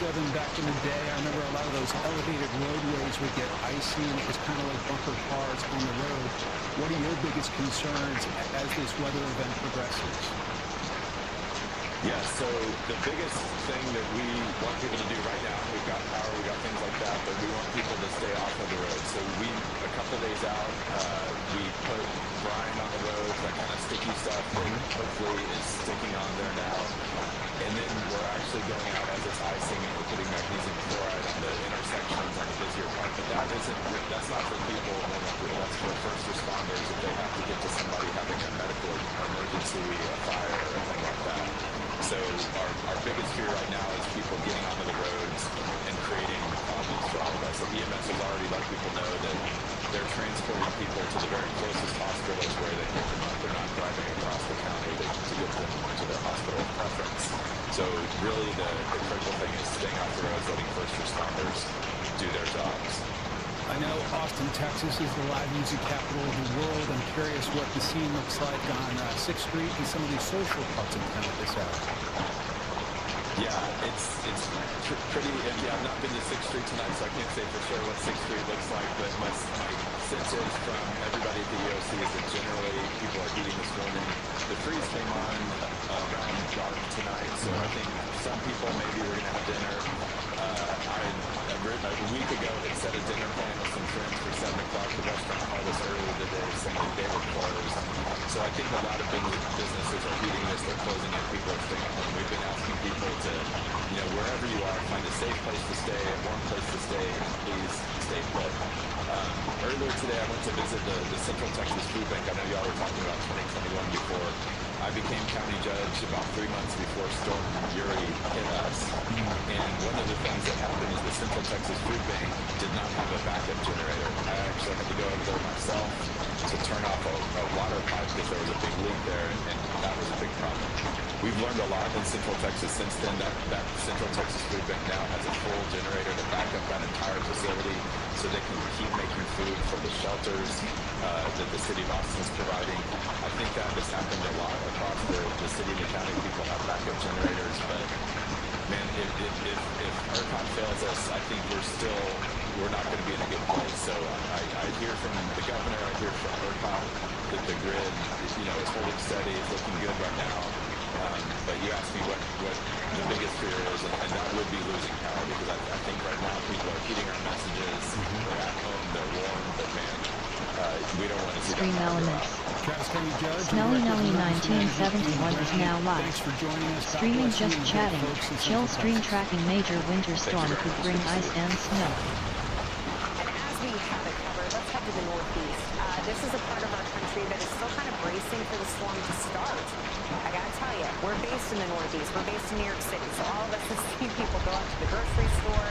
'97 back in the day, I remember a lot of those elevated roadways would get icy, and it was kind of like bumper cars on the road. What are your biggest concerns as this weather event progresses? Yeah, so the biggest thing that we want people to do right now, we've got power, we've got things like that, but we want people to stay off of the road. So a couple days out, we put brine on the roads, that kind of sticky stuff that hopefully is sticking on there now. And then we're actually going out as it's icing and we're putting magnesium chloride on the intersections on the busier part. But that's not for people, normal people, that's for first responders if they have to get to somebody having a medical emergency, a fire, or anything like that. So our biggest fear right now is people getting onto the roads and creating problems for all of us. So EMS has already let people know that they're transporting people to the very closest hospitals where they pick them up. They're not driving across the county to get them to their hospital of preference. So really the critical thing is staying off the roads, letting first responders do their jobs. I know Austin, Texas is the live music capital of the world. I'm curious what the scene looks like on 6th Street and some of these social parts in town at this hour. Yeah, it's pretty, and yeah, I've not been to 6th Street tonight, so I can't say for sure what 6th Street looks like, but my sense is from everybody at the EOC is that generally people are eating this morning. The freeze came on around dark tonight, so I think some people maybe were going to have dinner. A week ago, they set a dinner plan with some friends for 7 o'clock. The restaurant called us earlier today saying they were closed. So I think a lot of businesses are heeding this. They're closing it. People are staying home. We've been asking people to, wherever you are, find a safe place to stay, a warm place to stay, and please stay put. Earlier today, I went to visit the Central Texas Food Bank. I know y'all were talking about 2021 before. I became county judge about 3 months before Storm Uri hit us. And one of the things that happened is the Central Texas Food Bank did not have a backup generator. I actually had to go over there myself to turn off a water pipe because there was a big leak there, and that was a big problem. We've learned a lot in Central Texas since then. That Central Texas Food Bank now has a full generator to back up that entire facility so they can keep making food for the shelters that the city of Austin is providing. I think that has happened a lot across the city and the county. People have backup generators, but man, if ERCOT fails us, I think we're not going to be in a good place. So I hear from the governor, I hear from ERCOT that the grid, is holding steady, it's looking good right now. But you asked me what the biggest fear is, and that would be losing power, because I think right now people are heeding our messages. They're at home, they're warm, but man, we don't want to see Stream that power go elements. out. Snowy Nelly 1971 is now live. Thanks for joining us. God Streaming bless you just and good chatting. folks in Chill Central stream Texas. tracking major winter storm could bring ice and snow. And as we have it covered, let's head to the Northeast. This is a part of our country that is still kind of bracing for the storm to start. I gotta tell you, we're based in the Northeast. We're based in New York City, so all of us have seen people go out to the grocery store.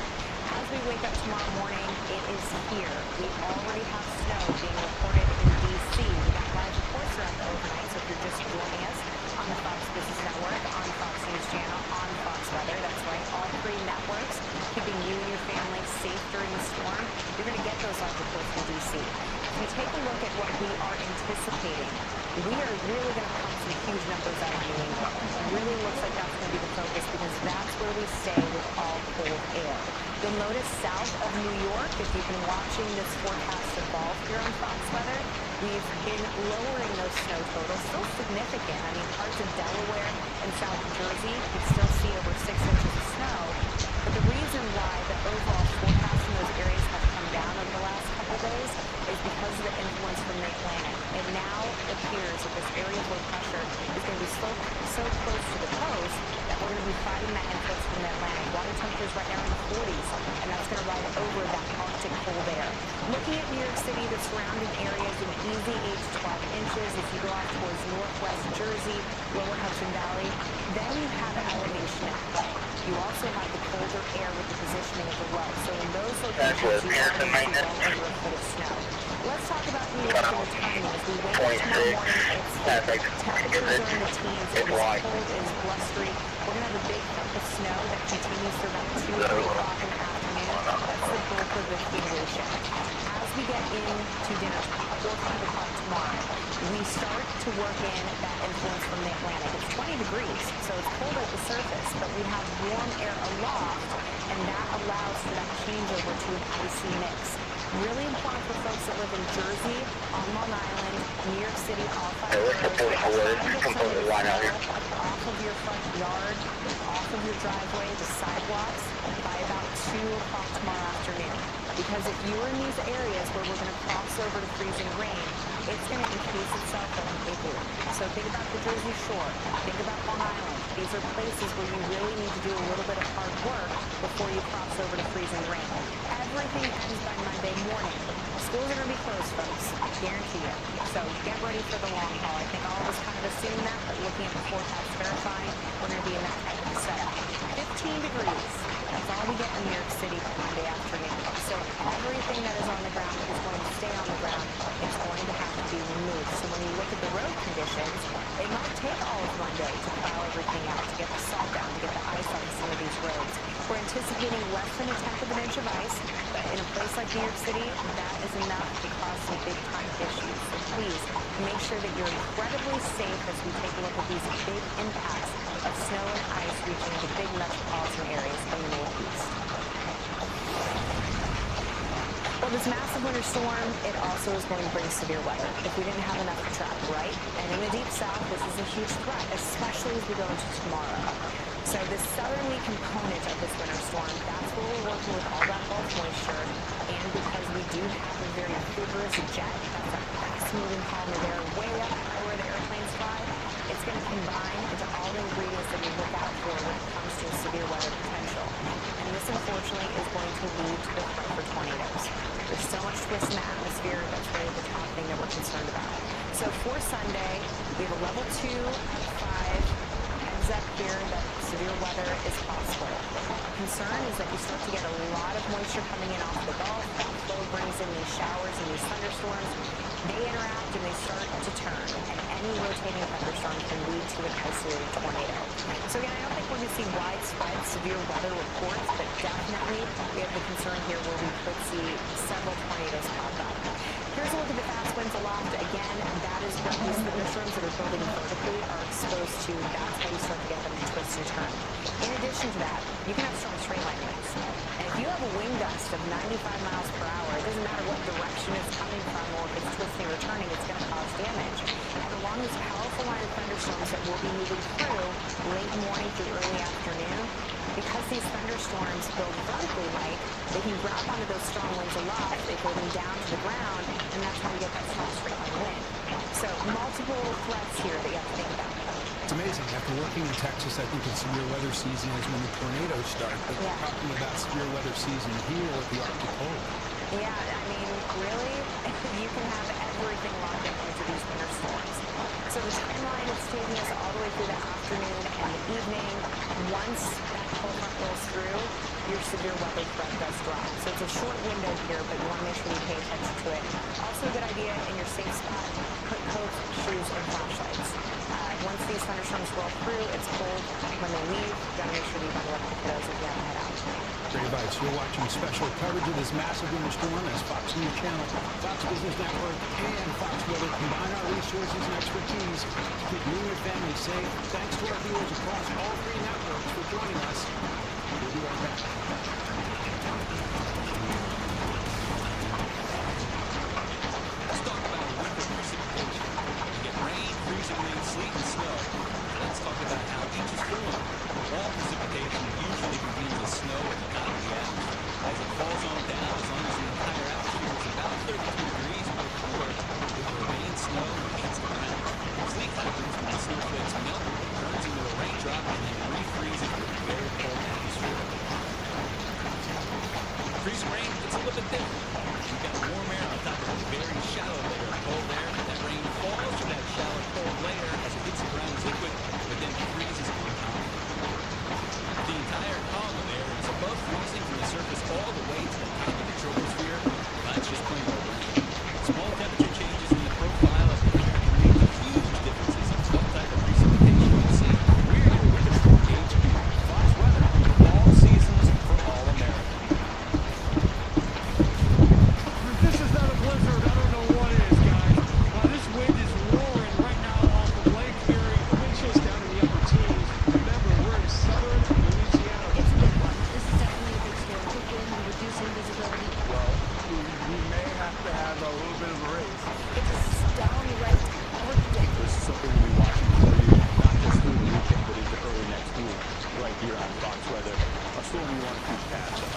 As we wake up tomorrow morning, it is here. We already have snow being reported in D.C. We got live reports throughout the overnight, so if you're just joining us on the Fox Business Network, on Fox News Channel, on Fox Weather, that's right, all 3 networks, keeping you and your family safe during the storm, you're going to get those live reports from D.C. If you take a look at what we are anticipating, we are really going to pump some huge numbers out of New England. It really looks like that's going to be the focus, because that's where we stay with all cold air. You'll notice south of New York, if you've been watching this forecast evolve here on Fox Weather, we've been lowering those snow totals, still significant. I mean, parts of Delaware and South Jersey, you can still see over 6 inches of snow. But the reason why the overall forecast in those areas have come down over the last couple days is because of the influence from the Atlantic. It now appears that this area of low pressure is going to be so close to the coast that we're going to be fighting that influence from the Atlantic. Water temperatures right now in the 40s, and that's going to ride over that Arctic cold air. Looking at New York City, the surrounding areas, an easy 8 to 12 inches. If you go out towards northwest Jersey, lower Hudson Valley, then you have elevation at play. You also have the colder air with the positioning of the low. So in those locations, you are going to see well over a foot of snow. Let's talk about New York and the timing. As we wake up tomorrow morning, temperatures are in the teens. It is cold, it is blustery. We're going to have a big chunk of snow that continues for about 2 or 3 o'clock in the afternoon. That's the bulk of the accumulation. As we get into dinner time, 4 or 5 o'clock tomorrow, we start to work in that influence from the Atlantic. It's 20 degrees, so it's cold at the surface, but we have warm air aloft allows for that changeover to an icy mix. Really important for folks that live in Jersey, on Long Island, New York City, all 5 boroughs. Try and get some of the snow off of your front yard, off of your driveway, the sidewalks, by about 2 o'clock tomorrow afternoon. Because if you are in these areas where we're going to cross over to freezing rain, it's going to encase itself in a balloon. So think about the Jersey Shore. Think about Long Island. These are places where you really need to do a little bit of hard work before you cross over to freezing rain. Everything ends by Monday morning. Schools are going to be closed, folks. I guarantee you. So get ready for the long haul. I think all of us kind of assume that, but looking at the forecast, verifying, we're going to be in that type of setup. 15 degrees. That's all we get in New York City by Monday afternoon. So everything that is on the ground is going to stay on the ground. It's going to have to be removed. So when you look at the road conditions, it might take all of Monday to plow everything out, to get the salt down, to get the ice on some of these roads. We're anticipating less than 1/10 of an inch of ice, but in a place like New York City, that is enough to cause some big-time issues. So please make sure that you're incredibly safe as we take a look at these big impacts of snow and ice reaching the big metropolitan areas in the Northeast. Well, this massive winter storm, it also is going to bring severe weather if we didn't have enough to track, right? And in the Deep South, this is a huge threat, especially as we go into tomorrow. So this southerly component of this winter storm, that's where we're working with all that Gulf moisture. And because we do have a very vigorous jet, that's a fast-moving column of air way up high where the airplanes fly, it's going to combine into all the ingredients that we look out for when it comes to severe weather potential. And this, unfortunately, is going to lead to the threat for tornadoes. There's so much twist in the atmosphere, that's really the top thing that we're concerned about. So for Sunday, we have a level 2 out of 5. Heads up here that severe weather is possible. Our concern is that we start to get a lot of moisture coming in off the Gulf. That flow brings in these showers and these thunderstorms. They interact and they start to turn, and any rotating thunderstorm can lead to an isolated tornado. So again, I don't think we're going to see widespread severe weather reports, but definitely we have the concern here where we could see several tornadoes pop up. Here's a look at the fast winds aloft. Again, that is what these thunderstorms that are building vertically are exposed to. That's how you start to get them to twist and turn. In addition to that, you can have strong straight line winds. And if you have a wind gust of 95 miles per hour, it doesn't matter what direction it's coming from or if it's twisting or turning, it's going to cause damage. And along this powerful line of thunderstorms that will be moving through late morning through early afternoon, because these thunderstorms build vertically light, they can grab onto those strong winds aloft, they pull them down to the ground, and that's how we get that strong straight line wind. So multiple threats here that you have to think about. It's amazing. After working in Texas, I think the severe weather season is when the tornadoes start. But we're talking about severe weather season here with the Arctic cold. Yeah, I mean, really, you can have everything locked up into these winter storms. So the timeline is taking us all the way through the afternoon and the evening. Once that cold front rolls through, your severe weather threat does drop. So it's a short window here, but you want to make sure you pay attention to it. Also a good idea in your safe spot, put coats, shoes, and flashlights. Once these thunderstorms roll through, it's cold. When they leave, you got to make sure you bundle up the kiddos if you have to head out. Great advice. You're watching special coverage of this massive winter storm as Fox News Channel, Fox Business Network, and Fox Weather combine our resources and expertise to keep you and your family safe. Thanks to our viewers across all 3 networks for joining us. We'll be right back. Let's talk about winter precipitation. We get rain, freezing rain, sleet, and snow. Let's talk about how each is formed. All precipitation usually begins as snow at the top of the atmosphere. As it falls on down, as long as the entire atmosphere is about 32 degrees or cooler, it will rain snow and hits the ground. Sleet happens when the snowflakes melt, turns into a raindrop, and then refreezes with a very cold atmosphere. Freezing rain, it's a little bit different. You've got warm air on top of a very shallow layer of cold air. That rain falls through that shallow cold layer as it hits the ground as liquid, but then freezes to the top. The entire column of air is above freezing from the surface all the way to the top of the troposphere. That's just plain old rain. Small temperature changes in the profile of the air can lead to huge differences in what type of precipitation you see. We're your winter storm gauge. Fox Weather, all seasons for all America. This is not a blizzard. I don't know what it is, guys. This wind is roaring right now off of Lake Erie. The wind chill's down in the upper teens. Remember, we're in southern Louisiana. It's big one. This is definitely a big storm. a little bit of a race. It is downright ridiculous. This is something we'll be watching for you, not just through the weekend, but into early next week, right here on Fox Weather. A storm you want to keep tabs on.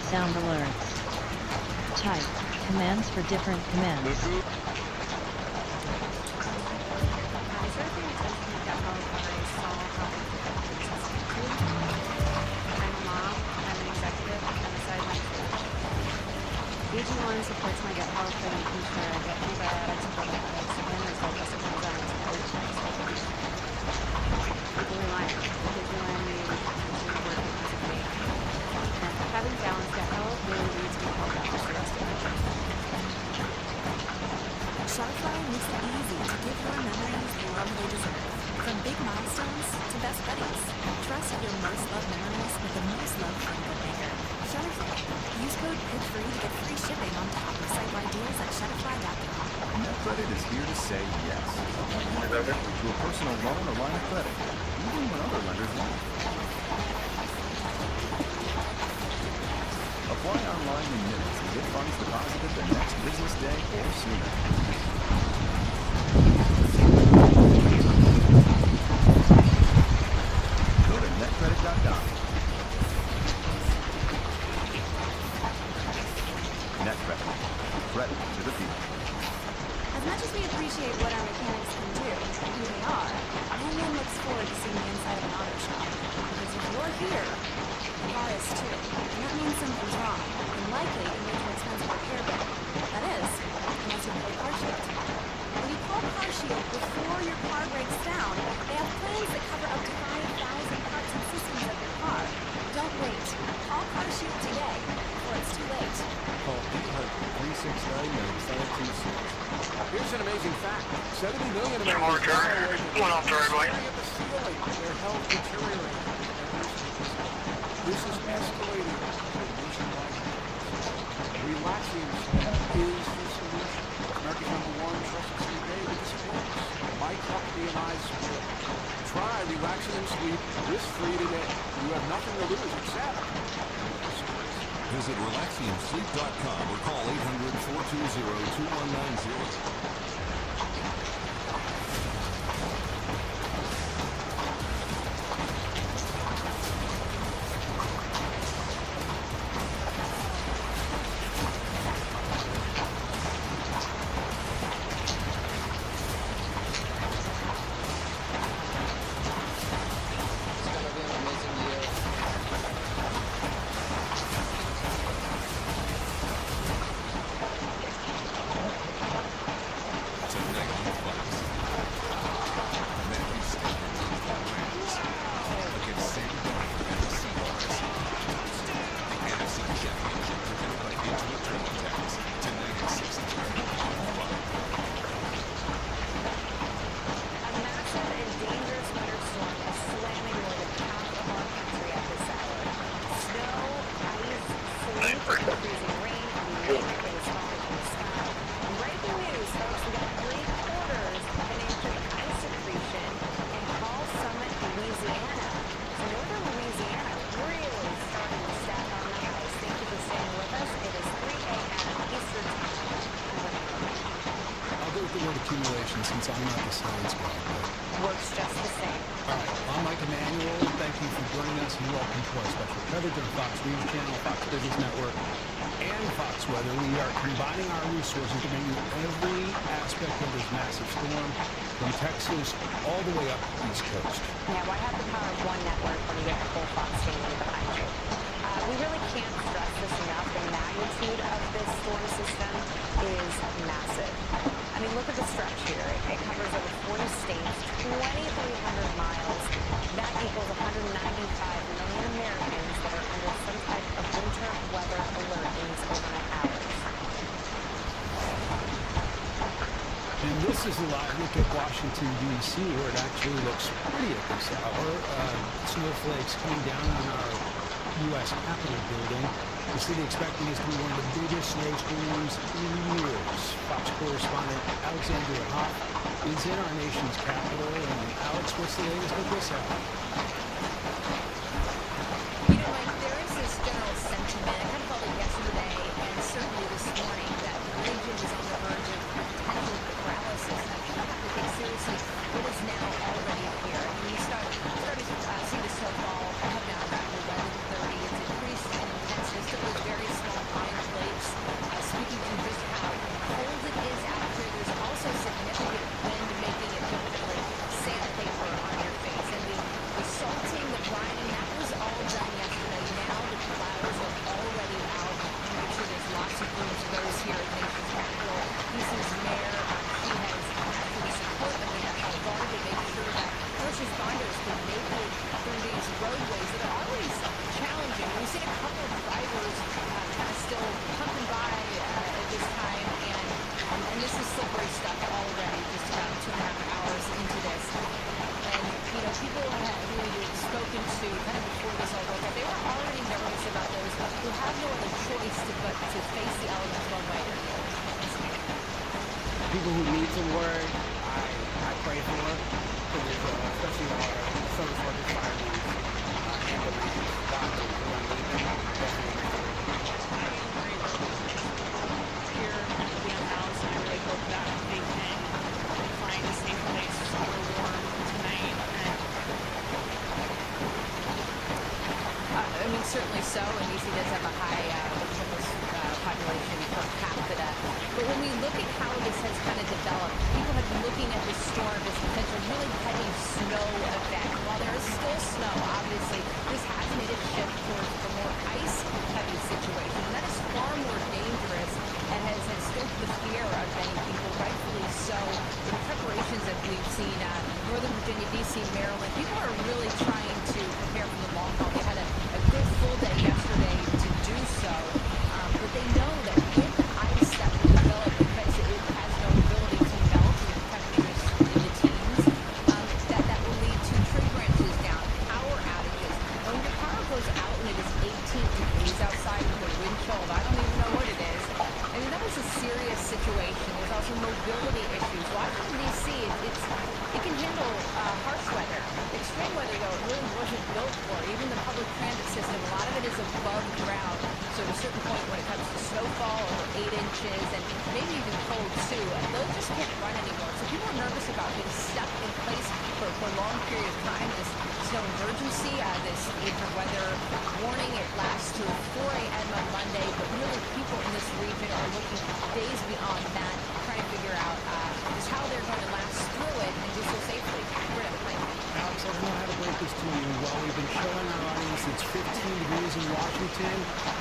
Sound alerts. Type commands for different commands. I was really paying attention to demo when I saw how I'm a mom, I'm an executive, I'm a sideline coach. AG1 supports my gut health and making sure I get probiotics, probiotics, and there's like this enzymes and coaches. People rely on me to work physically. And having balanced gut health really leads me to balance the rest of my life. Shutterfly makes it easy to give your memories the love they deserve. From big milestones to best buddies. Trust your most loved memories with the most loved friend maker. Shutterfly. Use code PITFREE to get free shipping on top of site-wide deals at Shutterfly.com. NetCredit is here to say yes. To a personal loan or line of credit, even when other lenders won't. Apply online in minutes and get funds deposited the next business day or sooner. Go to netcredit.com. NetCredit. Credit to the people. As much as we appreciate what our mechanics can do and who they are, no one looks forward to seeing the inside of an auto shop. Because if you're here, the car is too. And that means something's wrong. And likely a major expensive repair bill. That is, unless you pay CarShield. When you call CarShield before your car breaks down, they have plans that cover up to 5,000 parts and systems of your car. Don't wait. Call CarShield today before it's too late. Call 800-369-9526. Here's an amazing fact. 70 million Americans die away from the ceiling. Their health deteriorating. This is escalating to a nationwide crisis. Relaxing is the solution. America's #1 trusted sleep aid. This works. My company and I swear. Try relaxing and sleep risk-free today. You have nothing to lose except visit relaxingsleep.com or call 800-420-2190. Accumulation, since I'm not the science guy, but Works just the same. all right, I'm Mike Emanuel. Thank you for joining us, and welcome to our special coverage of the Fox News Channel, Fox Business Network, and Fox Weather. We are combining our resources to bring you every aspect of this massive storm, from Texas all the way up the East Coast. Yeah, why have the power of one network when you get the whole Fox family behind you? We really can't stress this enough. The magnitude of this storm system is massive. I mean, look at the stretch here. It covers over 40 states, 2,300 miles. That equals 195 million Americans that are under some type of winter weather alert in these overnight hours. And this is Here's a live look at Washington, D.C., where it actually looks pretty at this hour. Snowflakes coming down on our U.S. Capitol building. The city expecting this to be one of the biggest snowstorms in years. Fox correspondent Alexandria Hoff is in our nation's capital. And Alex, what's the latest with this hour? You know, Mike, there is this general sentiment. I kind of felt it yesterday and certainly this morning that the region is on the verge of potential paralysis. And you have to take seriously what is now already here. I mean, you started to see the snowfall come down around 11:30. It's increased in intensity. Still with very small fine flakes. Speaking to just how cold it is out here, there's also significant wind making it look like sandpaper on your face. And the salting, the grinding, that was all done yesterday. Now the clouds are already out. And make sure there's lots of room for those here at nation's capital. DC's mayor, she has asked for the support of the National Guard to make sure that first responders can make it through these roadways that are already challenging. We've seen a couple of drivers kind of still pumping by at this time, and this is slippery stuff already, just about 2.5 hours into this. And, you know, people who we've spoken to kind of before this all broke out, they were already nervous about those who have no other choice but to face the elements one way or the other. People who need some word, I pray for, because especially our service workers, firemen, ambulances, doctors, who are leaving, definitely. Here at the house, and I really hope that they can find a safe place somewhere warm tonight. I mean, certainly so, and DC does have a high homeless population per capita. But when we look at how this has kind of developed, people have been looking at this storm as potential really heavy snow event. While there is still snow, obviously, this has made a shift towards a more ice-heavy situation. And that is far more dangerous and has stoked the fear of many people, rightfully so. In preparations that we've seen, Northern Virginia, DC, Maryland, people are really trying to prepare for the long haul. They had a good full day yesterday to do so, but they know that with the ice that will develop because it has no ability to melt with temperatures in the teens, that will lead to tree branches down, power outages. When your power goes out and it is 18 degrees outside with a wind chill, I don't even know what it is. I mean, that is a serious situation. There's also mobility issues. Washington, D.C., it can handle harsh weather. Extreme weather, though, it really wasn't built for. Even the public transit system, a lot of it is above ground. So at a certain point when it comes to snowfall, over 8 inches, and maybe even cold, too, those just can't run anymore. So people are nervous about being stuck in place for a long period of time. This snow emergency, this winter weather warning, it lasts till 4 a.m. on Monday, but really people in this region are looking days beyond that, trying to figure out just how they're going to last through it and do so safely. We're going to play. Alex, I don't know how to break this to you. While we've been showing our audience it's 15 degrees in Washington,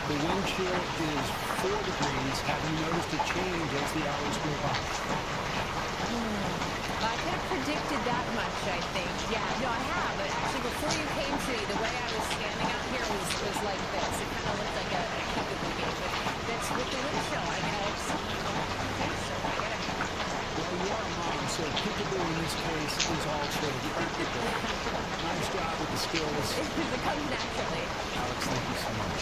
the wind chill is 4 degrees. Have you noticed a change as the hours go by? I could have predicted that much, I think. Yeah, no, I have. But actually, before you came to me, the way I was standing out here was like this. It kind of looked like a peekaboo game. But that's with the wind chill. I mean, it's okay, so I get it. Well, you are a mom, so peekaboo in this case is also practical. Nice job with the skills. It comes naturally. Alex, thank you so much.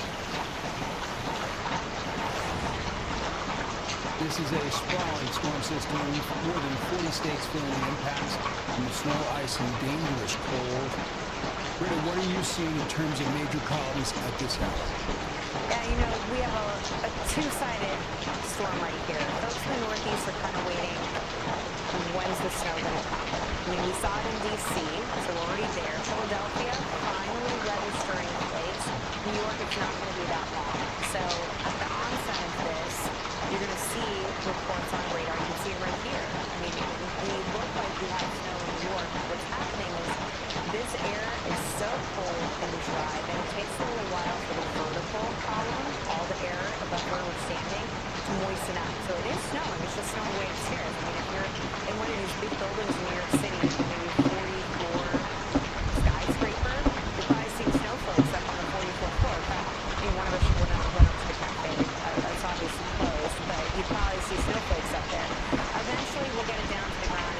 This is a sprawling storm system, more than 40 states feeling the impacts from the snow, ice, and dangerous cold. Britta, what are you seeing in terms of major problems at this hour? Yeah, you know, we have a two-sided storm right here. Folks in the Northeast are kind of waiting. When's the snow going to come? I mean, we saw it in D.C., so we're already there. Philadelphia, finally registering flakes. New York, it's not going to be that long. So at the onset of this, you're going to see reports on radar. You can see it right here. I mean, we look like we have snow in New York. What's happening is this air is so cold and dry that it takes a little while for the vertical column, all the air above where we're standing, to moisten up. So it is snowing. It's just snowing the way it's here. I mean, if you're in one of these big buildings in New York City, maybe 44 skyscraper, you're probably seeing snowflakes up on the 44th floor. I mean, one of us should run up to the cafe. It's obviously closed, but you probably see snowflakes up there. Eventually, we'll get it down to the ground.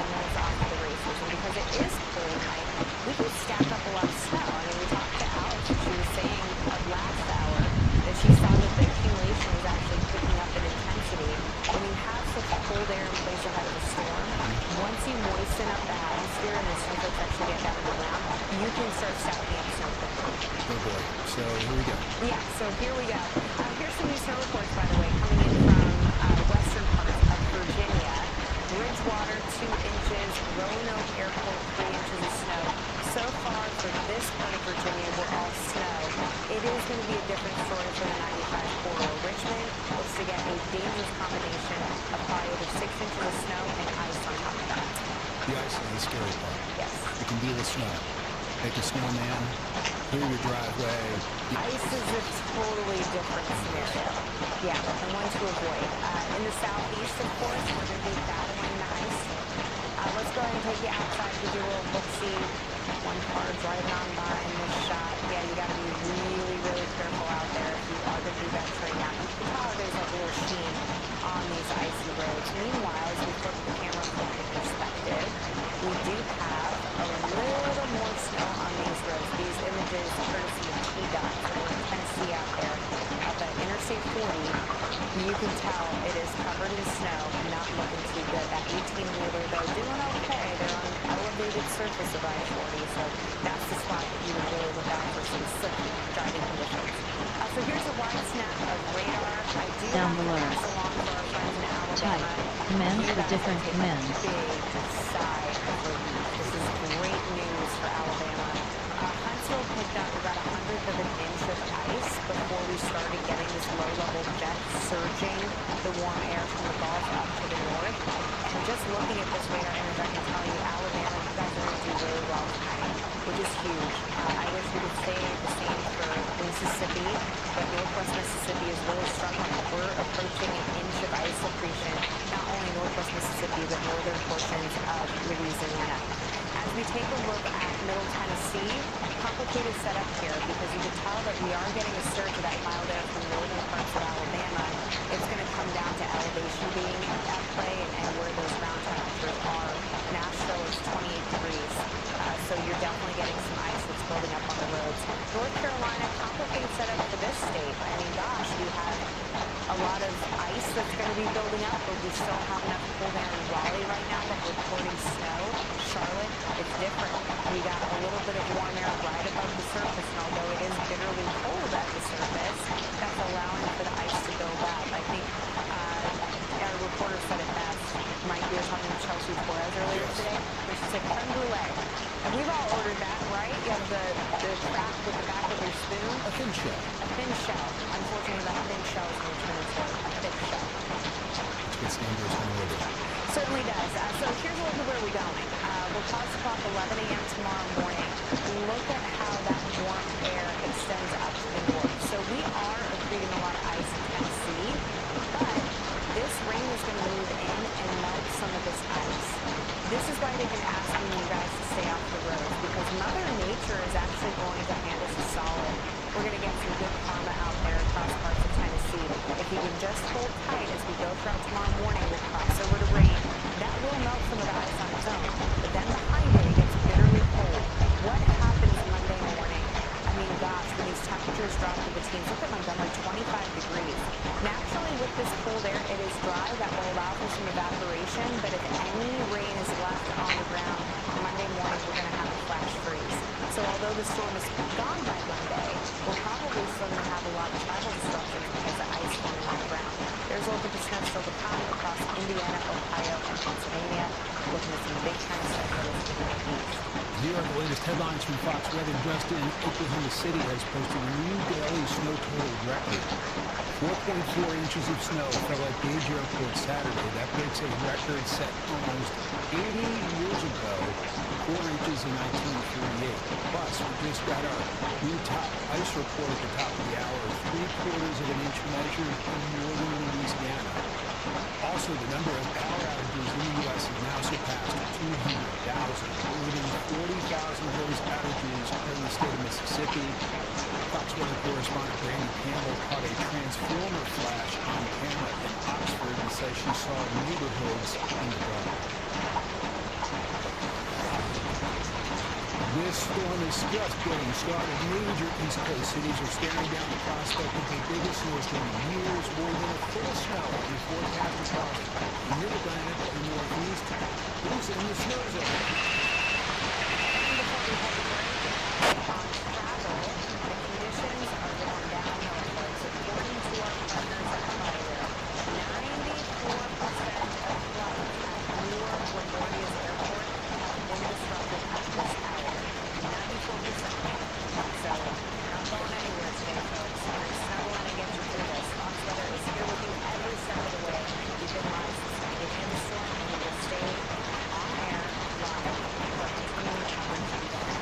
you moisten up the atmosphere and the snowflakes actually get down on the ground, you can start stacking up snow quickly. Oh boy. So here we go. Yeah, so here we go. Here's some new snow reports, by the way, coming in from western parts of Virginia. Bridgewater, 2 inches. Roanoke Airport, 3 inches of snow. So far for this part of Virginia, we're all snow. It is going to be a different story for the 95 corridor. Richmond looks to get a dangerous combination of probably over 6 inches of snow and ice on top of that. The ice is the scary part. Yes. You can deal with snow. Make a snowman, clear your driveway. Ice is a totally different scenario. Yeah, and one to avoid. In the southeast, of course, we're going to be battling the ice. Let's go ahead and take you outside, give you a little look-see. One car driving on by in this shot. Yeah, you got to be really, really careful out there if you are going to be venturing out. You can tell there's like a little sheen on these icy roads. Meanwhile, as we flip the camera from your perspective, we do have a little more snow on these roads. These images courtesy of TDOT. So you can see out there at the Interstate 40, you can tell it is covered in snow, not looking too good. That 18-wheeler, though, doing okay. They're on an elevated surface of I-40, so that's the spot that you would really look out for some slick driving conditions. So here's a wide snap of radar. I do Sound have to alert. pass along for our friends in Alabama. Type. Commands You for guys different take a commands. big sigh of relief. This is great news for Alabama. Huntsville picked up about 100th of an inch of ice before we started getting this low-level jet surging the warm air from the Gulf up to the north. And just looking at this radar image, I can tell you, Alabama, you guys are going to do really well tonight, which is huge. I wish we could say the same for Mississippi, but Northwest Mississippi is really struggling. We're approaching an inch of ice accretion, not only Northwest Mississippi, but northern portions of Louisiana. As we take a look at Middle Tennessee, complicated setup here because you can tell that we are getting a surge of that mild air from northern parts of Alabama. It's going to come down to elevation being at play and where those ground temperatures are. Nashville is 28 degrees, so you're definitely getting some ice that's building up on the roads. North Carolina, complicated setup for this state. I mean, gosh, we have a lot of ice that's going to be building up, but we still have enough cold air in Raleigh right now that we're reporting snow. Charlotte, it's different. We got a little bit of warm air right above the surface, and although it is bitterly cold at the surface, that's allowing for the ice to build up. I think our reporter said it best. Mike, we were talking to Chelsea Torres earlier today, and she said creme brulee. And we've all ordered that, right? You have the crack with the back of your spoon. A thin shell. A thin shell. Unfortunately, that thin shell is going to turn into a thick shell. It gets dangerous when we're there. Certainly does. So here's a look at where we're going. We'll pause the clock 11 a.m. tomorrow morning. Look at how that warm air extends up to the north. So we are accreting a lot of ice in Tennessee, but this rain is going to move in and melt some of this ice. This is why they've been asking you guys to stay off the roads, because Mother Nature is actually going to hand us a solid. We're going to get some good karma out there across parts of Tennessee. If you can just hold tight as we go throughout tomorrow morning, we'll cross over to rain. That will melt some of the ice on its own, but then behind it, it gets bitterly cold. What happens Monday morning? I mean, gosh, when these temperatures drop to the teens, look at Montgomery, 25 degrees. Naturally, with this cold air, it is dry. That will allow for some evaporation, but if any rain is left on the ground, Monday morning, we're going to have a flash freeze. So although the storm is gone by Monday, we're probably still going to have a lot of travel disruptions because of ice forming on the ground. There's a look at the snow still to come across Indiana, Ohio, and Pennsylvania. Looking at some big time snow for the Northeast. Here are the latest headlines from Fox Weather. Just in, Oklahoma City has posted a new daily snow total record. 4.4 inches of snow fell at Gage Airport Saturday. That breaks a record set almost 80 years ago, 4 inches in 1938. Plus, we just got our new top ice report at the top of the hour. 3/4 of an inch measured in northern Louisiana. Also, the number of power outages in the U.S. has now surpassed 200,000, more than 40,000 of those outages are in the state of Mississippi. Fox Weather correspondent Brandy Campbell caught a transformer flash on camera in Oxford and says she saw neighborhoods in the dark. This storm is just getting started. Major East Coast cities are staring down the prospect of the biggest snowstorm in years. More than a foot of snow is forecast across the Mid-Atlantic and northeast. Loosen the snow zone. And before we head to break, on travel, the conditions are going downhill, folks. According to our partners at Flywheel, 94% of flights at Newark LaGuardia's airport have been disrupted at this hour. 94%. So, not going anywhere today, folks. We're going to snuggle in and get you through this. Fox Weather is here with you every step of the way. You've been live suspended in the storm, and we will stay on air live for a continuing coverage today.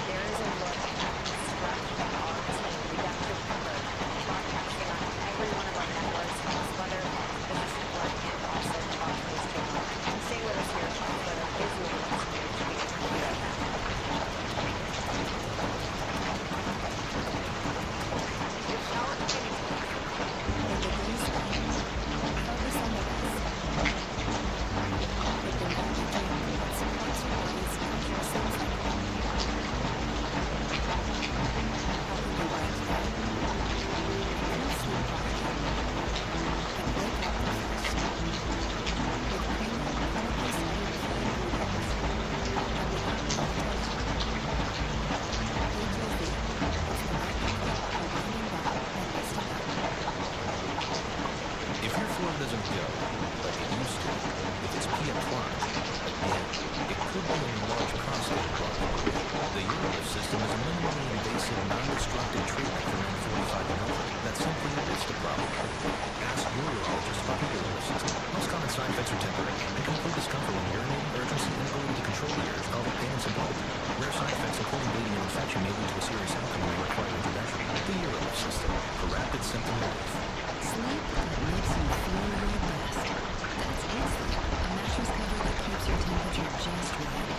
There is a look at the stretch of our team. We got you covered. Broadcasting on every one of our networks, Fox Weather, Business Network, and also the Fox News channel. And stay with us here. Fox Weather is your listener to be right now. Your shower continues. Focus on the rest. With the morning dream that supports your body's natural system. Helping you wind down. Feel sleep quality. And wake up refreshed. With premium chemically studied clean ingredients. And without meditation. HSV is the right approach for winding down and resting up. If your flow doesn't go like it used to, if it's pre-applied, again, it could be a large prostate problem. The Eurolift system is a minimally invasive, non-destructive treatment for men 45 and over that simply omits the problem. Ask your urologist about the Eurolift system. Most common side effects are temporary and can include discomfort when urinating, urgency, inability to control the urge, pelvic pain, and symptomatic. Rare side effects including bleeding and infection may lead to a serious outcome and may require intervention. The Eurolift system for rapid symptom relief. Sleep that makes you feel your best. That's Ice&Snow, a mattress cover that keeps your temperature just right.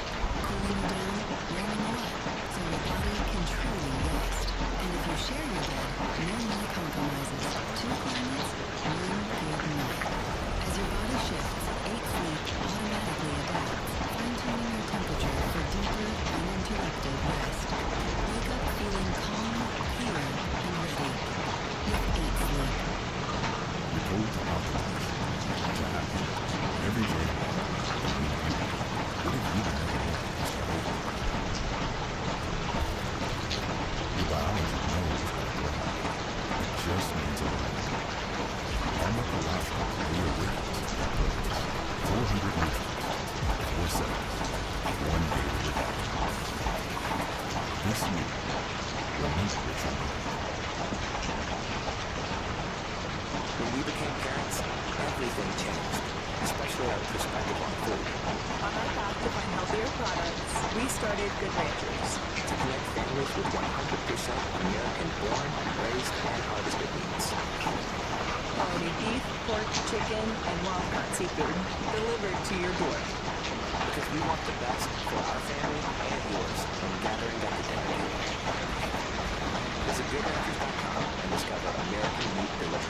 Cooling you down, warming you up, so your body can truly rest. And if you share your bed, no more compromises. 2 climates, 1 good night. As your body shifts, 8 Sleep automatically adapts, fine-tuning your temperature for deeper, uninterrupted rest. Wake up feeling calm, clear, and ready. With 8 Sleep. We go to optimize, to happen, every day. What have you been able to discover? Your biology knows how to grow. It just needs a little. Pharmacological reawakens that growth. 400 nutrients, 4 seconds, 1 day to live. This year, remember what you need. When we became parents, everything changed, especially our perspective on food. On our path to find healthier products, we started Good Ranchers. To connect families with 100% American-born, raised, and harvested meats. Quality beef, pork, chicken, and wild-caught seafood delivered to your door. Because we want the best for our family and yours when gathering at the dinner table. Visit GoodRanchers.com and discover American meat delivery.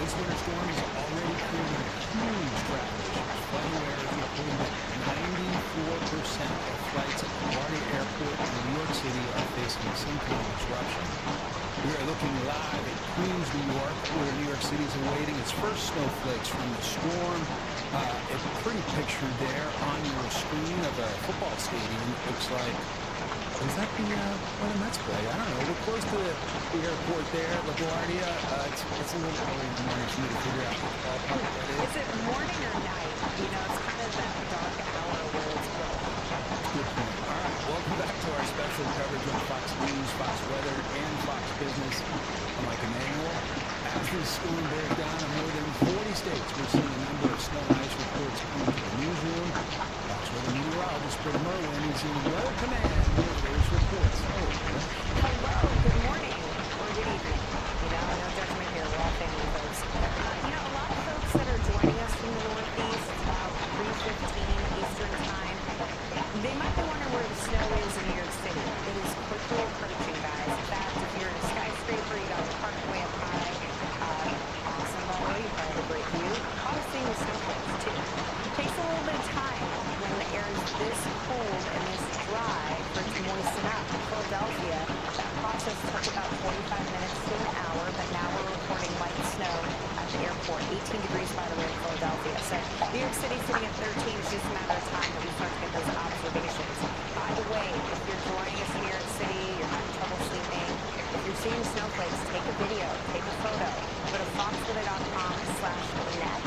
This winter storm is already creating huge traffic issues. Flight areas reporting that 94% of flights at LaGuardia Airport in New York City are facing some kind of disruption. We are looking live at Queens, New York, where New York City is awaiting its first snowflakes from the storm. A pretty picture there on your screen of a football stadium. It looks like, is that where the Mets play? I don't know. We're close to the airport there, LaGuardia. It's a little early in the morning for me to figure out what ballpark that is. Is it morning or night? You know, it's kind of that dark hour where it's rough. Good point. All right, welcome back to our special coverage on Fox News, Fox Weather, and Fox Business. I'm Mike Emanuel. As this storm bears down in more than 40 states, we're seeing a number of snow and ice reports coming to the newsroom. Fox Weather meteorologist Britta Merwin is in Weather Command with those reports. Hello, good morning, or good evening. You know, no judgment here. We're all family folks. You know, a lot of folks that are joining us from the Northeast, about 3 listen up. In Philadelphia, that process took about 45 minutes to an hour, but now we're reporting light snow at the airport. 18 degrees, by the way, in Philadelphia. So New York City sitting at 13 is just a matter of time that we start to get those observations. By the way, if you're joining us in New York City, you're having trouble sleeping, if you're seeing snowflakes, take a video, take a photo. Go to foxweather.com/net,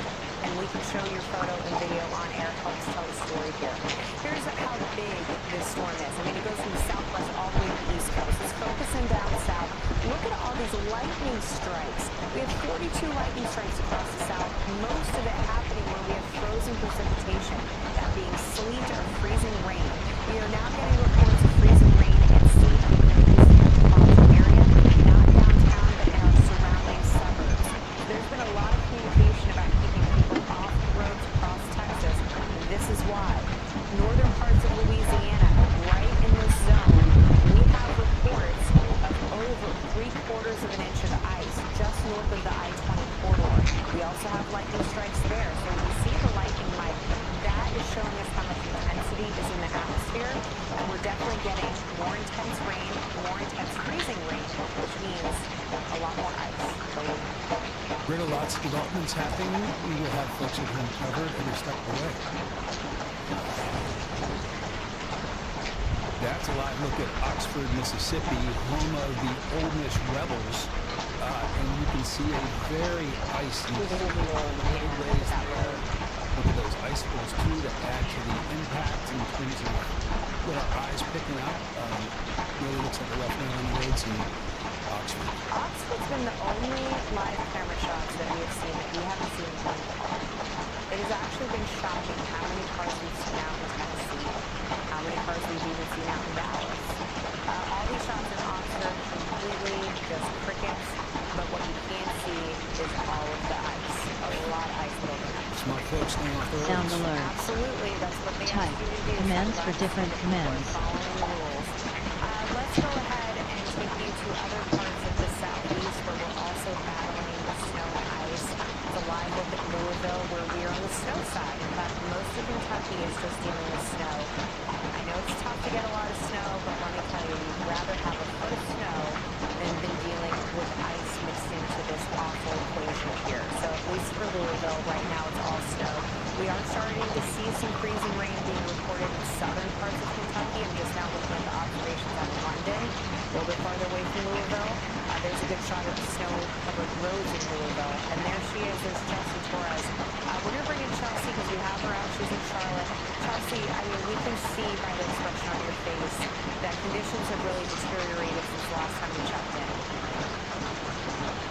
and we can show your photo and video on air. Help us tell the story here. Here's how big this storm is. I mean, it goes from the southwest all the way to the east coast. It's focusing down south. Look at all these lightning strikes. We have 42 lightning strikes across the south, most of it happening where we have frozen precipitation, that being sleet or freezing rain. We are now getting reports of freezing rain and sleet in the Houston metropolitan area, not downtown, but in our surrounding suburbs. There's been a lot of communication about keeping people off the roads across Texas. This is why. Northern parts of Louisiana, right in this zone, we have reports of over 3/4 of an inch of ice just north of the I-20 corridor. We also have lightning strikes there. So when we see the lightning, Mike, that is showing us how much intensity is in the atmosphere, and we're definitely getting more intense rain, more intense freezing rain, which means a lot more ice. Britta, lots of developments happening. We will have folks at home covered every step of the way. That's a live look at Oxford, Mississippi, home of the Ole Miss Rebels. And you can see a very icy roadways there. Look at those icicles, too, to add to the impact in terms of what our eyes picking up. Really looks like a rough night on the roads in Oxford. Oxford's been the only live camera shots that we have seen that we haven't seen in London. It has actually been shocking how many cars we've seen out in Tennessee, how many cars we've even seen out in Dallas. All these shots in Oxford completely just crickets, but what you can see is all of the ice. A lot of ice building up. Smart folks staying off the roads. Sound alerts. Absolutely, that's what they Type. ask you to do. Commands for different commands. Following the rules. Let's go ahead and take you to other parts of the southeast where we're also battling the snow and ice. It's a live look at Louisville where we are on the snow side. In fact, most of Kentucky is just dealing with snow. I know it's tough to get a lot of snow, but let me tell you, you'd rather have a foot of snow than been dealing with ice mixed into this awful equation here. So at least for Louisville, right now it's all snow. We are starting to see some freezing rain being reported in southern parts of Kentucky. I'm just now looking at the observations out of London, a little bit farther away from Louisville. There's a good shot of the snow-covered roads in Louisville. And there she is, there's Chelsea Torres. We're going to bring in Chelsea because we have her out. She's in Charlotte. Chelsea, I mean, we can see by the expression on your face that conditions have really deteriorated since the last time we checked in.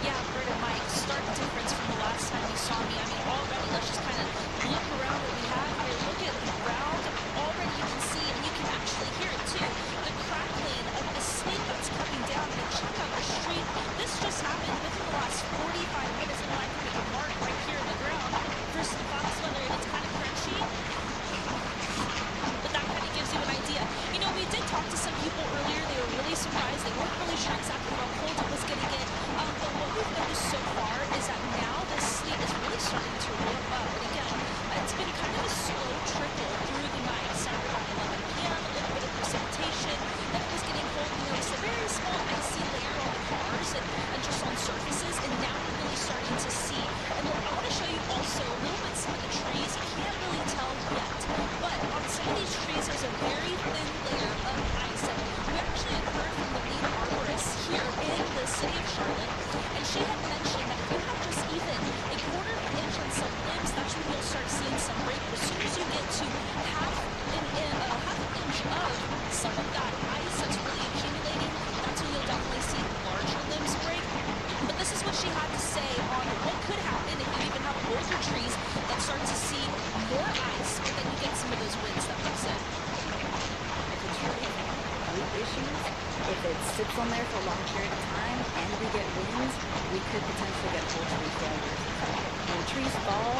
Yeah, Britta, Mike, stark difference from the last time you saw me. I mean, already, let's just kind of look around what we have here. Look at the ground. Already you can see, and you can actually hear it too, the crackling of the sleet that's coming down. And check out the street. This just happened within the last 45 minutes, and I can make a mark right here in the ground. First, the fox weather, and it's kind of crunchy. But that kind of gives you an idea. You know, we did talk to some people earlier. They were really surprised. They weren't really sure exactly how cold it was going to get. But what we've noticed so far is that now the sleet is really starting to ramp up. And again, it's been kind of a slow trickle through the night. Started around 11 p.m., a little bit of precipitation. Then it was getting cold. We noticed a very small icy layer on the cars and just on surfaces. And now we're really starting to see. And I want to show you also a little bit some of the trees. You can't really tell yet. But on some of these trees, there's a very thin layer of ice. And we actually had heard from the lead arborist here in the city of Charlotte. And she had mentioned that if you have just even a quarter of an inch on some limbs, that's when you'll start seeing some break. But as soon as you get to half an inch of some of that ice that's really accumulating, that's when you'll definitely see larger limbs break. But this is what she had to say on what could happen if you even have older trees that start to see more ice, but then you get some of those winds that mix in. If it's really root issues, if it sits on there for a long period of time and we get winds, we could potentially get whole tree failures. When trees fall,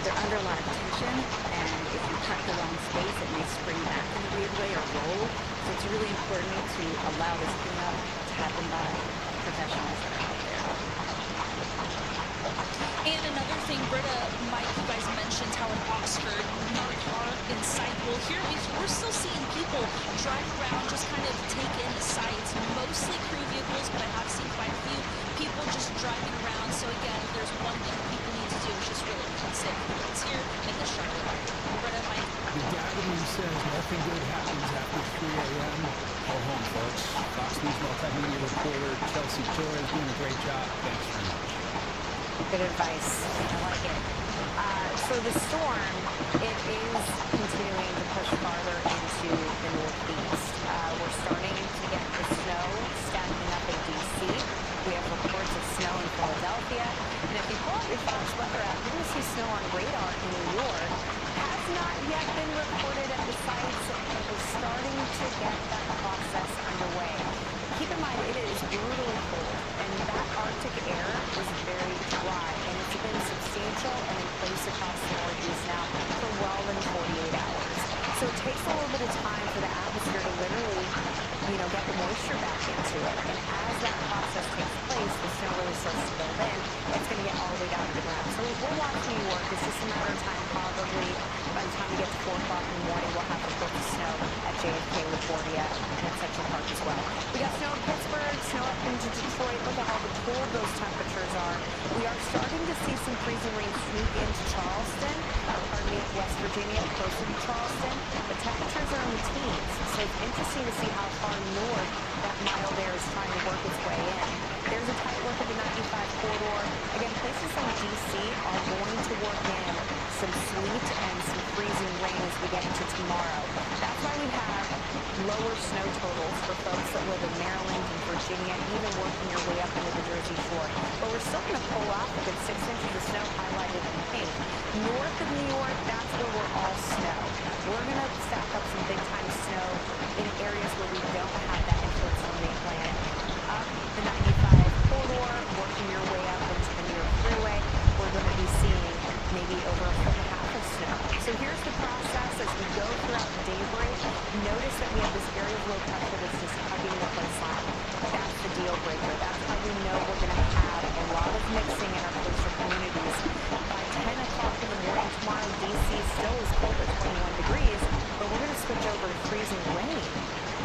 they're under a lot of tension, and if you cut the wrong space, it may spring back in a weird way or roll. So it's really important to allow this cleanup to happen by professionals that are out there. And another thing, Britta, Mike, you guys mentioned how in Oxford, not are in sight. Well, here we're still seeing people driving around, just kind of take in the sights, mostly crew vehicles, but I have seen quite a few people just driving around. So again, if there's one thing people need to do, is just really keep safe roads here in the Charlotte area. Loretta, Mike. The Davenport says nothing good happens after 3 a.m. Go home, folks. Fox News multimedia reporter Chelsea Torres doing a great job. Thanks very much. Good advice. I like it. So the storm, it is continuing to push farther into the northeast. We're starting to get the snow stacking up in D.C. We have reports of snow in Philadelphia. And if you pull out your Fox weather app, you're going to see snow on radar in New York. Has not yet been reported at the sites, but we're starting to get that process underway. Keep in mind, it is brutally cold, and that Arctic air is very dry, and it's been substantial and in place across the Northeast now for well than 48 hours. So it takes a little bit of time for the atmosphere to literally, get the moisture back into it. And as that process takes place, the snow really starts to build in. It's going to get all the way down to the ground. So we're watching New York. It's just a matter of time, probably. By the time we get to 4 o'clock in the morning, we'll have reports of snow at JFK, LaGuardia, and at Central Park as well. We got snow in Pittsburgh, snow up into Detroit. Look at how cold those temperatures are. We are starting to see some freezing rain sneak into Charleston, West Virginia, closer to Charleston. The temperatures are in the teens, so it's interesting to see how far north that mild air is trying to work its way in. There's a tight look at the 95 corridor. Again, places like D.C. are going to work in some sleet and some freezing rain as we get into tomorrow. That's why we have lower snow totals for folks that live in Maryland and Virginia, even working your way up into the Jersey Shore. But we're still going to pull off a good 6 inches of snow highlighted in pink. North of New York, that's where we're all snow. We're going to stack up some big-time snow in areas where we don't have that influence from the Atlantic. Up the 95 corridor, working your way up into the New York Freeway, we're going to be seeing maybe over 1.5 feet of snow. So here's the process as we go throughout daybreak. Notice that we have this area of low pressure that's just hugging the coastline. That's the deal breaker. That's how we know we're going to have a lot of mixing in our coastal communities. By 10 o'clock in the morning tomorrow, D.C. still is cold at 21 degrees, but we're going to switch over to freezing rain.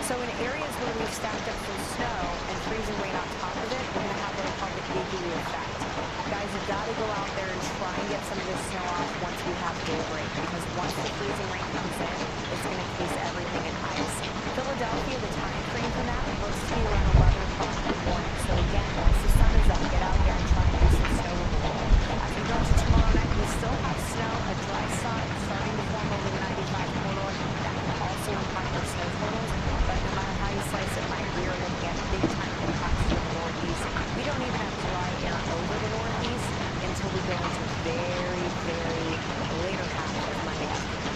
So in areas where we've stacked up some snow and freezing rain on top of it, we're going to have what I call the igloo effect. Guys, you've got to go out there and try and get some of this snow off once we have daybreak, because once the freezing rain comes in, it's going to case everything in ice. Philadelphia, the time frame for that looks to be around 11 o'clock in the morning. So again, once the sun is up, get out there and try and do some snow removal. As we go to tomorrow night, we still have snow, a dry spot starting to form over the 95 corridor. That can also impact our snow totals, but no matter how you slice it, Mike, we are looking at big time impacts to the Northeast. We don't even have dry air over the Northeast until we go into very, very later half of Monday afternoon.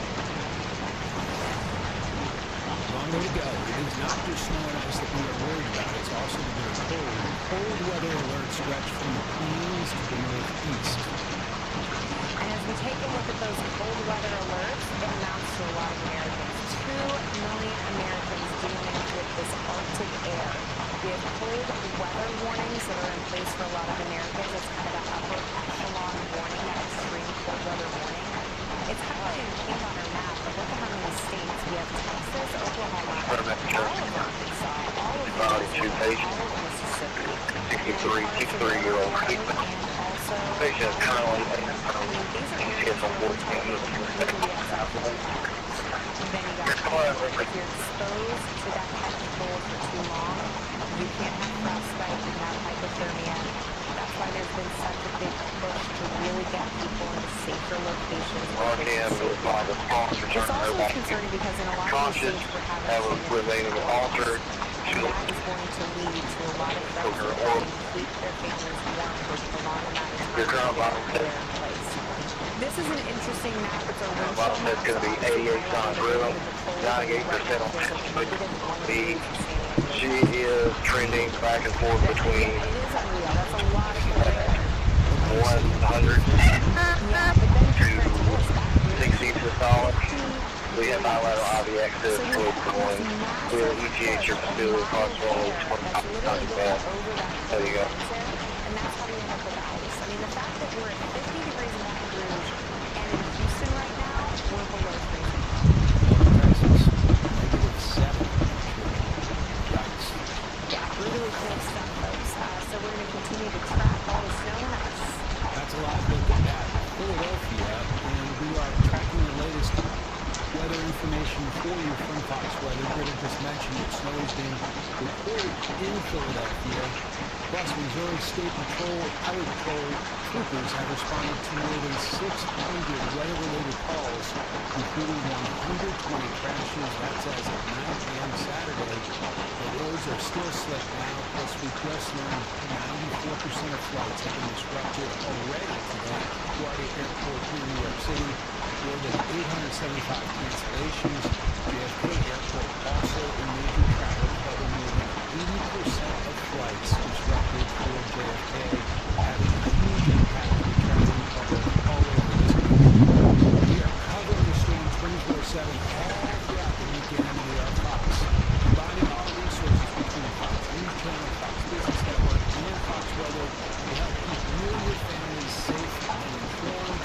Long way to go. It is not just snow and ice that we are worried about. It's also the very cold. Cold weather alerts stretch from the plains to the northeast. And as we take a look at those cold weather alerts, it amounts to a lot of Americans. 2 million Americans dealing with this Arctic air. We have cold weather warnings that are in place for a lot of Americans. It's kind of that upper echelon warning, that extreme cold weather warning. It's highlighted in pink on our map, but look at how many states. We have Texas, Oklahoma, all of Arkansas, all of Louisiana, all of Mississippi. 63-year-old treatment. Patient currently these are areas where we're talking about then you got if you're exposed to that type of cold for too long, you can have frostbite, you can have hypothermia. That's why there's been such a big push to really get people into safer locations. It's also concerning because in a lot of these states we're having remaining altered. And that is going to lead to a lot of folks that can keep their families warm for a long amount of time they're in place. This is an interesting map. It's a wind chill map. It's going to be 88 tons rhythm, 98% on speed. She is trending back and forth between 100 to 60 systolic. We have bilateral IV access towards the one. We'll ETH your facility approximately 25 times that. There you go. And that's how we end up with ice. I mean, the fact that we're at 50 degrees in Baton Rouge and in Houston right now, we're below freezing. from Fox Weather. Britta just mentioned that snow is being reported in Philadelphia. Plus, Missouri State Patrol Highway Patrol troopers have responded to more than 600 weather-related calls, including 120 crashes. That's as of 9 p.m. Saturday. The roads are still slick now. Plus, we just learned 94% of flights have been disrupted already today. LaGuardia Airport here in New York City, more than 875 cancellations. JFK Airport also a major travel hub, more than 80% of flights disrupted for JFK, having a huge impact on the traveling public all over this country. We are covering the storm 24/7 all throughout the weekend. We are Fox, combining our resources between Fox News Channel, Fox Business Network, and Fox Weather to help keep you and your families safe and informed.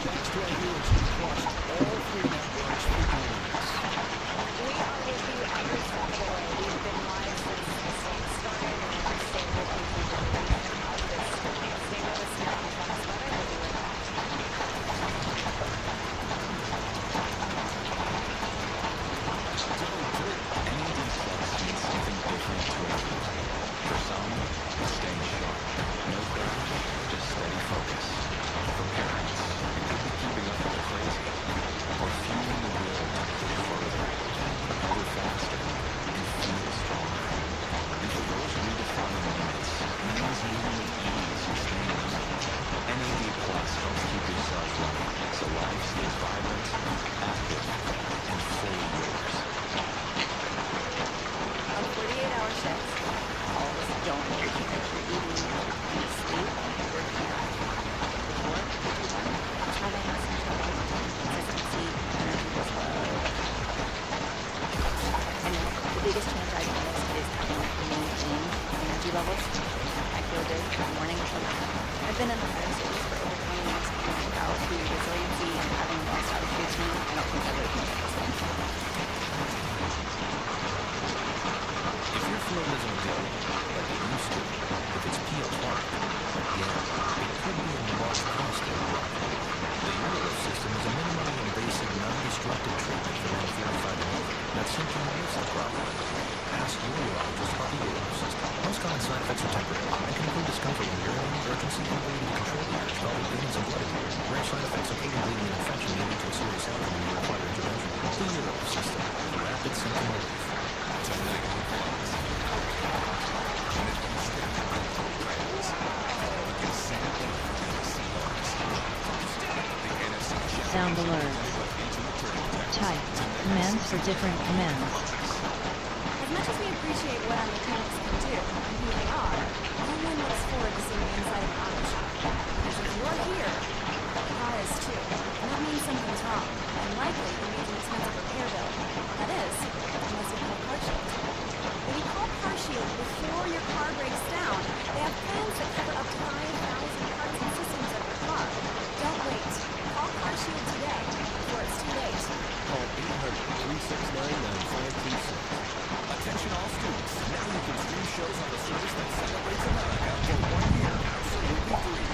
Thanks to our viewers across all three networks for joining us. We are with you every step of the way. We've been live since the storm started, and we're staying with you through the duration of this storm. Stay with us here on Fox Weather. We'll be right back. NAD Plus means something different to everyone. For some, it's staying sharp. No crash, just steady focus. For parents, it could be keeping up with the crazy. Or fueling the will to push further, pedal faster, and feel stronger. And for those redefining limits, it means moving with ease and staying lean. NAD Plus helps keep your cells running, so life stays vibrant, active, and fully yours. On 48-hour shifts, all of us don't care if you're eating, you sleep, working out. With work, we do one, traveling has some trouble, consistency, energy goes low. And the biggest change I've noticed is having maintain energy levels. I feel good in the morning. I've been in the fire service for over 20 years, and without the resiliency and having a well-established routine, I don't think I would have made it this long. If your flow doesn't go like it used to, if it's apart, again, it could be a large prostate problem. The Eurolift system is a minimally invasive, non-destructive treatment for men 45 and over that simply removes the problem. Ask your urologist about the Eurolift system. Most common side effects are temporary and can include discomfort when urinating, urgency, inability to control the urge, involving bleeding and blood appears. Rare side effects including bleeding and infection may lead to a serious outcome and may require intervention. The Eurolift system, rapid symptom relief. Sound alert. Type commands for different commands. As much as we appreciate what our mechanics can do and who they are, no one looks forward to seeing the inside of an auto shop. Because if you're here, the car is too. And that means something's wrong. And likely you need an expensive repair bill. That is, unless you call CarShield. When you call CarShield before your car breaks down, they have plans that cover up to 5,000 parts and systems of your car. Don't wait. Call CarShield today before it's too late. Call 800-369-9526. Attention all students. Now you can stream shows on the service that celebrates America for 1 year absolutely free.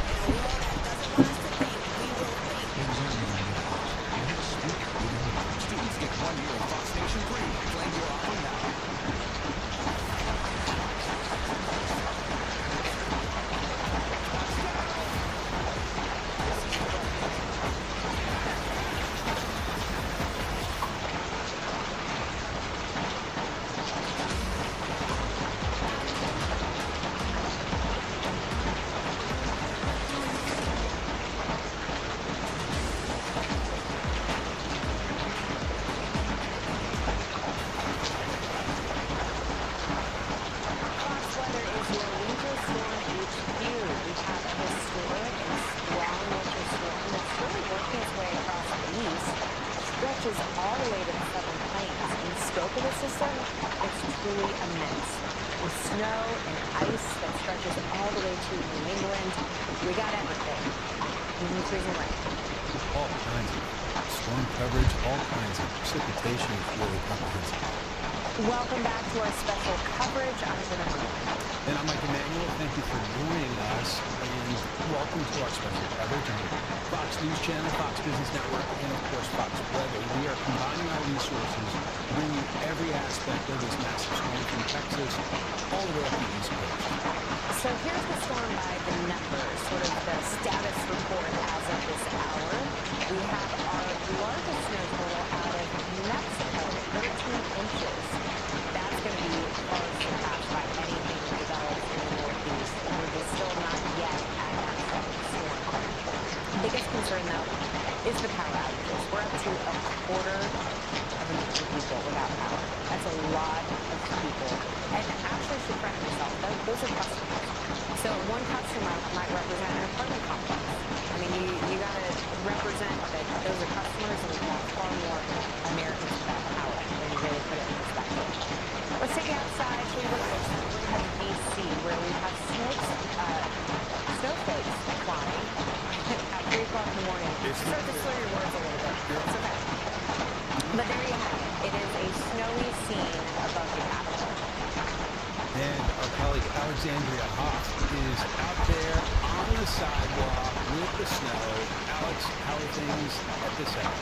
Students get 1 year of Fox Nation free. Claim your offer now. stretches all the way to the Southern Plains. In scope of the system, it's truly immense. With snow and ice that stretches all the way to New England, we got everything. Even freezing rain. All kinds of storm coverage, all kinds of precipitation is really comprehensive. Welcome back to our special coverage. I'm Jennifer. And I'm Mike Emanuel. Thank you for joining us, and welcome to our special coverage on Fox News Channel, Fox Business Network, and of course Fox Weather. We are combining our resources to bring you every aspect of this massive storm from Texas all the way up the East Coast. So here's the storm by the numbers, sort of the status report as of this hour. We have our largest snow total out of Mexico, 13 inches. That's going to be far surpassed by anything that develops in the Northeast. We're just still not yet at that storm. Biggest concern, though, is the power outages. We're up to 250,000 people without power. That's a lot of people. And actually, I should correct myself. Those are customers. So one customer might represent an apartment complex. I mean, you got to represent that those are customers, and we have far more Americans without power when you really put it in perspective. Let's take it outside. So we look at D.C., where we have snowflakes flying at 3 o'clock in the morning. Start to slur your words a little bit. It's okay. But there you have it. It is a snowy scene above the Capitol. And our colleague Alexandria Hoff is out there on the sidewalk with the snow. Alex, how are things at this hour?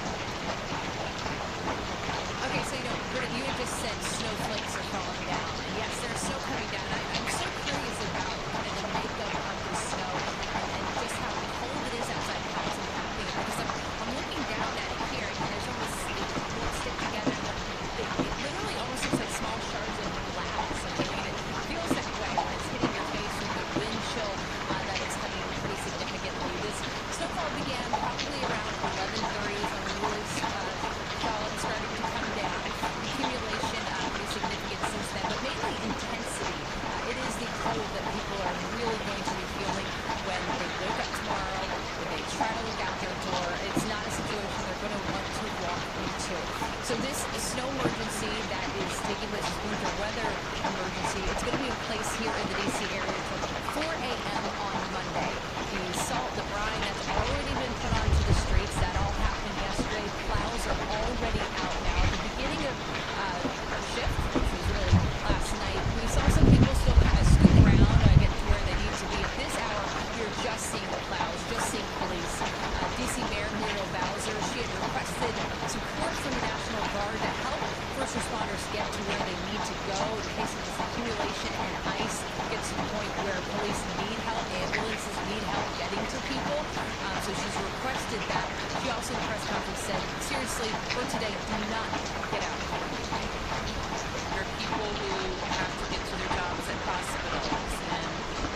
Okay, so Britta, you had just said snowflakes are falling down. And yes, there's snow coming down. I'm so curious about kind of the makeup of the snow and just how cold it is outside, how it's impacting it. Because I'm looking down at it here, and there's almost, it won't stick together. It literally almost looks like small shards of glass. I mean, it feels that way when it's hitting your face with the wind chill that it's coming pretty significantly. This snowfall began probably around 11:30 when we really saw it starting to come down. Accumulation pretty significant since then, but mainly intensity. It is the cold that people are really going to be feeling when they wake up tomorrow, when they try to look out their door. It's not a situation they're going to want to walk into. So this snow emergency that is taking place, winter weather emergency, it's going to be in place here in the D.C. area until 4 a.m. on Monday. The salt, the brine that's already been put onto the streets, that all happened yesterday. Plows are already out now. At the beginning of our shift, which was really last night, we saw some people still kind of scoot around, get to where they need to be. At this hour, you're just seeing the plows, just seeing police. D.C. Mayor Muriel Bowser, she had requested support from the National Guard to help first responders get to where they need to go in case of this accumulation and ice gets to the point where police need help, ambulances need help getting to people. So she's requested that. She also in the press conference said, seriously, for today, do not get out. There are people who have to get to their jobs at hospitals and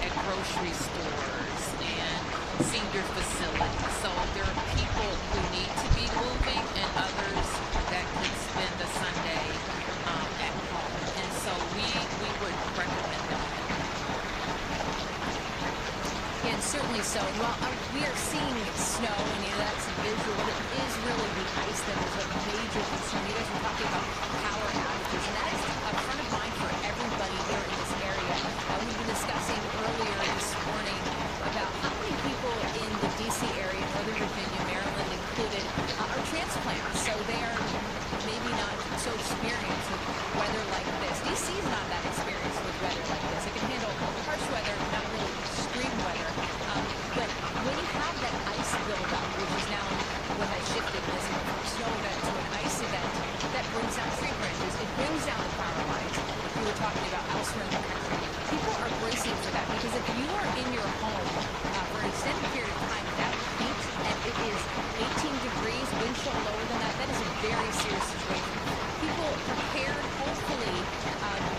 at grocery stores and senior facilities. So there are people who need to be moving and others that could spend a Sunday at home. And so we would recommend them. Yeah, and certainly so. Well, we are seeing snow, and that's visual, but it is really the ice that is a major concern. You guys were talking about power outages, and that is front of mind for everybody here in this area. We've been discussing earlier this morning about how many people in the D.C. area, Northern Virginia, Maryland included, are transplants. So they are maybe not so experienced with weather like this. D.C. is not that experienced with weather like this. It can handle harsh weather, not really extreme weather. But when you have that ice buildup, which is now what has shifted this from a snow event to an ice event, that brings down tree branches. It brings down the power lines. We were talking about elsewhere in the country. People are bracing for that because if you are in your home for an extended period of time without heat and it is 18 degrees, wind chill lower than that, that is a very serious situation. People prepared, hopefully,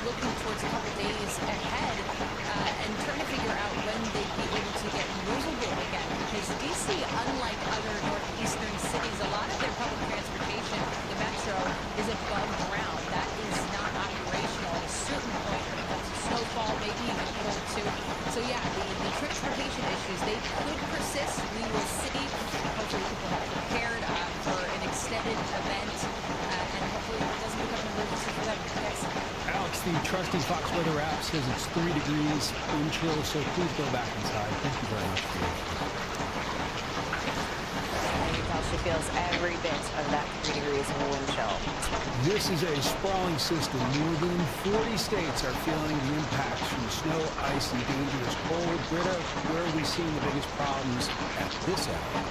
looking towards a couple days ahead and trying to figure out when they'd be able to get movable again. Because D.C., unlike other northeastern cities, a lot of their public transportation, the metro, is above ground. That is not operational at a certain point when it comes to snowfall, maybe even cold too. So yeah, the transportation issues, they could persist. We will see. Hopefully people have prepared for an extended event, and hopefully it doesn't become an emergency for them. Yes. Alex, the trusty Fox Weather app says it's 3 degrees wind chill, so please go back inside. Thank you very much for your feels every bit of that 3 degrees in the wind chill. This is a sprawling system. More than 40 states are feeling the impacts from snow, ice, and dangerous cold. Britta, where are we seeing the biggest problems at this hour?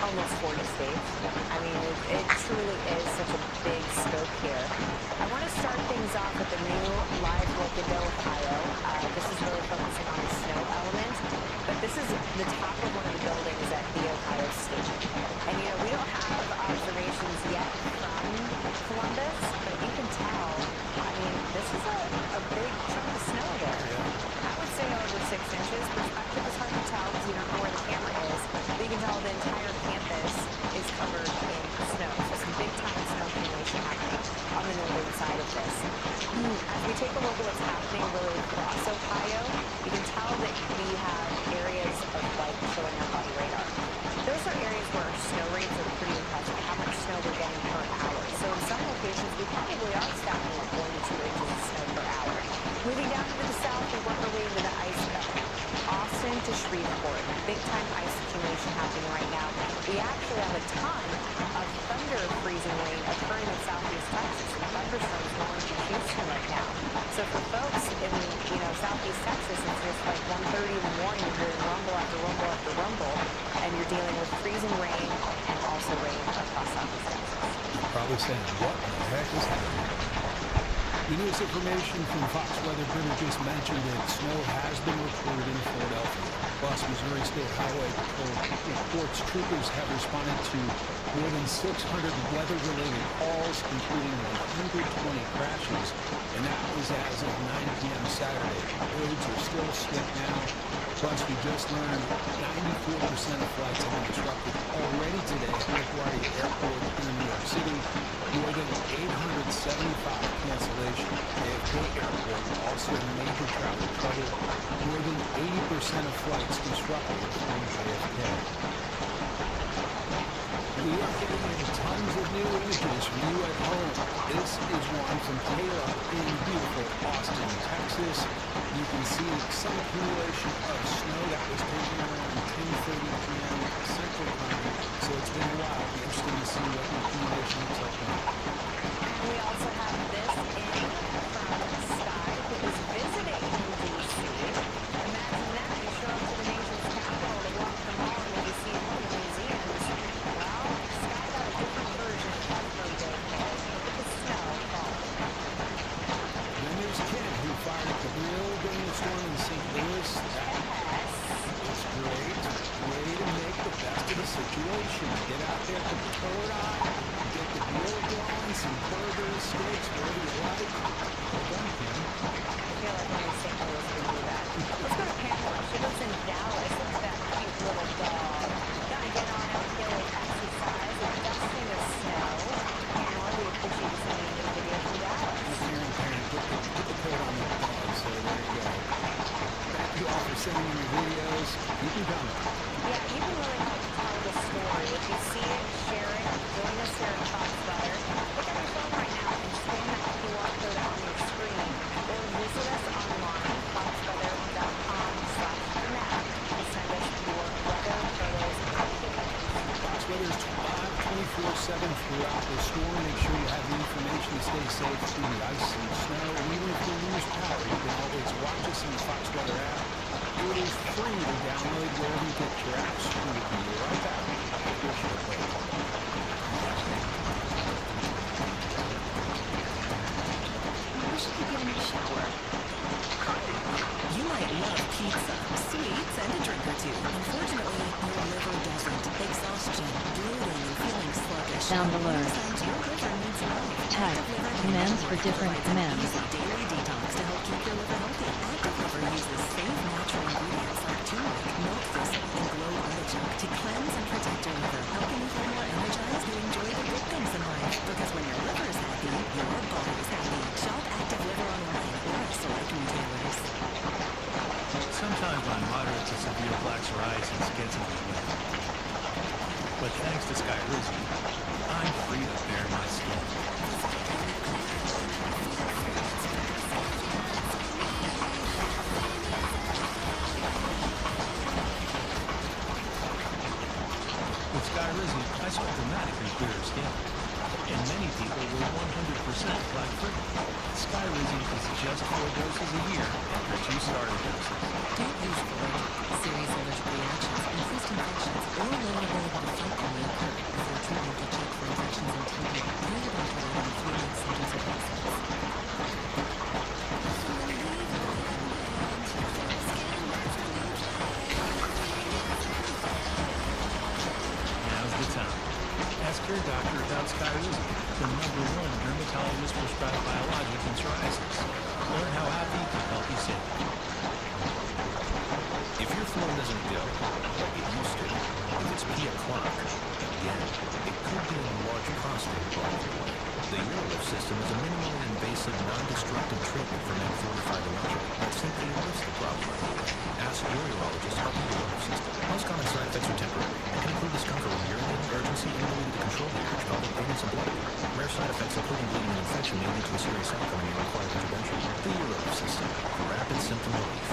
Almost 40 states. I mean, it truly is such a big scope here. I want to start things off with the new live look into Ohio. This is really focusing on the snow element, but this is the top of one of the buildings at the Ohio State. And you know, we don't have observations yet from Columbus, but you can tell, I mean, this is a big chunk of snow there. I would say over 6 inches. Perspective is hard to tell because you don't know where the camera is, but you can tell the entire campus is covered in snow. So some big time snow accumulation happening on the northern side of this. As we take a look at what's happening really across Ohio, you can tell that we have areas of white showing up on the radar. Those are areas where our snow rates are pretty impressive, how much snow we're getting per hour. So in some locations, we probably are stacking up 1 to 2 inches of snow per hour. Moving down to the south, we work our way into the ice belt. Austin to Shreveport, big time ice accumulation happening right now. We actually have a ton of thunder freezing rain occurring in southeast Texas, and thunderstorms going to Houston right now. So for folks in, you know, southeast Texas, it's just like 1:30 in the morning, you're hearing rumble after rumble after rumble, and you're dealing with freezing rain and also rain across southeast Texas. Probably saying, what the heck is happening? The newest information from Fox Weather. Britta just mentioned that snow has been reported in Philadelphia. Plus, Missouri State Highway Patrol reports troopers have responded to more than 600 weather-related calls, including 120 crashes, and that was as of 9 p.m. Saturday. Roads are still slick now. Plus, we just learned 94% of flights have been disrupted already today at LaGuardia Airport in New York City. More than 875 cancellations. JFK Airport also in major travel trouble. More than 80% of flights disrupted from JFK. We are getting tons of new images from you at home. This is one from Kayla in beautiful Austin, Texas. You can see some accumulation of snow that was taken around 10:30 p.m. Central Time. So it's been a while. It'll be interesting to see what the accumulation looks like now. We also have this in from Sky, who is visiting in D.C. Imagine that. You show up to the nation's capital to walk the mall and you see one of the museums. Well, Sky got a different version of her day with the snow falling. Then there's Ken, who fired up the grill during the storm in St. Louis. That is great. Way to make the best of the situation. Get out there, put the coat on, get the grill going, some burgers, steaks, whatever you like. Well done, Ken. I feel like only St. Louis can do that. Let's go to Pamela. She lives in Dallas. Look at that cute little dog. Gotta get on out here with exercise and dusting the snow. Pamela, we appreciate you sending me a video from Dallas. If you're in Karen, put the coat on that dog, so there you go. Thank you all for sending me your videos. You can come. Yeah, you can really help tell the story. If you see it, share it. Join us here at Fox Weather. Look at your phone right now and scan that QR code on your screen. Or visit us online, foxweather.com/map, to send us your weather photos and videos. Fox Weather is live 24/7 throughout the storm. Make sure you have the information to stay safe through the ice and snow. And even if you lose power, you can always watch us on the Fox Weather app. It is free to download wherever you get your apps. We will be right back. Appreciate it. We should be getting a shower. You might love pizza, sweets, and a drink or two. Unfortunately, your liver doesn't. Exhaustion, bloating, and feeling sluggish. Sound alert. Signs your liver needs love. Type commands for different commands. Use a daily detox to help keep your liver healthy. Active Liver uses safe natural ingredients like turmeric, milk thistle, and glow artichoke to cleanse and protect your liver, helping you feel more energized to enjoy the good things in life. Because when your liver is happy, your body is happy. Shop Active Liver online or at select retailers. Sometimes my moderate to severe plaque psoriasis gets in the way. But thanks to Sky Rizzy, I'm free to bare my skin. With Sky Rizzy, I saw dramatically clearer skin. And many people were 100% plaque-free. Skyrizi is just 4 doses a year after 2 starter doses. Don't use allergic, serious allergic reactions, increased infections, or lower ability to fight them may occur before treatment to check for infections in TB. Tell your doctor within 3 months symptoms of absence. Now's the time. Ask your doctor about Skyrizi, the #1 dermatologist prescribed biologic in psoriasis. Learn how AbbVie can help you save. If your flow doesn't go like it used to, if it's P o'clock, again, it could be a large prostate blocking your way. The Urolift system is a minimally invasive, non-destructive treatment for men 45 and older that simply removes the problem right away. Ask your urologist about the Urolift system. Most common side effects are temporary and can include discomfort with urinating, urgency, inability to control the urge, pelvic pain, and some bloating. Rare side effects including bleeding and infection may lead to a serious outcome and may require intervention. The Urolift system, for rapid symptom relief.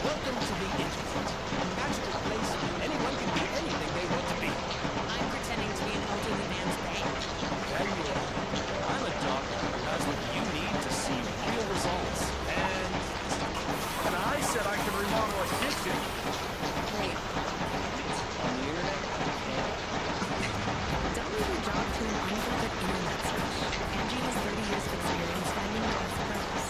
Welcome to the internet, a magical place where anyone can be anything they want to be. I'm pretending to be an elderly man's bank. There you are. I'm a doctor who has what you need to see real results. And I said I could remodel a kitchen. Wait, On the internet? don't leave your job to an unfiltered internet search. Angie has 30 years of experience finding the best pros.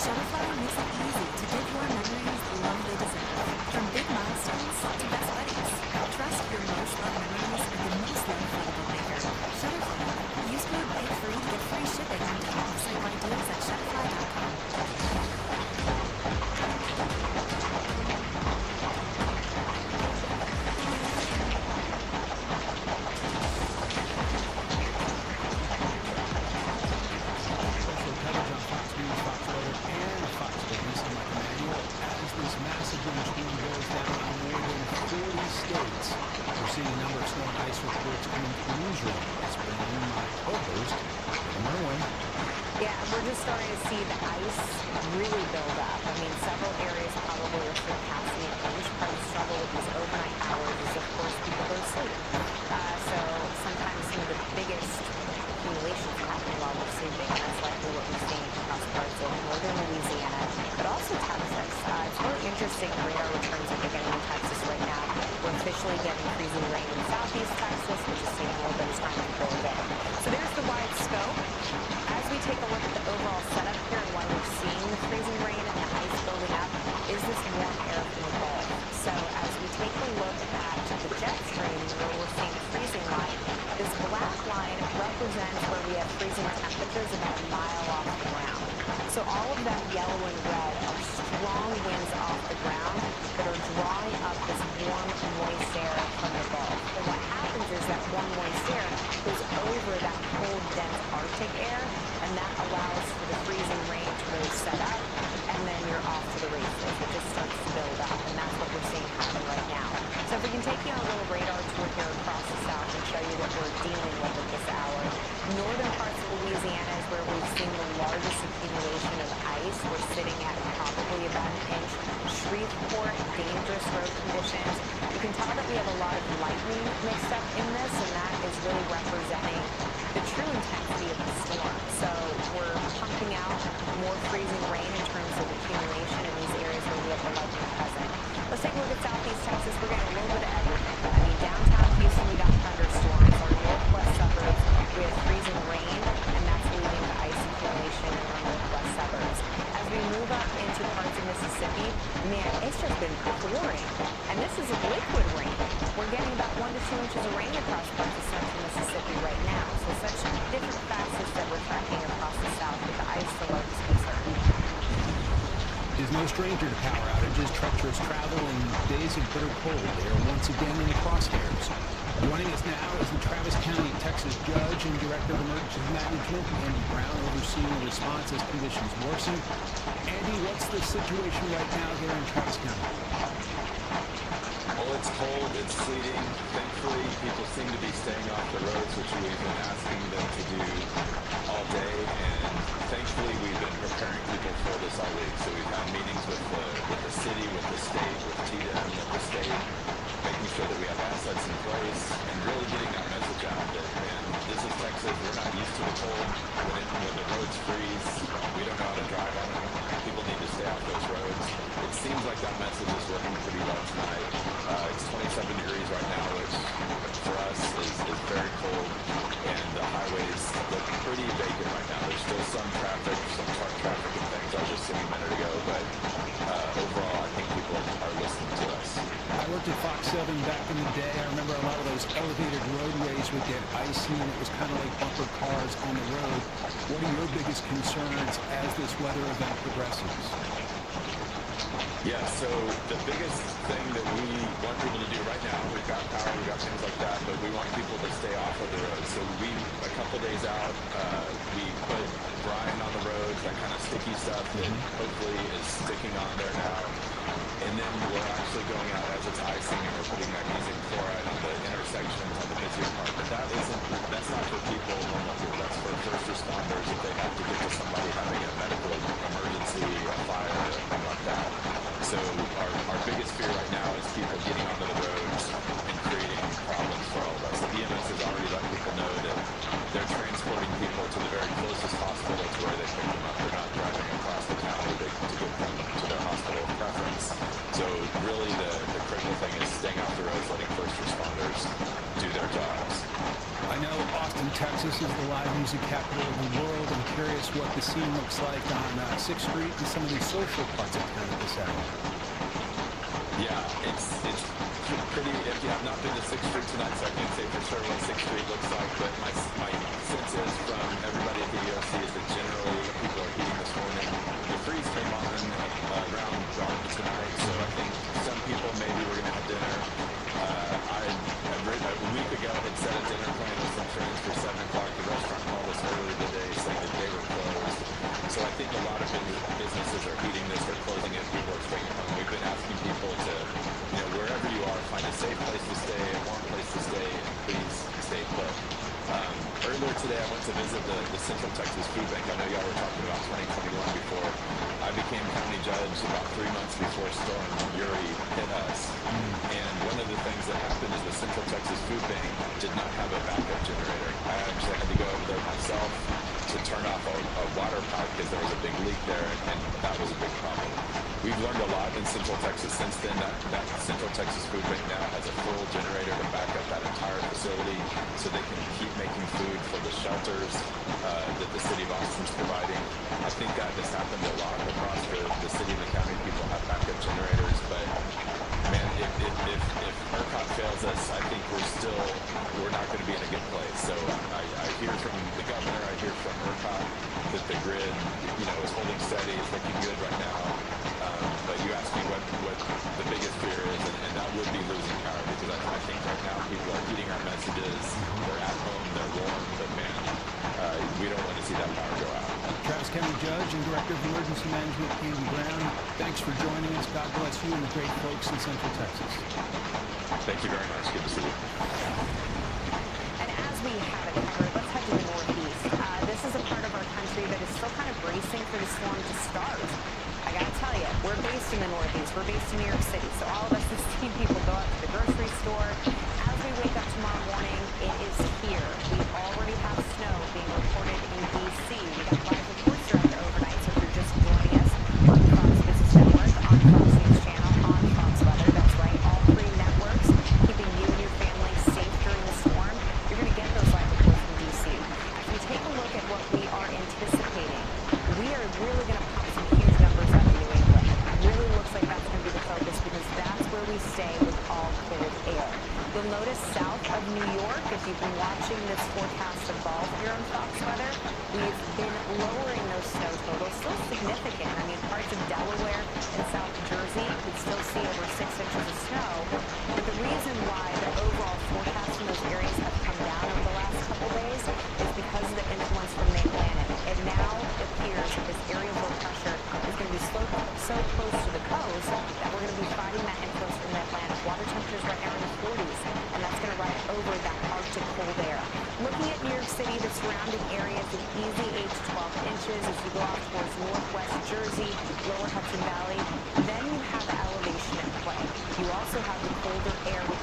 Shutterfly makes it easy to give your memories the love they deserve. From big milestones to best buddies. Trust your most loved memories with the most loved photo maker. Shutterfly. Use code BIGFREE to get free shipping on top of site ideas at shutterfly.com. Special coverage on Fox News, Fox Weather, and Fox Business. I'm Mike Emanuel. As this massive windstorm goes down in more than 40 states, we're seeing a number of snow and ice reports coming to the newsroom. Let's bring in my co-host, Merwin. Yeah, we're just starting to see the ice really build up. I mean, several areas probably are surpassing an inch. Part of the struggle with these overnight hours is, of course, people go to sleep. So sometimes some of the biggest accumulations happen while we're sleeping, and that's likely what we're seeing across parts of northern Louisiana, but also Texas. It's really interesting the radar returns that we're getting in Texas right now. We're officially getting freezing rain in southeast Texas, which is taking a little bit of time to build in. So there's the wide scope. As we take a look at the overall setup here and why we're seeing the freezing rain and the ice building up, is this warm air from the Gulf. So as we take a look at the jet stream where we're seeing the freezing line, this black line represents where we have freezing temperatures about a mile off the ground. So all of that yellow and red are strong winds off the ground that are drawing up this warm, moist air from the Gulf. And what happens is that warm, moist air goes over that cold, dense Arctic air, and that allows for the freezing rain to really set up, and then you're off to the races. It just starts to build up, and that's what we're seeing happen right now. So if we can take you on a little radar tour here across the south and show you what we're dealing with at this hour. Northern parts of Louisiana is where we've seen the largest accumulation of ice. We're sitting at probably about an inch. Shreveport, dangerous road conditions. You can tell that we have a lot of lightning mixed up in this, and that is really representing the true intensity of the storm. So we're pumping out more freezing rain in terms of accumulation in these areas where we have the lightning present. Let's take a look at southeast Texas. We're getting a little bit of everything. I mean, downtown Houston, we got thunderstorms. Our northwest suburbs, we have freezing rain, and that's leading to ice accumulation in our northwest suburbs. As we move up into parts of Mississippi, man, it's just been pouring. And this is liquid rain. We're getting about 1 to 2 inches of rain across parts of central Mississippi right now. So such different facets that we're tracking across the south with the ice the largest concern. Is no stranger to power outages, treacherous travel, and days of bitter cold. They are once again in the crosshairs. Joining us now is the Travis County, Texas Judge and Director of Emergency Management, Andy Brown, overseeing the response as conditions worsen. Andy, what's the situation right now here in Travis County? Well, it's cold, it's sleeting. Thankfully, people seem to be staying off the roads, which we've been asking them to do all day. And thankfully, we've been preparing people for this all week. So we've had meetings with the city, with the state, with TDM, with the state. making sure that we have assets in place and really getting that message out that, man, this is Texas. We're not used to the cold. When the roads freeze, we don't know how to drive on them. People need to stay off those roads. It seems like that message is working pretty well tonight. It's 27 degrees right now, which for us is very cold, and the highways look pretty vacant right now. There's still some traffic, some truck traffic and things I was just seeing a minute ago, but overall, I think people are listening to us. I worked at Fox 7 back in the day. I remember a lot of those elevated roadways would get icy, and it was kind of like bumper cars on the road. What are your biggest concerns as this weather event progresses? Yeah, so the biggest thing that we want people to do right now, we've got power, we've got things like that, but we want people to stay off of the road. So a couple days out, we put brine on the roads, that kind of sticky stuff that hopefully is sticking on there now. And then we're actually going out as it's icing and we're putting magnesium chloride on the intersections on the busier part. But that's not for people normally. That's for first responders if they have to get to somebody having a medical emergency, a fire, or anything like that. So our biggest fear right now is people getting onto the roads and creating problems for all of us. The EMS has already let people know that they're transporting people to the very closest hospital to where they pick them up. They're not driving across the county to get them to their hospital of preference. So really the critical thing is staying off the roads, letting first responders do their jobs. I know Austin, Texas is the live music capital of the world. I'm curious what the scene looks like on 6th Street and some of these social parts of town at this hour. Yeah, it's pretty, if you have not been to 6th Street tonight, so I can't say for sure what 6th Street looks like, but my sense is from everybody at the EOC is that generally people are heating this morning. The freeze came on around dark tonight, so I think some people maybe were going to have dinner. A week ago had set a dinner plan with some friends for 7 o'clock. The restaurant called us earlier today saying that they were closed. So I think a lot of businesses are heating this. They're closing it. People are staying at home. We've been asking people to, wherever you are, find a safe place to stay, a warm place to stay, and please stay put. Earlier today, I went to visit the Central Texas Food Bank. I know y'all were talking about 2021 before. I became county judge about 3 months before Storm Uri hit us. And one of the things that happened is the Central Texas Food Bank did not have a backup generator. I actually had to go over there myself to turn off a water pipe because there was a big leak there, and that was a big problem. We've learned a lot in Central Texas since then. That Central Texas Food Bank now has a full generator to back up that entire facility so they can keep making food for the shelters that the city of Austin's providing. I think that has happened a lot across the city and the county. People have backup generators, but man, if ERCOT fails us, I think we're not going to be in a good place. So I hear from the governor, I hear from ERCOT that the grid, is holding steady, is looking good right now. But you asked me what the biggest fear is, and that would be losing power, because I think right now people are heeding our messages. They're at home, they're warm, but man, we don't want to see that power go out. Travis County Judge and Director of Emergency Management, Andy Brown, thanks for joining us. God bless you and the great folks in Central Texas. Thank you very much. Good to see you. And as we have it covered, let's head to the Northeast. This is a part of our country that is still kind of bracing for the storm to start. I gotta tell you, we're based in the Northeast. We're based in New York City. So all of us have seen people go out to the grocery store. As we wake up tomorrow morning, it is here. We already have snow being reported in D.C. We got live reports throughout the overnight. So if you're just joining us on Fox Business Network, on Fox News Channel, on Fox Weather, that's right, all 3 networks, keeping you and your family safe during the storm. You're going to get those live reports from D.C. As we take a look at what we are anticipating, we are really going to pop some huge numbers up in New England. It really looks like that's going to be the focus, because that's where we stay with all cold air. You'll notice south of New York, if you've been watching this forecast evolve here on Fox Weather, we've been lowering those snow totals, still significant. I mean, parts of Delaware and South Jersey could still see over 6 inches of snow. But the reason why the overall forecast in those areas have come down over the last couple days is because of the influence from mid-Atlantic. It now appears that this area of low pressure is going to be so close to the coast that we're going to be fighting that influence from the Atlantic. Water temperatures right now are in the 40s, and that's going to ride over that Arctic cold air. Looking at New York City, the surrounding areas, an easy 8 to 12 inches as you go out towards northwest Jersey, lower Hudson Valley. Then you have the elevation at play. You also have the colder air, which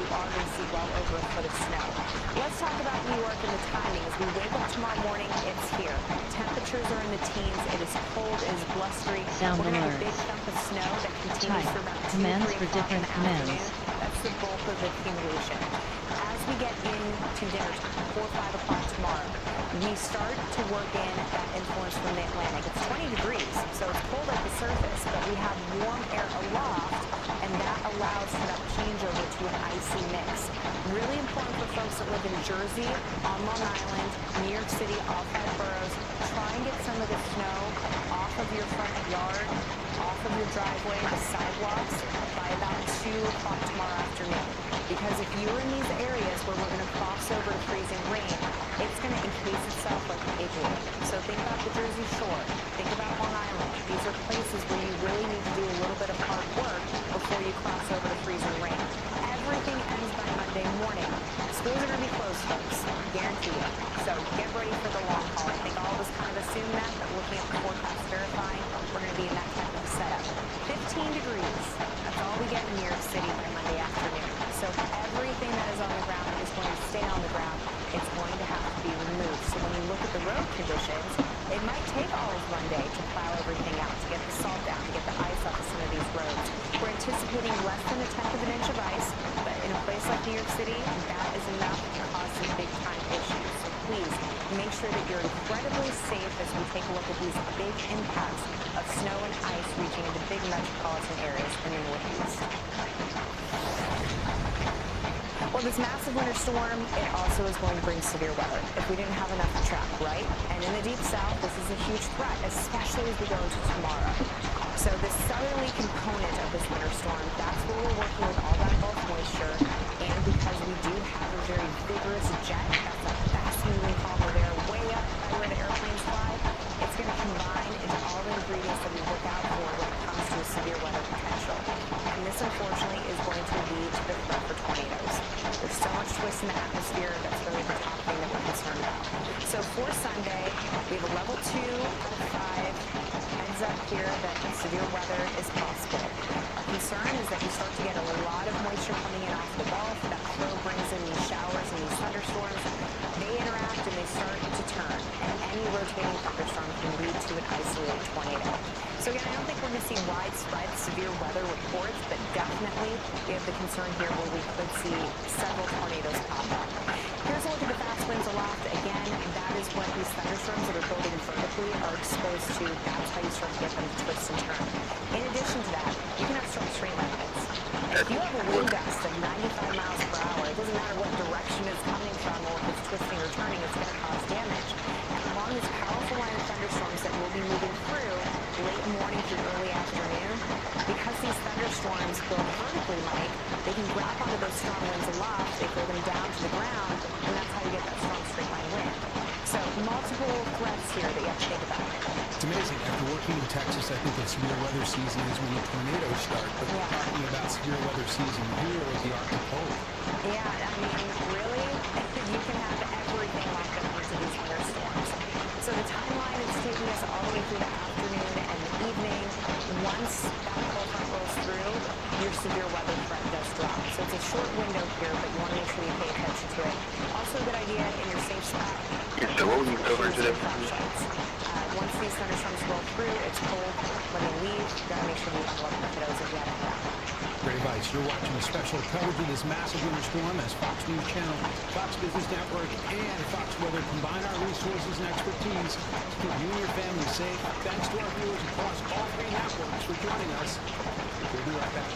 you are going to see well over a foot of snow. Let's talk about New York and the timing. As we wake up tomorrow morning, it's here. Temperatures are in the teens. It is cold. It is blustery. Sound We're going to have a alert. big chunk of snow that continues Type for about 2, commands 3 for o'clock in different the commands. afternoon. That's the bulk of the accumulation. As we get into dinner time, 4 or 5 o'clock tomorrow, we start to work in that influence from the Atlantic. It's 20 degrees, so it's cold at the surface, but we have warm air aloft, and that allows for that changeover to an icy mix. Really important for folks that live in Jersey, on Long Island, New York City, all 5 boroughs. Try and get some of the snow off of your front yard, off of your driveway, the sidewalks, by about 2 o'clock tomorrow afternoon. Because if you're in these areas where we're going to cross over to freezing rain, it's going to encase itself like an igloo. So think about the Jersey Shore. Think about Long Island. These are places where you really need to do a little bit of hard work before you cross over to freezing rain. Everything ends by Monday morning. Schools are going to be closed, folks. Guarantee you. So get ready for the long haul. I think all of us kind of assume that, but looking at the forecast verifying, we're going to be in that type of setup. 15 degrees. That's all we get in New York City by Monday afternoon. So everything that is on the ground is going to stay on the ground. It's going to have to be removed. So when you look at the road conditions, it might take all of Monday to plow everything out, to get the salt down, to get the ice off of some of these roads. We're anticipating less than 1/10 of an inch of ice, but in a place like New York City, that is enough to cause some big time issues. So please make sure that you're incredibly safe as we take a look at these big impacts of snow and ice reaching into big metropolitan areas in the Northeast. Well, this massive winter storm, it also is going to bring severe weather if we didn't have enough to track, right? And in the Deep South, this is a huge threat, especially as we go into tomorrow. So the southerly component of this winter storm, that's where we're working with all that Gulf moisture. And because we do have a very vigorous jet, that's a fast-moving column of air way up by where the airplanes fly, it's going to combine into all the ingredients that we look out for when it comes to a severe weather potential. And this, unfortunately, is going to lead to the threat for tornadoes. There's so much twist in the atmosphere, that's really the top thing that we're concerned about. So for Sunday, we have a level 2 out of 5 heads up here that severe weather is possible. Our concern is that we start to get a lot of moisture coming in off the Gulf. That flow brings in these showers and these thunderstorms. They interact and they start to turn. And any rotating thunderstorm can lead to an isolated tornado. So again, I don't think we're going to see widespread severe weather reports, but definitely we have the concern here where we could see several tornadoes pop up. Here's a look at the fast winds aloft. Again, that is what these thunderstorms that are building vertically are exposed to. That's how you start to get them to twist and turn. In addition to that, you can have strong straight line winds. If you have a wind gust of 95 miles per hour, it doesn't matter what direction it's coming from or if it's twisting or turning, it's going to cause damage. And along this powerful line of thunderstorms that will be moving through late morning through early afternoon, because these thunderstorms build vertically, Mike, they can grab onto those strong winds aloft, they throw them down to the ground, and that's how you get that strong straight line wind. So multiple threats here that you have to think about. It's amazing. After working in Texas, I think that severe weather season is when the tornadoes start. But we're talking about severe weather season here with the Arctic cold. Yeah, I mean, really, you can have everything locked up into these winter storms. So the timeline is taking us all the way through the afternoon and the evening. Once that cold front rolls through, your severe weather threat does drop. So it's a short window here, but you want to make sure you pay attention to it. Also a good idea in your safe spot. Yes, so what will you cover today? Once these thunderstorms roll through, it's cold. When they leave, you got to make sure you bundle up the kiddos if you haven't done. Great advice. You're watching a special coverage of this massive winter storm as Fox News Channel, Fox Business Network, and Fox Weather combine our resources and expertise to keep you and your family safe. Thanks to our viewers across all 3 networks for joining us. We'll be right back.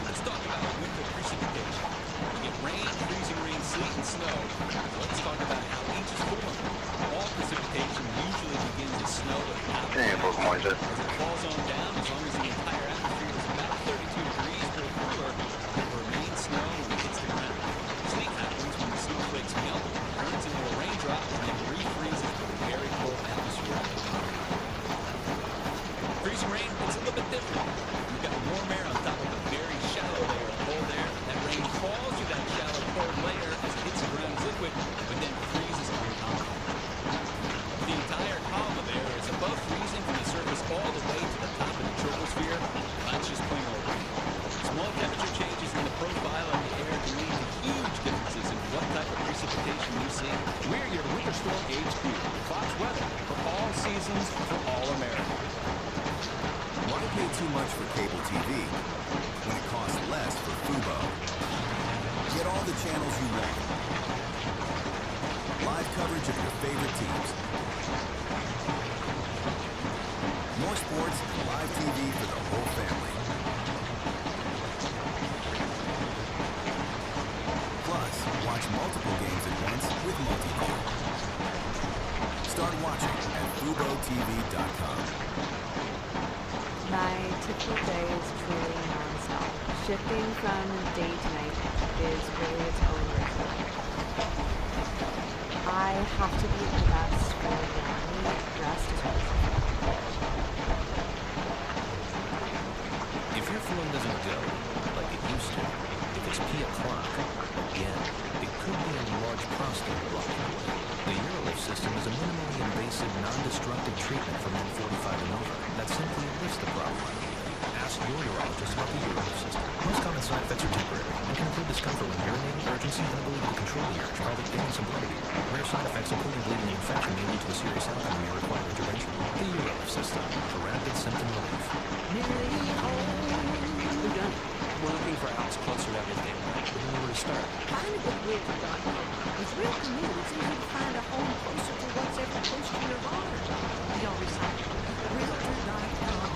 Let's talk about winter precipitation. We get rain, freezing rain, sleet, and snow. Let's talk about how each is formed. All precipitation usually begins as snow at Hey, Pokemon, as it falls on down, as long as the entire atmosphere is about 32 degrees or cooler, it will remain snow when it hits the ground. Sleet happens when the snowflakes melt, turns into a raindrop, and then refreezes with a very cold atmosphere. Small temperature changes in the profile of the air can lead to huge differences in what type of precipitation you see. We're your Winter Storm HQ, Fox weather for all seasons for all Americans. Why pay too much for cable TV when it costs less for Fubo? Get all the channels you want. Live coverage of your favorite teams. More sports and live TV for the whole family. Plus, watch multiple games at once with multiview. Start watching at FuboTV.com. My typical day is truly non-stop. Shifting from day to night is really its own ritual. I have to be my best for family, rest as well. If your phone doesn't go like it used to, if it's P o'clock, again, it could be a large prostate blocking away. The Urolift system is a minimally invasive, non-destructive treatment for men 45 and over that simply lifts the problem. Ask your urologist about the Urolift system. Most common side effects are temporary and can include discomfort when urinating, urgency, inability to control the urge, pelvic pain, and some blood. Rare side effects, including bleeding and infection, may lead to a serious outcome and may require intervention. The Urolift system for rapid symptom relief. We're done. We're looking for Alex closer to everything. We don't know where to start. Find a good realtor.com. With Real Commute, it's easy to find a home closer to what's ever close to your heart. We don't recycle. Realtor.com.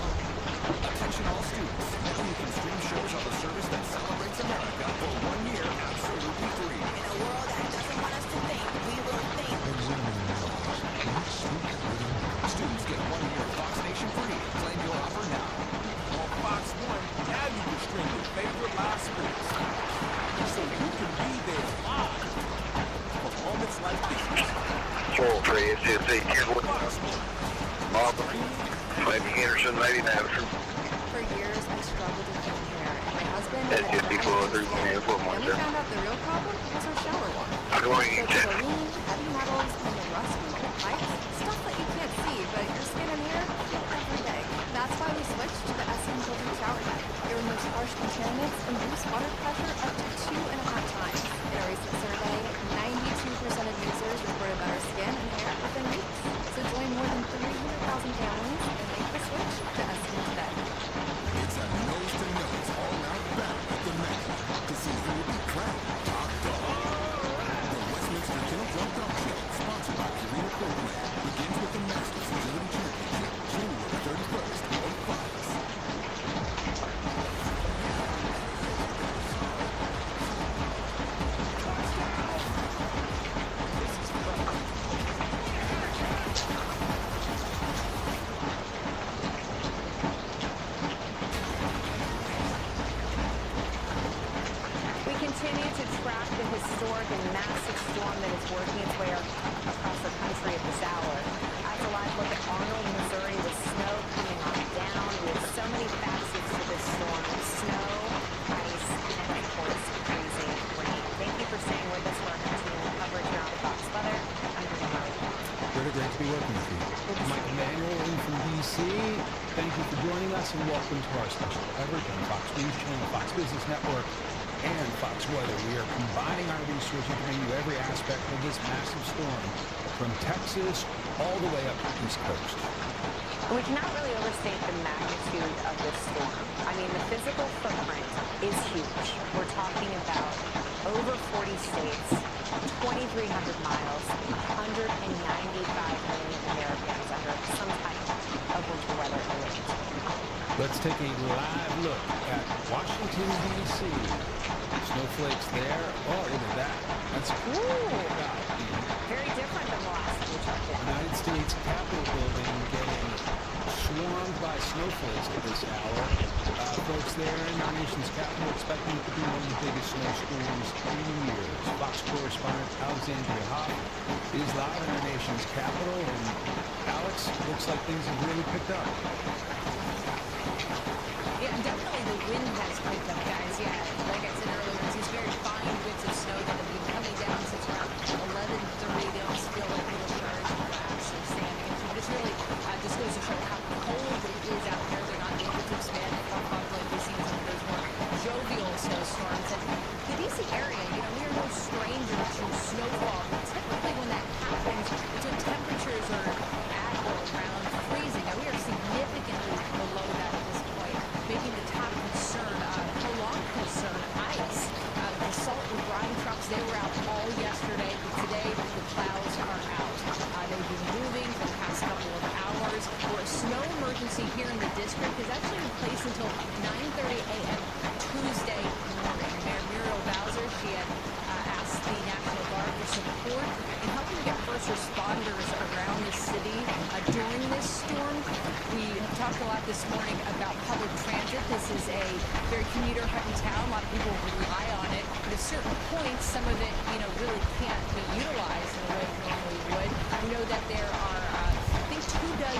Attention all students. Now you can stream shows on the service that celebrates America for 1 year absolutely free. In a world that doesn't want us to think, we will think. Students get 1 year of Fox Nation free. Claim your offer now. On Fox 1, now you can stream your favorite live sports. So you can be there live for moments like these. Control 3, it's just a kid. Bob, maybe Henderson, maybe Madison. For years, I struggled with my hair, and my husband That's had just people tried through to for Then we months. found out the real problem was our shower water. I'm going to The check. chlorine, heavy metals, and the rust from old pipes, stuff that you can't see, but your skin and hair feel every day. That's why we switched to the SM Filter Shower Head. It removes harsh contaminants and boosts water pressure up to 2.5 times. In a recent survey, 92% of users reported better skin and hair within weeks. So join more than 300,000 families and make the switch to SM today. It's a nose-to-nose all-out battle at the Mecca to see who will be crowned top dog. The Westminster Kennel Club Dog Show, sponsored by Purina Program, begins with the Masters Agility Championship, January 31st on Fox. We continue to track the historic and massive storm that is working its way across the country at this hour. As a live look at Arnold, Missouri, with snow coming on down. We have so many facets to this storm: snow, ice, and of course, freezing rain. Thank you for staying with us for our continuing coverage here on Fox Weather. I'm Judy Murray. Really great to be working with you. Mike Emanuel in from D.C. Thank you for joining us and welcome to our special coverage on Fox News Channel, Fox Business Network, and Fox Weather. We are combining our resources to bring you every aspect of this massive storm from Texas all the way up to the East Coast. We cannot really overstate the magnitude of this storm. I mean, the physical footprint is huge. We're talking about over 40 states, 2,300 miles, 195 million Americans under some type of winter weather alert. Let's take a live look at Washington, D.C. Snowflakes there. Oh, look at that. That's cool. Very different than the last time we checked in. United States Capitol building getting swarmed by snowflakes at this hour. Folks there in our nation's capital expecting it to be one of the biggest snowstorms in years. Fox correspondent Alexandria Hoff is live in our nation's capital. And Alex, looks like things have really picked up. Yeah, definitely the wind has picked up, guys. Yeah, like I said earlier, it's these very fine bits of snow that have been coming down since around 11:30. They almost feel like little shards of grass are standing into. But it's really just goes to show how cold it is out there. They're not able to expand the fog like we've seen some of those more jovial those snowstorms. And the DC area, we are no stranger to snowfall. But typically when that happens, it's when temperatures are at or around freezing. Now we are significantly below that at this point, making the top concern, prolonged concern, ice. The salt and brine trucks, they were out all yesterday, but today the plows are out. They've been moving for the past couple of hours. A snow emergency here in the district is actually in place until 9:30 a.m. Tuesday morning. Mayor Muriel Bowser, she had asked the National Guard for support in helping to get first responders around the city during this storm. We have talked a lot this morning about public transit. This is a very commuter-heavy town. A lot of people rely on it. But at certain points, some of it, really can't be utilized in the way it normally would. We know that there are, I think, 24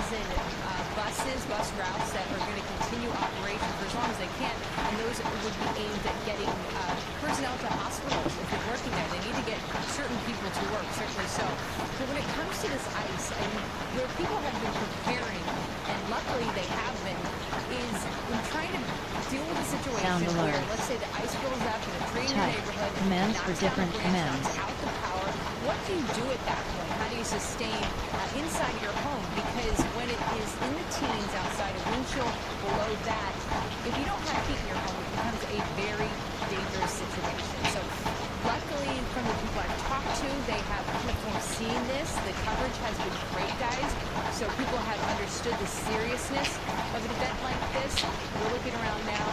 bus routes that are going to continue operation for as long as they can, and those would be aimed at getting personnel to hospitals if they're working there. They need to get certain people to work, certainly so. But when it comes to this ice, where people have been preparing, and luckily they have been, is in trying to deal with a situation where, let's say, the ice builds up in a tree in your neighborhood, commands for different commands. Out the power. What do you do at that point? How do you sustain inside your home? Because when it is in the teens outside, a wind chill below that, if you don't have heat in your home, it becomes a very dangerous situation. So luckily, from the people I've talked to, they have kind of foreseen this. The coverage has been great, guys. So people have understood the seriousness of an event like this. We're looking around now,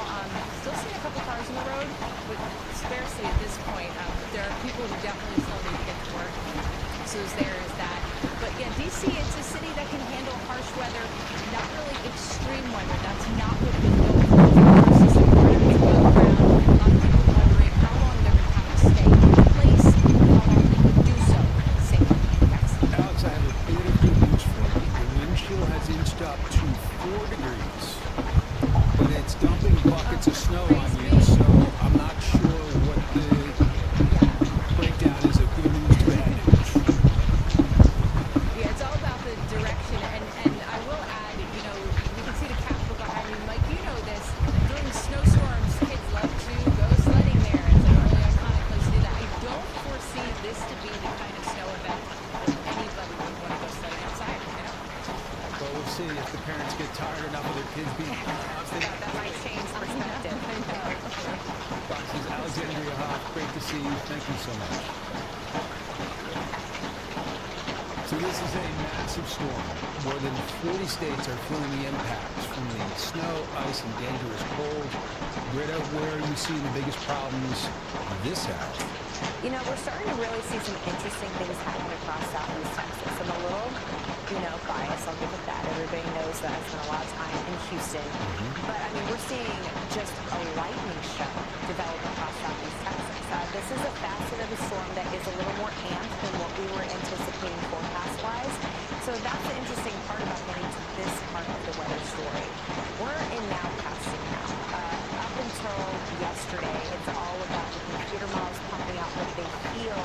still seeing a couple cars on the road, but sparsely at this point. There are people who definitely still need to get to work. So there is that. But yeah, DC, it's a city that can handle harsh weather, not really extreme weather. That's not what it is built for. Our system is built around a lot of people wondering how long they're going to have to stay in place, how long they can do so safely. Alex, I have a bit of good news for you. The wind chill has inched up to 4 degrees, but it's dumping buckets of snow on you, so I'm not sure what the breakdown is of good news to bad news. Yeah, it's all about the direction, and I will add, you can see the Capitol behind me. Mike, you know this. During snowstorms, kids love to go sledding there. It's a really iconic place to do that. I don't foresee this to be the kind of snow event that anybody would want to go sledding outside, Well, we'll see if the parents get tired enough of their kids being That might change perspective. Fox's Alexandria Hoff, great to see you. Thank you so much. So this is a massive storm. More than 40 states are feeling the impacts from the snow, ice, and dangerous cold. Greta, where are you seeing the biggest problems this hour? We're starting to really see some interesting things happening across Southeast Texas. I'm a little, biased, I'll give it that. Everybody knows that I spent a lot of time in Houston. But, we're seeing just a lightning show develop across Southeast Texas. This is a facet of the storm that is a little more amped than what we were anticipating forecast-wise. So that's the interesting part about getting to this part of the weather story. We're in nowcasting now. Up until yesterday, it's all about the computer models pumping out what they feel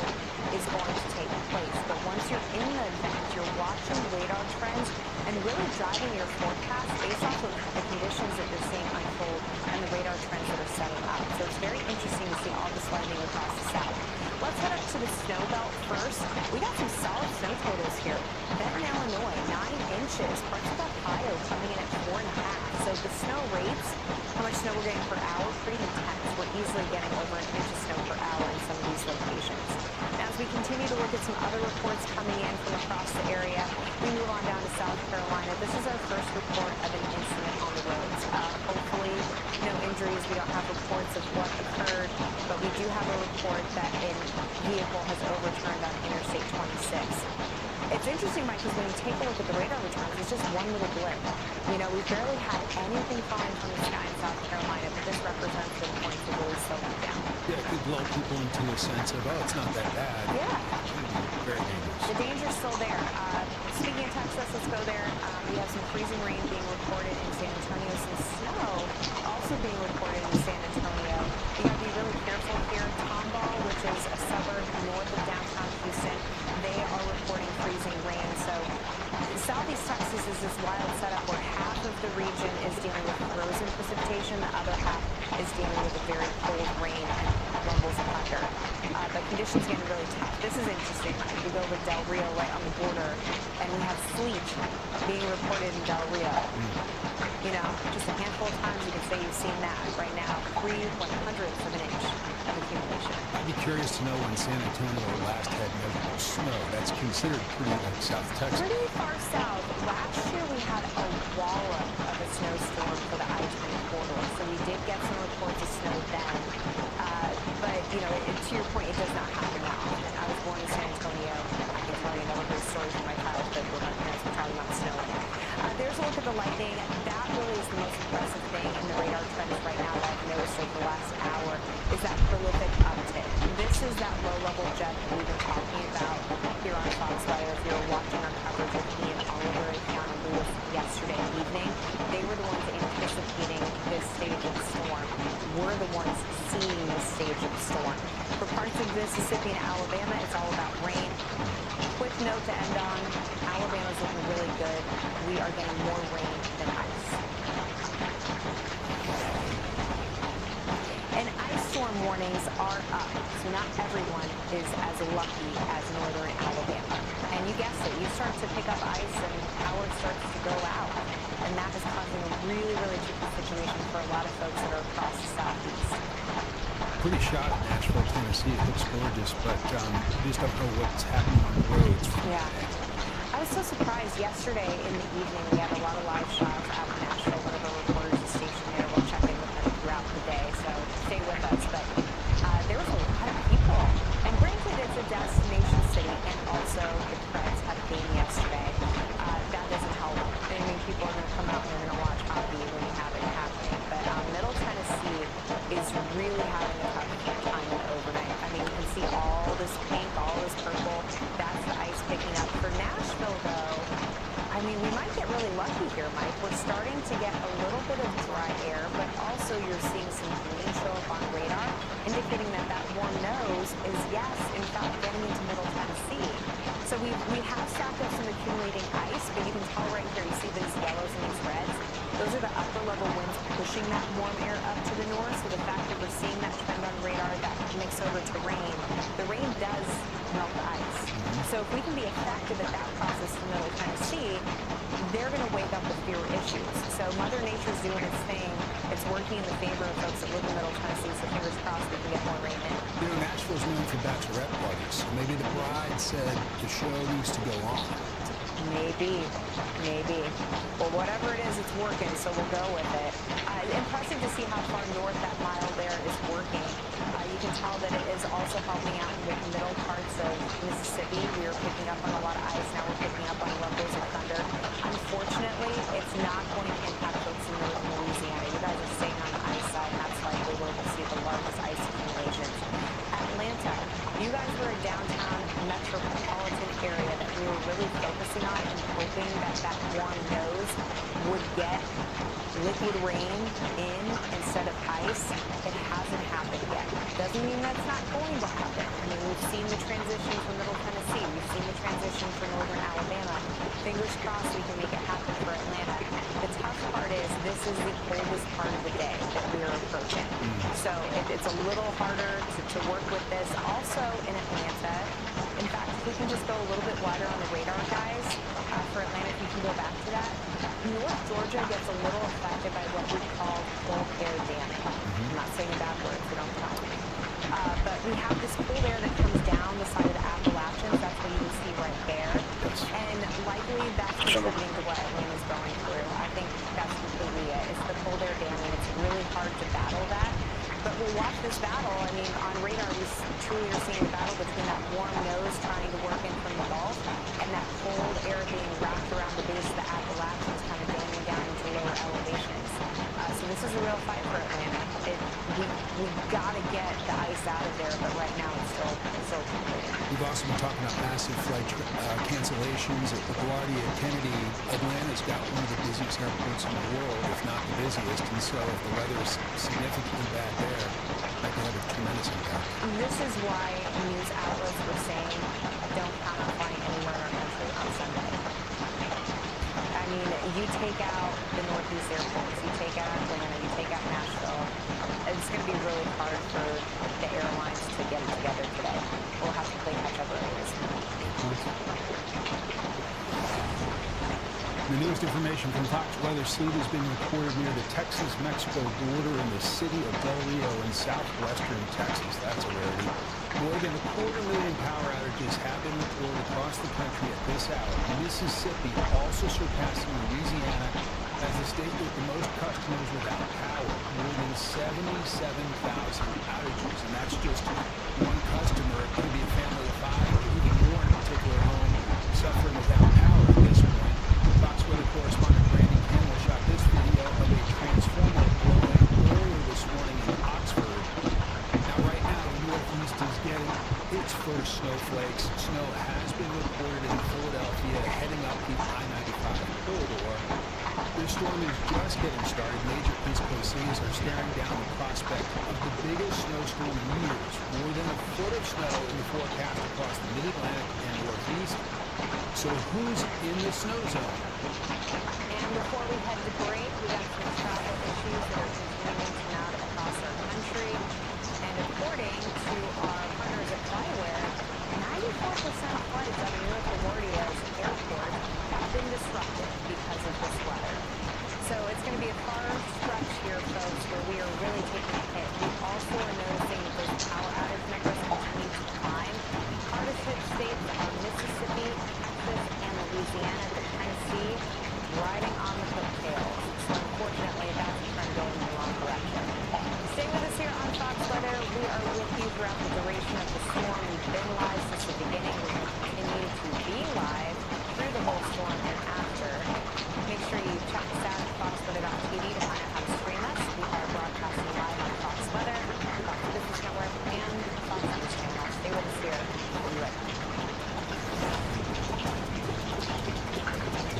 is going to take place. But once you're in the event, you're watching radar trends and really driving your forecast based off of the conditions that you're seeing unfold and the radar trends that are setting up. So it's very interesting to see all this lightning across the south. Let's head up to the snow belt first. We got some solid snow totals here. Benton, Illinois, 9 inches. Parts of Ohio coming in at 4.5. So the snow rates, how much snow we're getting per hour, pretty intense. We're easily getting over an inch of snow per hour in some of these locations. Now, as we continue to look at some other reports coming in from across the area, we move on down to South Carolina. This is our first report of an incident on the roads. Hopefully, no injuries. We don't have reports of what occurred, but we do have a report that a vehicle has overturned on Interstate 26. It's interesting, Mike, because when you take a look at the radar returns, it's just one little blip. We barely had anything falling from the sky in South Carolina, but this represents the point to really slow them down. Yeah, it could blow people into a sense of, it's not that bad. Yeah. Very dangerous. The danger's still there. Speaking of Texas, let's go there. We have some freezing rain being recorded in San Antonio, some snow also being recorded in San Antonio. You got to be really careful here. Tomball, which is a suburb north of downtown Houston, they are reporting freezing rain. So Southeast Texas is this wild setup where half of the region is dealing with frozen precipitation, the other half is dealing with a very cold conditions getting really tough. This is interesting. We go over Del Rio right on the border, and we have sleet being reported in Del Rio. You know, just a handful of times you can say you've seen that. Right now, 3/100ths of an inch of accumulation. I'd be curious to know when San Antonio last had measurable snow. That's considered pretty like South Texas. Pretty far south. Last year we had a wallop of a snowstorm for the I-20 corridor, so we did get some reports of snow then. But, you know, to your point, it does not happen that often. I was born in San Antonio. I can tell you a number of stories from my childhood where my parents were talking about snow in there. There's a look at the lightning. That really is the most impressive thing in the radar trends right now that I've noticed over the last hour is that prolific uptick. This is that low-level jet that we've been talking about here on Fox Weather. If you were watching our coverage with me and Oliver and Lewis yesterday evening, they were the ones anticipating this stage of the storm. We're the ones seeing this stage of the storm. For parts of Mississippi and Alabama, it's all about rain. Quick note to end on, Alabama's looking really good. We are getting more rain than ice. And ice storm warnings are up, so not everyone is as lucky as northern Alabama. And you guessed it, you start to pick up ice and power starts to go out. And that is causing a really, really tricky situation for a lot of folks that are across the southeast. Pretty shot at Nashville, Tennessee. It looks gorgeous, but we just don't know what's happening on the roads. Yeah. I was so surprised yesterday in the evening. We had a lot of live shots out of Nashville. One of our reporters is stationed there. We'll check in with them throughout the day, so stay with us. But there was a lot of people. And granted, it's a destination city, and also the Preds had a game yesterday. That doesn't help. I mean, people are going to come out and they're going to watch hockey when you have it happening. But Middle Tennessee is really having a tough time in the overnight. I mean, you can see all this pink, all this purple. That's the ice picking up. For Nashville, though, I mean, we might get really lucky here, Mike. We're starting to get a little bit of dry air, but also you're seeing some green show up on radar, indicating that that warm nose is, yes, in fact, getting into Middle Tennessee. So we have stacked up some accumulating ice, but you can tell right here, you see these yellows and these reds. Those are the upper level winds pushing that warm air up to the north. So the fact that we're seeing that trend on radar, that mix over to rain, the rain does melt the ice. So if we can be effective at that process in Middle Tennessee, they're going to wake up with fewer issues. So Mother Nature's doing its thing. It's working in the favor of folks that live in Middle Tennessee, so fingers crossed we can get more rain in. You know, Nashville's known for bachelorette parties, so maybe the bride said the show needs to go on. Maybe. Well, whatever it is, it's working, so we'll go with it. Impressive to see how far north that mile there is working. You can tell that it is also helping out with the middle parts of Mississippi. We are picking up on a lot of ice. Now we're picking up on rumbles of thunder. Unfortunately, it's not going to impact folks in northern Louisiana. You guys are staying on the ice side, and that's likely where we'll see the largest ice accumulations. Atlanta, you guys were a downtown metropolitan area that we were really focusing on and hoping that that warm nose would get liquid rain in instead of ice. It hasn't happened yet. Doesn't mean that's not going to happen. I mean, we've seen the transition from Middle Tennessee. We've seen the transition for northern Alabama. Fingers crossed we can make it happen for Atlanta. The tough part is this is the coldest part of the day that we are approaching. So it's a little harder to work with this. Also in Atlanta, in fact, if we can just go a little bit wider on the radar, guys, for Atlanta, if you can go back to that, North Georgia gets a little affected by what we call cold air damming. I'm not saying a bad word, so don't tell me. But we have this cold air that comes down the side of the Appalachians. That's what you can see right there. And likely that's contributing to what Atlanta's going through. I think that's completely it. It's the cold air damming. It's really hard to battle that. But we'll watch this battle. I mean, on radar, we truly are seeing a battle between that warm nose trying to work in from the Gulf and that cold air being wrapped around the base of the Appalachians, kind of damming down into lower elevations. So this is a real fight for Atlanta. We've got to get the ice out of there, but right now it's still complicated. We've also been talking about massive flight cancellations at LaGuardia, Kennedy. Atlanta's got one of the busiest airports in the world, if not the busiest, and so if the weather is significantly bad there, that could have a tremendous impact. This is why news outlets were saying, don't count on flying anywhere in our country on Sunday. I mean, you take out the Northeast airports, you take out Atlanta, you take out Nashville, it's going to be really hard for the airlines to get it together today. The newest information from Fox Weather: sleet has been reported near the Texas-Mexico border in the city of Del Rio in southwestern Texas. That's a rarity. More than 250,000 power outages have been reported across the country at this hour. Mississippi also surpassing Louisiana as the state with the most customers without power. More than 77,000 outages, and that's just one customer. It could be a family of 5 or even more in a particular home suffering without power at this point. Fox Weather correspondent Brandon Campbell shot this video of a transformer blowing earlier this morning in Oxford. Now, right now, the Northeast is getting its first snowflakes. Snow has been reported in Philadelphia, heading up the I-95 corridor. This storm is just getting started. Major East Coast cities are staring down the prospect of the biggest snowstorm in years. More than a foot of snow in the forecast across the Mid-Atlantic and Northeast. So who's in the snow zone? And before we head to break, we got some travel issues that are continuing to mount across our country. And according to our partners at Flyware, 94% of flights out of Newark LaGuardia's airport have been disrupted because of this weather. So it's going to be a far stretch here, folks, where we are really taking a hit. We also are noticing that those power outage numbers continue to climb. Hardest hit states are Mississippi, Texas, and Louisiana, but Tennessee riding on the coattails. So unfortunately, that's a trend going in the wrong direction. Stay with us here on Fox Weather. We are with you throughout the duration of the storm. We've been live since the beginning. We're going to continue to be live through the whole storm and after. Make sure you check us out at foxweather.tv to find out how to stream us. We are broadcasting live on Fox Weather, Fox Business Network, and Fox News Channel. Stay with us here. We'll be right back.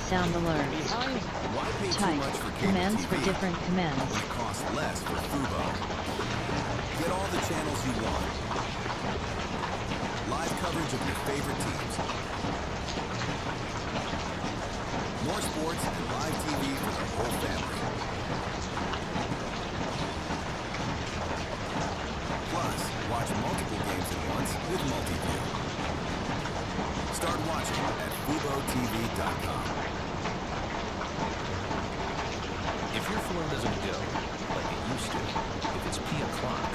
Sound alert. Why pay too Type much for cable commands TV for different commands. when it costs less for Fubo? Get all the channels you want. Live coverage of your favorite teams. More sports and live TV for the whole family. Plus, watch multiple games at once with Multiview. Start watching at FuboTV.com. If your floor doesn't go like it used to, if it's P o'clock,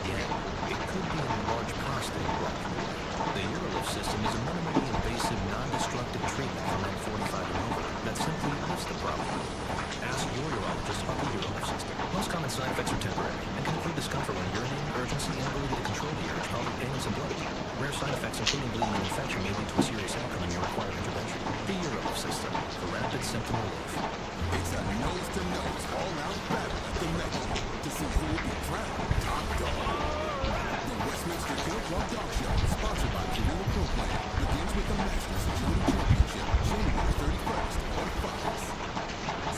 again, it could be a large prostate block. The Urolift system is a minimally invasive, non-destructive treatment for men 45 and over that simply lifts the problem. Ask your urologist about the Urolift system. Most common side effects are temporary and can include discomfort when urinating, urgency, inability to control the urge, pelvic pain, and some bloating. Rare side effects, including bleeding and infection, may lead to a serious outcome and may require intervention. The Urolift system for rapid symptom relief. It's a nose-to-nose, all-out battle at the Mecca to see who will be crowned top dog. The Westminster Kill Club Dog Show, sponsored by Purina Pro Plan, begins with the Masters Agility Championship, January 31st on Fox.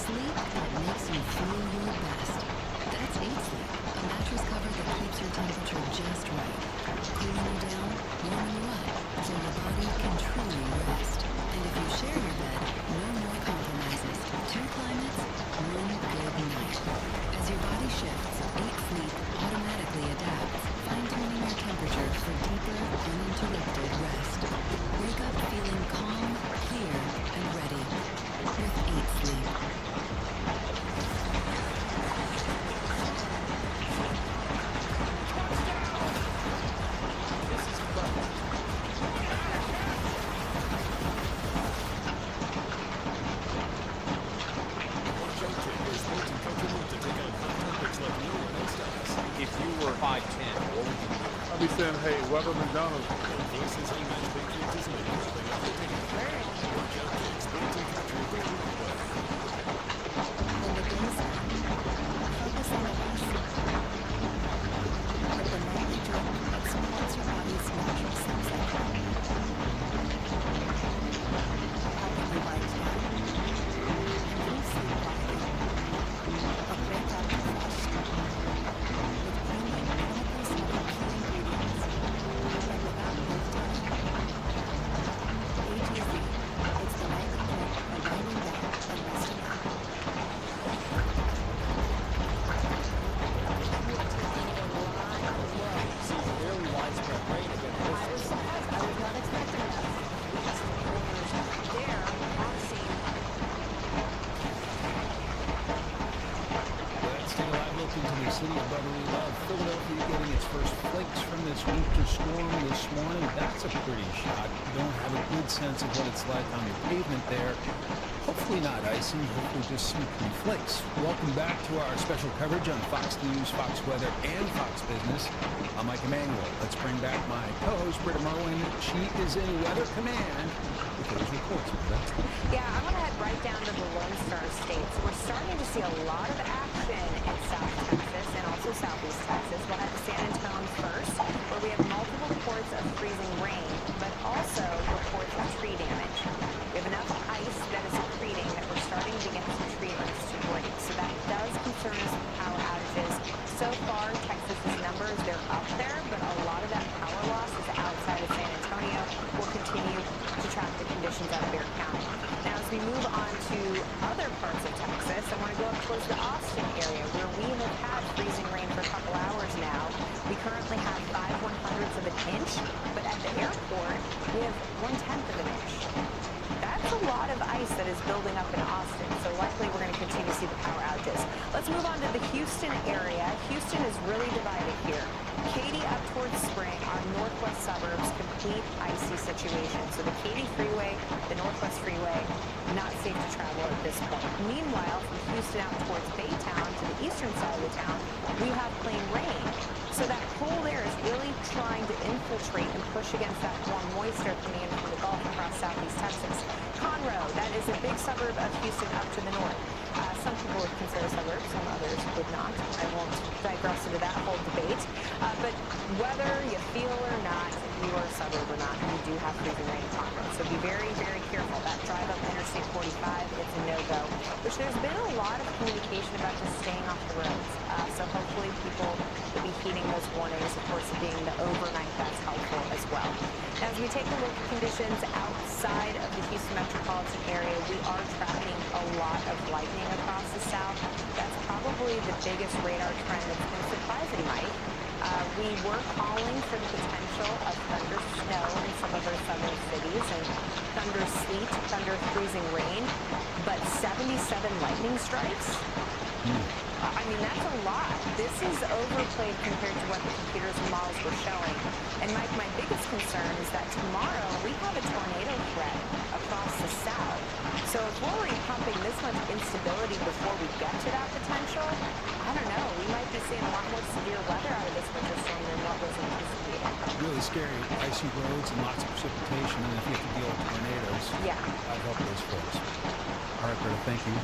Sleep that makes you feel your best. That's 8 Sleep, a mattress cover that keeps your temperature just right, cooling you down, warming you up, so your body can truly rest. And if you share your bed, no more compromises. 2 climates, 1 good night. As your body shifts, 8 Sleep automatically adapts, fine-tuning your temperature for deeper, uninterrupted rest. Wake up feeling calm, clear, and ready with 8 Sleep. If you were 5'10", what would you do? I'll be saying, hey, Weather McDonald's. city of brotherly love, Philadelphia, getting its first flakes from this winter storm this morning. That's a pretty shot. Don't have a good sense of what it's like on the pavement there. Hopefully not icing, hopefully just some pretty flakes. Welcome back to our special coverage on Fox News, Fox Weather, and Fox Business. I'm Mike Emanuel. Let's bring back my co-host, Britta Merwin. She is in Weather Command with those reports. Yeah, I'm going to head right down to the Lone Star States. We're starting to see a lot of action in South Texas and also Southeast Texas. We'll head to San Antonio first, where we have multiple reports of freezing rain, but also reports of tree damage. We have enough ice that is accreting that we're starting to get some tree limbs to break. So that does concern us with power outages. So far, Texas's numbers, they're up there, but a lot of that power loss is outside of San Antonio. We'll continue to track the conditions out of Bexar County. Now, as we move on to other parts of Texas, I want to go up towards the Austin area, where we have had freezing rain for a couple hours now. We currently have 5/100ths of an inch, but at the airport, we have 1/10 of an inch. That's a lot of ice that is building up in Austin, so likely we're going to continue to see the power outages. Let's move on to the Houston area. Houston is really divided here. Katy up towards Spring, our northwest suburbs, complete icy situation. So the Katy Freeway, the Northwest Freeway, not safe to travel at this point. Meanwhile, from Houston out towards Baytown to the eastern side of the town, we have plain rain. So that cold air is really trying to infiltrate and push against that warm moisture coming in from the Gulf across southeast Texas. Conroe, that is a big suburb of Houston up to the north. Some people would consider a suburb, some others would not. I won't digress into that whole debate. But whether you feel or not, if you are a suburb or not, you do have freezing rain in Conroe. So be very, very careful. That drive up Interstate 45, it's a no-go. Which there's been a lot of communication about just staying off the roads. So hopefully people will be heeding those warnings. Of course, being the overnight, that's helpful as well. Now, as we take a look at conditions outside of the Houston metropolitan area, we are tracking a lot of lightning across the south. That's probably the biggest radar trend that's been surprising, Mike. We were calling for the potential of thunder snow in some of our southern cities and thunder sleet, thunder freezing rain, but 77 lightning strikes? I mean, that's a lot. This is overplayed compared to what the computers and models were showing. And Mike, my biggest concern is that tomorrow we have a tornado threat across the south. So if we're already pumping this much instability before we get to that potential, I don't know, we might be seeing a lot more severe weather out of this winter storm than what was anticipated. Really scary, icy roads and lots of precipitation, and if you have to deal with tornadoes, yeah, I'd hope those folks. All right, Britta, thank you.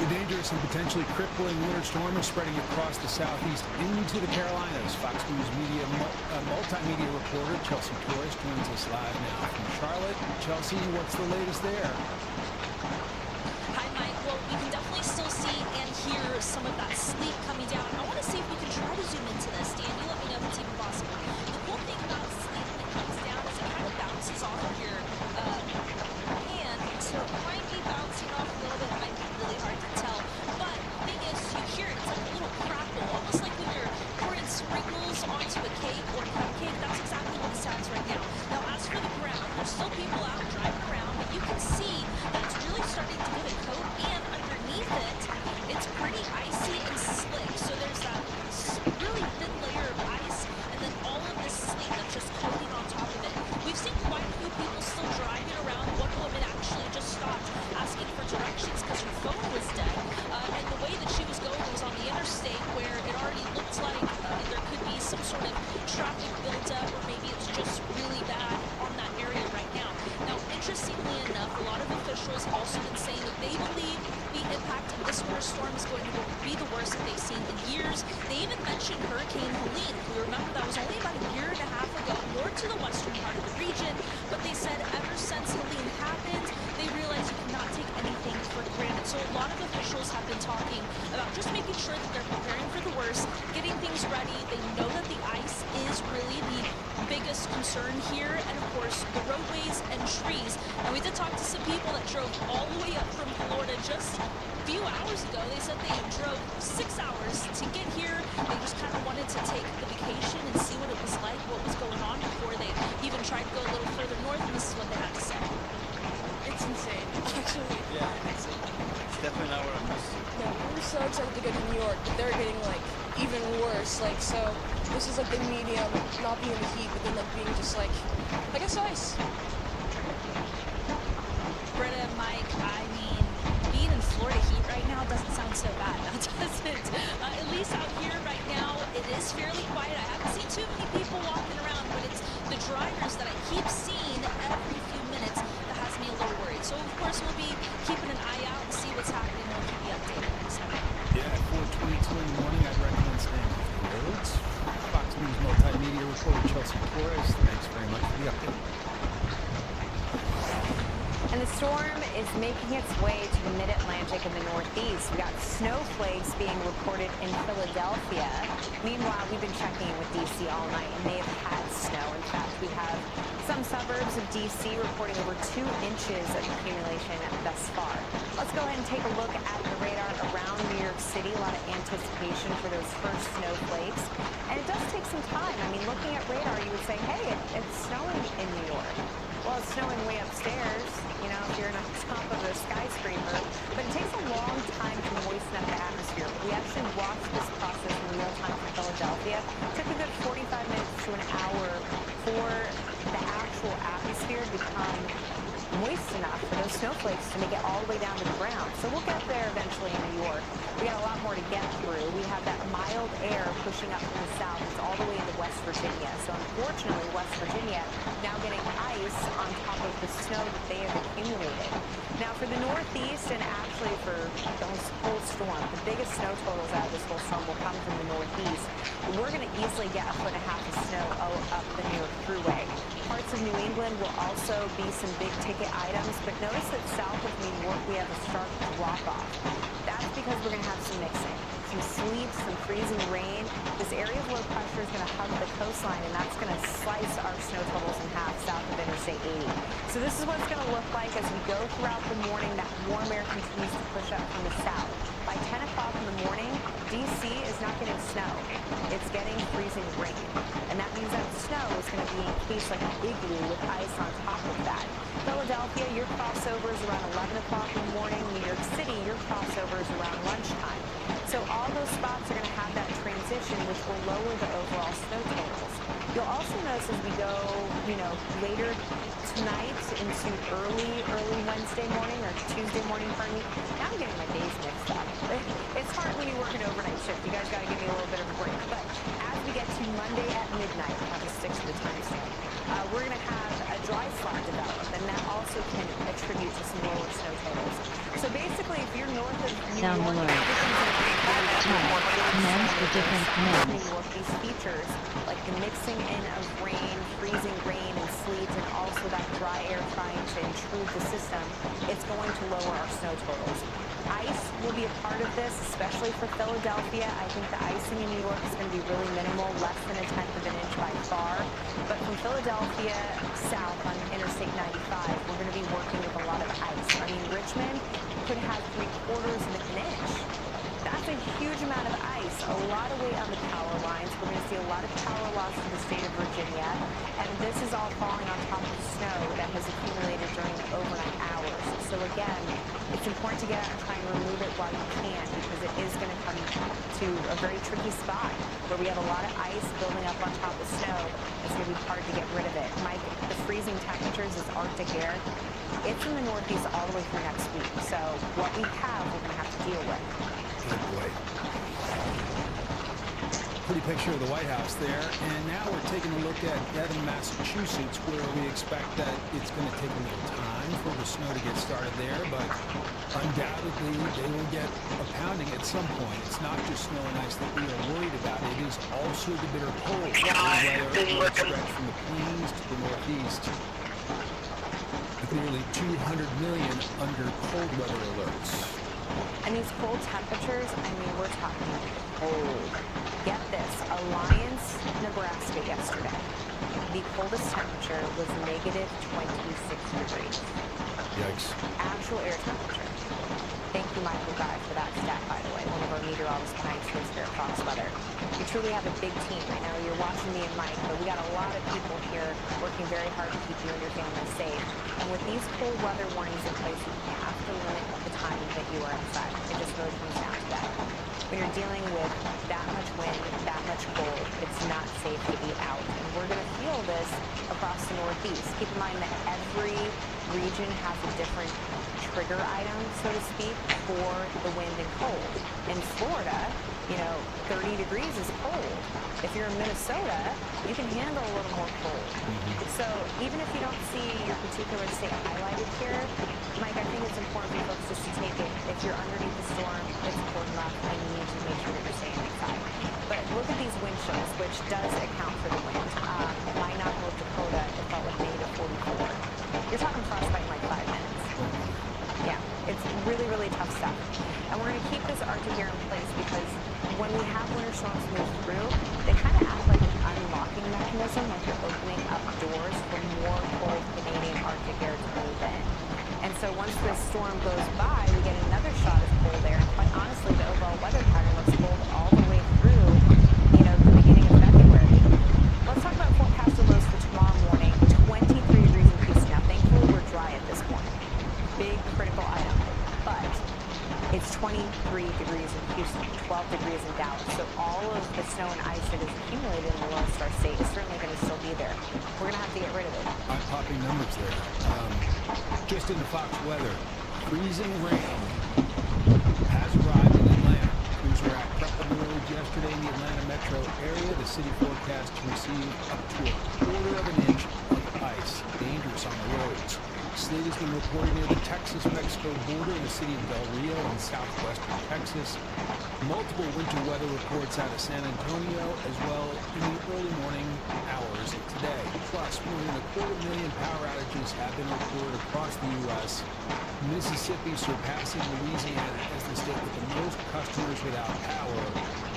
The dangerous and potentially crippling winter storm is spreading across the southeast into the Carolinas. Fox News Media multimedia reporter Chelsea Torres joins us live now from Charlotte. Chelsea, what's the latest there? Hi, Mike. Well, we can definitely still see and hear some of that sleet coming down. I want to see if we can try to zoom into this. Dan, you let me know if it's even possible. The cool thing about sleet when it comes down is it kind of bounces off of your hand. So it might be bouncing off a little bit. It might be really hard to tell. But the thing is, you hear it. It's like a little crackle, almost like when you're pouring sprinkles onto a cake or a cupcake. That's exactly what it sounds right now. Now, as for the ground, there's still people out driving around, but you can see that it's really starting to get a coat, and underneath it, it's pretty icy and slick. So there's that really thin layer of ice, and then all of this sleet that's just coating on top of it. We've seen quite a few people still driving around. One woman actually just stopped asking for directions because her phone was dead. And the way that she was going was on the interstate where it already looked like there could be some sort of traffic built up, or maybe it's just really bad on that area right now. Now, interestingly enough, a lot of officials have also been saying that they believe the impact of this winter storm is going to be the worst that they've seen in years. They even mentioned Hurricane Helene. If we remember, that was only about a year and a half ago, more to the western part of the region. But they said ever since Helene happened, they realized you cannot take anything for granted. So a lot of officials have been talking about just making sure that they're preparing for the worst, getting things ready. They know that the ice is really the biggest concern here, and of course the roadways and trees. And we did talk to some people that drove all the way up from Florida just a few hours ago. They said they drove 6 hours to get here. They just kind of wanted to take the vacation and see what it was like, what was going on, before they even tried to go a little further north, and this is what they had to say. It's insane, actually. Yeah, it's definitely not what I'm used to. Yeah, we were so excited to go to New York. So this is like the medium, not being the heat, but then like being just like, I guess ice. Britta, Mike, I mean, being in Florida heat right now doesn't sound so bad, now does it? At least out here right now, it is fairly quiet. I haven't seen too many people walking around, but it's the drivers that I keep seeing every few minutes that has me a little worried. So, of course, we'll be keeping an eye out and see what's happening, and we'll keep you updated next time. Yeah, at 4:22 in the morning, I'd recommend staying off the roads. Fox News multimedia reporter Chelsea Torres, thanks very much for the update. And the storm is making its way to the mid-Atlantic and the Northeast. We got snowflakes being reported in Philadelphia. Meanwhile, we've been checking in with D.C. all night, and they have had snow. In fact, we have some suburbs of D.C. reporting over 2 inches of accumulation thus far. Let's go ahead and take a look at the radar around New York City. A lot of anticipation for those first snowflakes. And it does take some time. I mean, looking at radar, you would say, hey, it's snowing in New York. Well, it's snowing way upstairs, you know, if you're on top of a skyscraper. But it takes a long time to moisten up the atmosphere. We actually watched this process in real time for Philadelphia. It took a good 45 minutes to an hour for the actual atmosphere to become moist enough for those snowflakes to make it all the way down to the ground. So we'll get there eventually in New York. We got a lot more to get through. We have that mild air pushing up from the south. It's all the way into West Virginia. So unfortunately, West Virginia now getting ice on top of the snow that they have accumulated. Now for the Northeast and actually for the whole storm, the biggest snow totals out of this whole storm will come from the Northeast. We're going to easily get 1.5 feet of snow up the New York Thruway. Parts of New England will also be some big ticket items, but notice that south of New York we have a stark drop-off. That's because we're going to have some mixing, some sleet, some freezing rain. This area of low pressure is going to hug the coastline, and that's going to slice our snow totals in half south of Interstate 80. So this is what it's going to look like as we go throughout the morning. That warm air continues to push up from the south. By 10 o'clock in the morning, D.C. is not getting snow. It's getting freezing rain. And that means that snow is going to be encased like an igloo with ice on top of that. Philadelphia, your crossover is around 11 o'clock in the morning. New York City, your crossover is around lunchtime. So all those spots are going to have that transition, which will lower the overall snow totals. You'll also notice as we go, you know, later tonight into early Wednesday morning or Tuesday morning, pardon me. Now I'm getting my days mixed up. It's hard when you work an overnight shift. You guys got to give me a little bit of a break. But as we get to Monday at midnight, I'll have to stick to the timestamp. We're going to have a dry spot develop, and that also can attribute to some lower snow totals. So basically, if you're north of New Sound York, alert. Commands for different commands. New York, these features like the mixing in of rain, freezing rain and sleet, and also that dry air trying to intrude the system, it's going to lower our snow totals. Ice will be a part of this, especially for Philadelphia. I think the icing in New York is going to be really minimal, less than 1/10 of an inch by far. But from Philadelphia south on Interstate 95, we're going to be working with a lot of ice. I mean, Richmond could have 3/4 of an inch. That's a huge amount of ice, a lot of weight on the power lines. We're going to see a lot of power loss in the state of Virginia, and this is all falling on top of snow that has accumulated during the overnight hours. So again, it's important to get out and try and remove it while you can, because it is going to come to a very tricky spot where we have a lot of ice building up on top of snow. It's going to be hard to get rid of it. Mike, the freezing temperatures, this Arctic air, it's in the Northeast all the way through next week. So what we have, we're going to have to deal with. Good boy. Pretty picture of the White House there. And now we're taking a look at Devon, Massachusetts, where we expect that it's going to take a little time for the snow to get started there, but undoubtedly they will get a pounding at some point. It's not just snow and ice that we are worried about. It is also the bitter cold. The weather will stretch from the plains to the Northeast, with nearly 200 million under cold weather alerts. And these cold temperatures, I mean, we're talking cold. Get this, Alliance, Nebraska yesterday, the coldest temperature was -26 degrees. Yikes. Actual air temperature. Thank you, Michael Guy, for that stat, by the way, one of our meteorologists behind Space here at Fox Weather. We truly have a big team. I know you're watching me and Mike, but we got a lot of people here working very hard to keep you and your family safe. And with these cold weather warnings in place, you have to limit the time that you are outside. It just really comes down to that. when you're dealing with that much wind, that much cold, it's not safe to be out. And we're going to feel this across the Northeast. Keep in mind that every region has a different trigger item, so to speak, for the wind and cold. In Florida, 30 degrees is cold. If you're in Minnesota, you can handle a little more cold. So even if you don't see your particular state highlighted here, Mike, I think it's important for folks just to take it. If you're underneath the storm, it's cold enough, and you need to make sure that you're staying inside. But look at these wind chills, which does account for the wind. Minot, North Dakota, it felt like negative 44. You're talking frostbite in like 5 minutes. Yeah, it's really, really tough stuff. And we're going to keep this Arctic air in place because when we have winter storms move through, they kind of act like an unlocking mechanism, like you're opening up doors for more cold Canadian Arctic air to move in. And so once this storm goes by, we get another shot of cold air. And quite honestly, the overall weather pattern looks cold all the way through, the beginning of February. Let's talk about forecasted lows for tomorrow morning. 23 degrees in Houston. Now, thankfully, we're dry at this point. Big critical item. But it's 23 degrees in Houston, 12 degrees in Dallas. So all of the snow and ice that is accumulated in the Lone Star State is certainly going to still be there. We're going to have to get rid of it. Eye-popping numbers there. Just into Fox weather, freezing rain has arrived in Atlanta. Crews were out prepping roads yesterday in the Atlanta metro area. The city forecast to receive up to a quarter of an inch of ice. Dangerous on the roads. Sleet has been reported near the Texas-Mexico border in the city of Del Rio in southwestern Texas. Multiple winter weather reports out of San Antonio as well in the early morning hours of today. Plus, more than 250,000 power outages have been reported across the U.S. Mississippi surpassing Louisiana as the state with the most customers without power.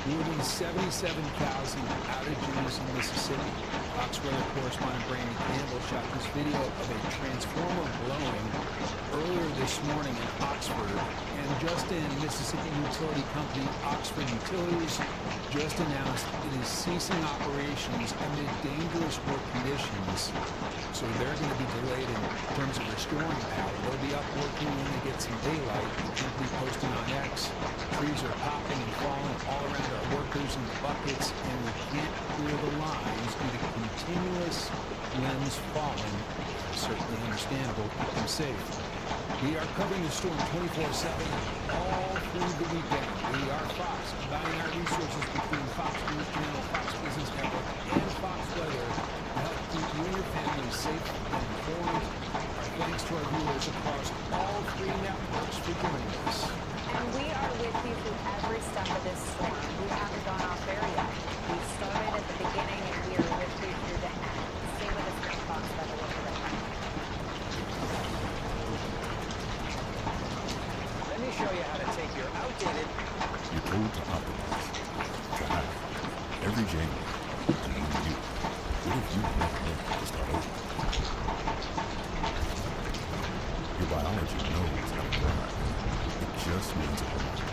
More than 77,000 outages in Mississippi. Fox weather correspondent Brandon Campbell shot this video of a transformer blowing earlier this morning in Oxford. And just in, Mississippi utility company Oxford Utilities just announced it is ceasing operations amid dangerous work conditions. So they're going to be delayed in terms of restoring power. They'll be up working when they get some daylight. The company posting on X. Trees are popping and falling all around our workers in the buckets, and we can't clear the lines due to continuous limbs falling. Certainly understandable. Keep them safe. We are covering the storm 24/7 all through the weekend. We are Fox, combining our resources between Fox News Channel, Fox Business Network, and Fox Weather to help keep you and your family safe and informed. Our thanks to our viewers across all 3 networks for joining us. And we are with you through every step of this storm. We haven't gone off air yet. We started at the beginning and we are with you through the end. Stay with us here on Fox Weather. We'll be right back. Let me show you how to take your outdated... You're told to optimize, to hack, every January, to you. What if you recommend to start over? Your biology knows how to thrive. It just needs a reminder.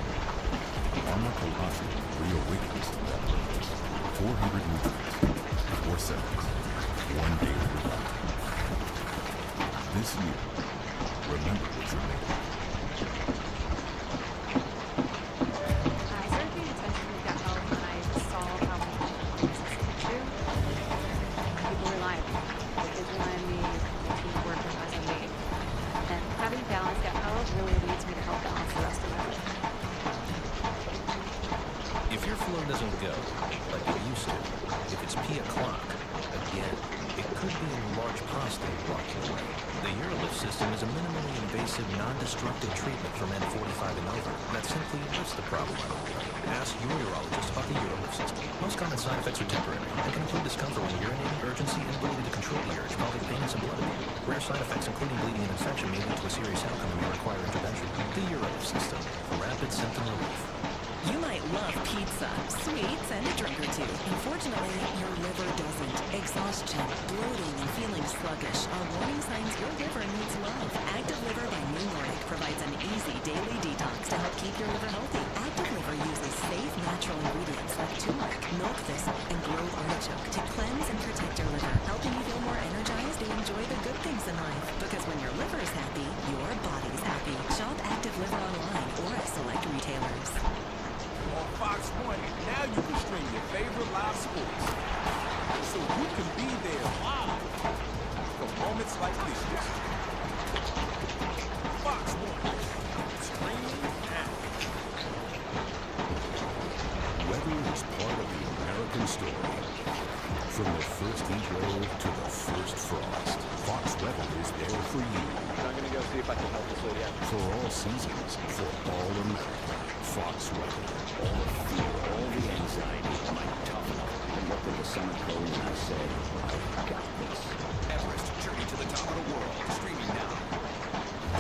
Pharmacolostic reawakens that purpose. 400 nutrients, 4 seconds, 1 day of revival. This year, remember what you're made of. I started paying attention to gut health when I saw how much this is true. People rely on me. My kids rely on me. My team work relies on me. And having balanced gut health really leads me to help balance the rest of my life. If your flow doesn't go like it used to, if it's P o'clock, again, it could be a large prostate blocking away. The UroLift system is a minimally invasive, non-destructive treatment for men 45 and over that simply lifts the problem out of the way. Ask your urologist about the UroLift system. Most common side effects are temporary and can include discomfort when urinating, urgency, inability to control the urge, pelvic pain, and some blood. Rare side effects, including bleeding and infection, may lead to a serious outcome and may require intervention. The UroLift system for rapid symptom relief. You might love pizza, sweets, and a drink or two. Unfortunately, your liver doesn't. Exhaustion, bloating, and feeling sluggish are warning signs your liver needs love. Active Liver by New Nordic provides an easy daily detox to help keep your liver healthy. Active Liver uses safe, natural ingredients like turmeric, milk thistle, and glowed artichoke to cleanse and protect your liver, helping you feel more energized to enjoy the good things in life. Because when your liver is happy, your body's happy. Shop Active Liver online or at select retailers. On Fox 1, now you can stream your favorite live sports. So you can be there live for moments like this. Fox 1, streaming now. Weather is part of the American story. From the first heat wave to the first frost, Fox Weather is there for you. I'm gonna go see if I can help this lady out. For all seasons, for all America, Fox Weather. All the fear, all the anxiety, might toughen up. I looked at the summer code and I said, I've got this. Everest, journey to the top of the world, streaming now.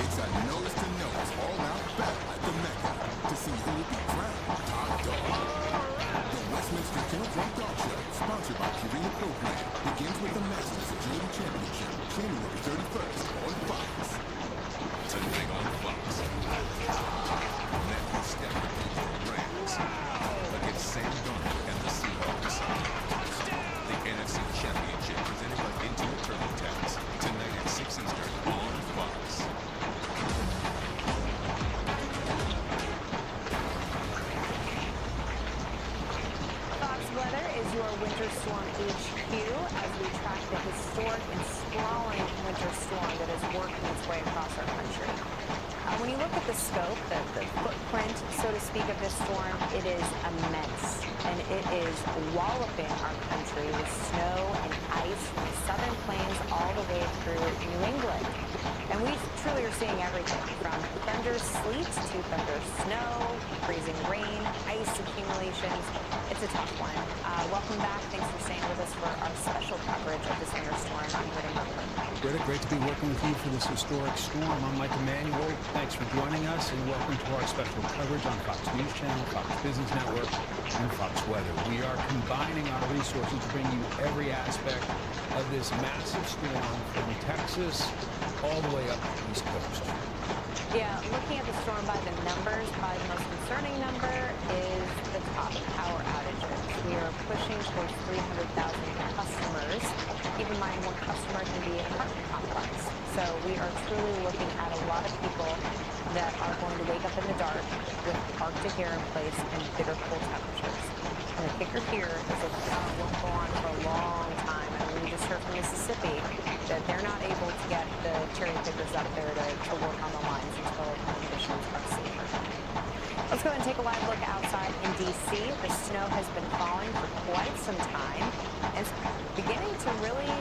It's a nose-to-nose, all-out battle at the Mecca to see who will be crowned top dog. The Westminster Kennel Jump Dog Show, sponsored by Purina Program, begins with the Masters Agility Championship, January 31st on Fox. Tonight on Fox. Matthew Stafford and the Rams against Sam Darnold and the Seahawks. The NFC Championship presented by Intuit TurboTax. Tonight at 6 Eastern on Fox. Fox Weather is your winter storm HQ as we track the historic and sprawling winter storm that is working its way across our country. When you look at the scope, the footprint, so to speak, of this storm, it is immense. And it is walloping our country with snow and ice from the southern plains all the way through New England. And we truly are seeing everything from thunder sleet to thunder snow, freezing rain, ice accumulations. It's a tough one. Welcome back. Thanks for staying with us for our special coverage of this winter storm. I'm Britta Merkley. Britta, great to be working with you for this historic storm. I'm Mike Emanuel. Thanks for joining us, and welcome to our special coverage on Fox News Channel, Fox Business Network, and Fox Weather. We are combining our resources to bring you every aspect of this massive storm from Texas all the way up the East Coast. Yeah, looking at the storm by the numbers, probably the most concerning number is the top power outages. We are pushing towards 300,000 customers. Keep in mind, one customer can be an apartment complex. So we are truly looking at a lot of people that are going to wake up in the dark with Arctic air in place and bitter cold temperatures. And the kicker here is that the power won't go on for a long time. And we just heard from Mississippi that they're not able to get the cherry pickers up there to work on the lines until conditions are safer. Let's go ahead and take a live look outside in D.C. The snow has been falling for quite some time, and it's beginning to really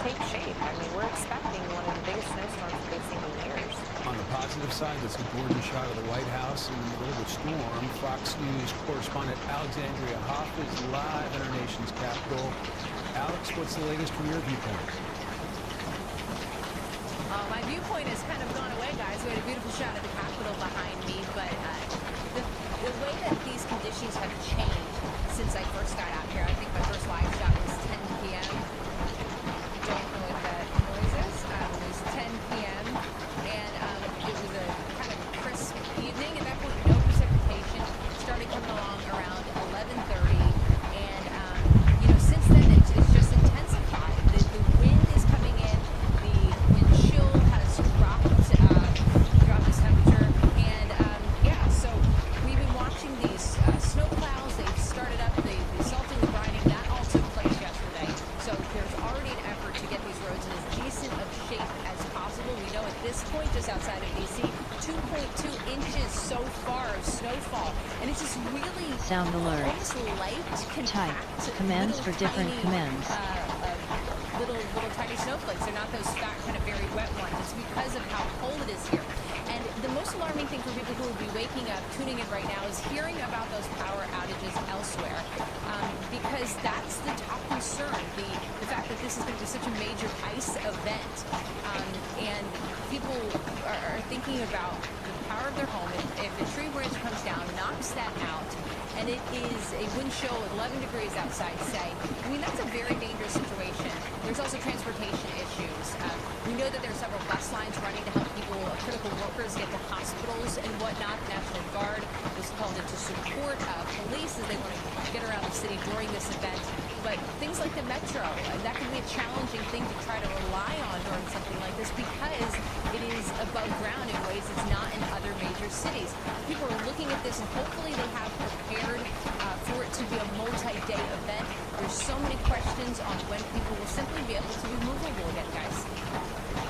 take shape. I mean, we're expecting one of the biggest snowstorms we've seen in years. On the positive side, that's a gorgeous shot of the White House in the middle of the storm. Fox News correspondent Alexandria Hoff is live in our nation's capital. Alex, what's the latest from your viewpoint? My viewpoint has kind of gone away, guys. We had a beautiful shot of the Capitol behind me, but the way that these conditions have changed since I first got out here, I think my first live shot was 10 p.m. Don't know what that noise is. It was 10 p.m. and it was a kind of crisp evening. At that point, no precipitation. Started coming along around 11:30, and since then it's just intensified. The wind is coming in. The wind chill has dropped its temperature, and so we've been watching these snow clouds. They've started up the salting, the grinding. That all took place yesterday. So there's already an effort to get these roads in as decent of shape as possible. We know at this point, just outside of D.C., 2.2 inches so far of snowfall, and it's just really sound alert. Almost light, Type compact, commands for different tiny, commands. Little tiny snowflakes. They're not those fat, kind of very wet ones. It's because of how cold it is here. And the most alarming thing for people who will be waking up, tuning in right now, is hearing about those power outages elsewhere. Because that's the top concern, the fact that this is going to be such a major ice event. And people are thinking about the power of their home. If a tree branch comes down, knocks that out, and it is a wind chill with 11 degrees outside, say, I mean, that's a very dangerous situation. There's also transportation issues. We know that there are several bus lines running to help people, critical workers, get to hospitals and whatnot. The National Guard was called in to support police as they want to get around the city during this event. But things things like the metro, that can be a challenging thing to try to rely on during something like this because it is above ground in ways it's not in other major cities. People are looking at this and hopefully they have prepared for it to be a multi-day event. There's so many questions on when people will simply be able to be movable again, guys.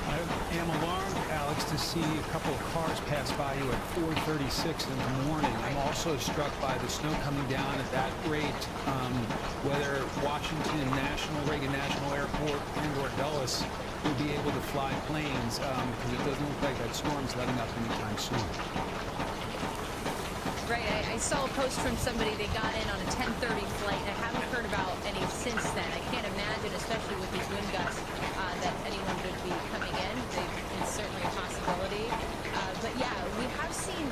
I am alarmed, Alex, to see a couple of cars pass by you at 4:36 in the morning. I'm also struck by the snow coming down at that rate. Whether Washington Reagan National Airport and/or Dulles will be able to fly planes, because it doesn't look like that storm's letting up anytime soon. Right, I saw a post from somebody, they got in on a 10:30 flight, and I haven't heard about any since then. I can't imagine, especially with these wind gusts, that anyone would be coming in. It's certainly a possibility. But yeah, we have seen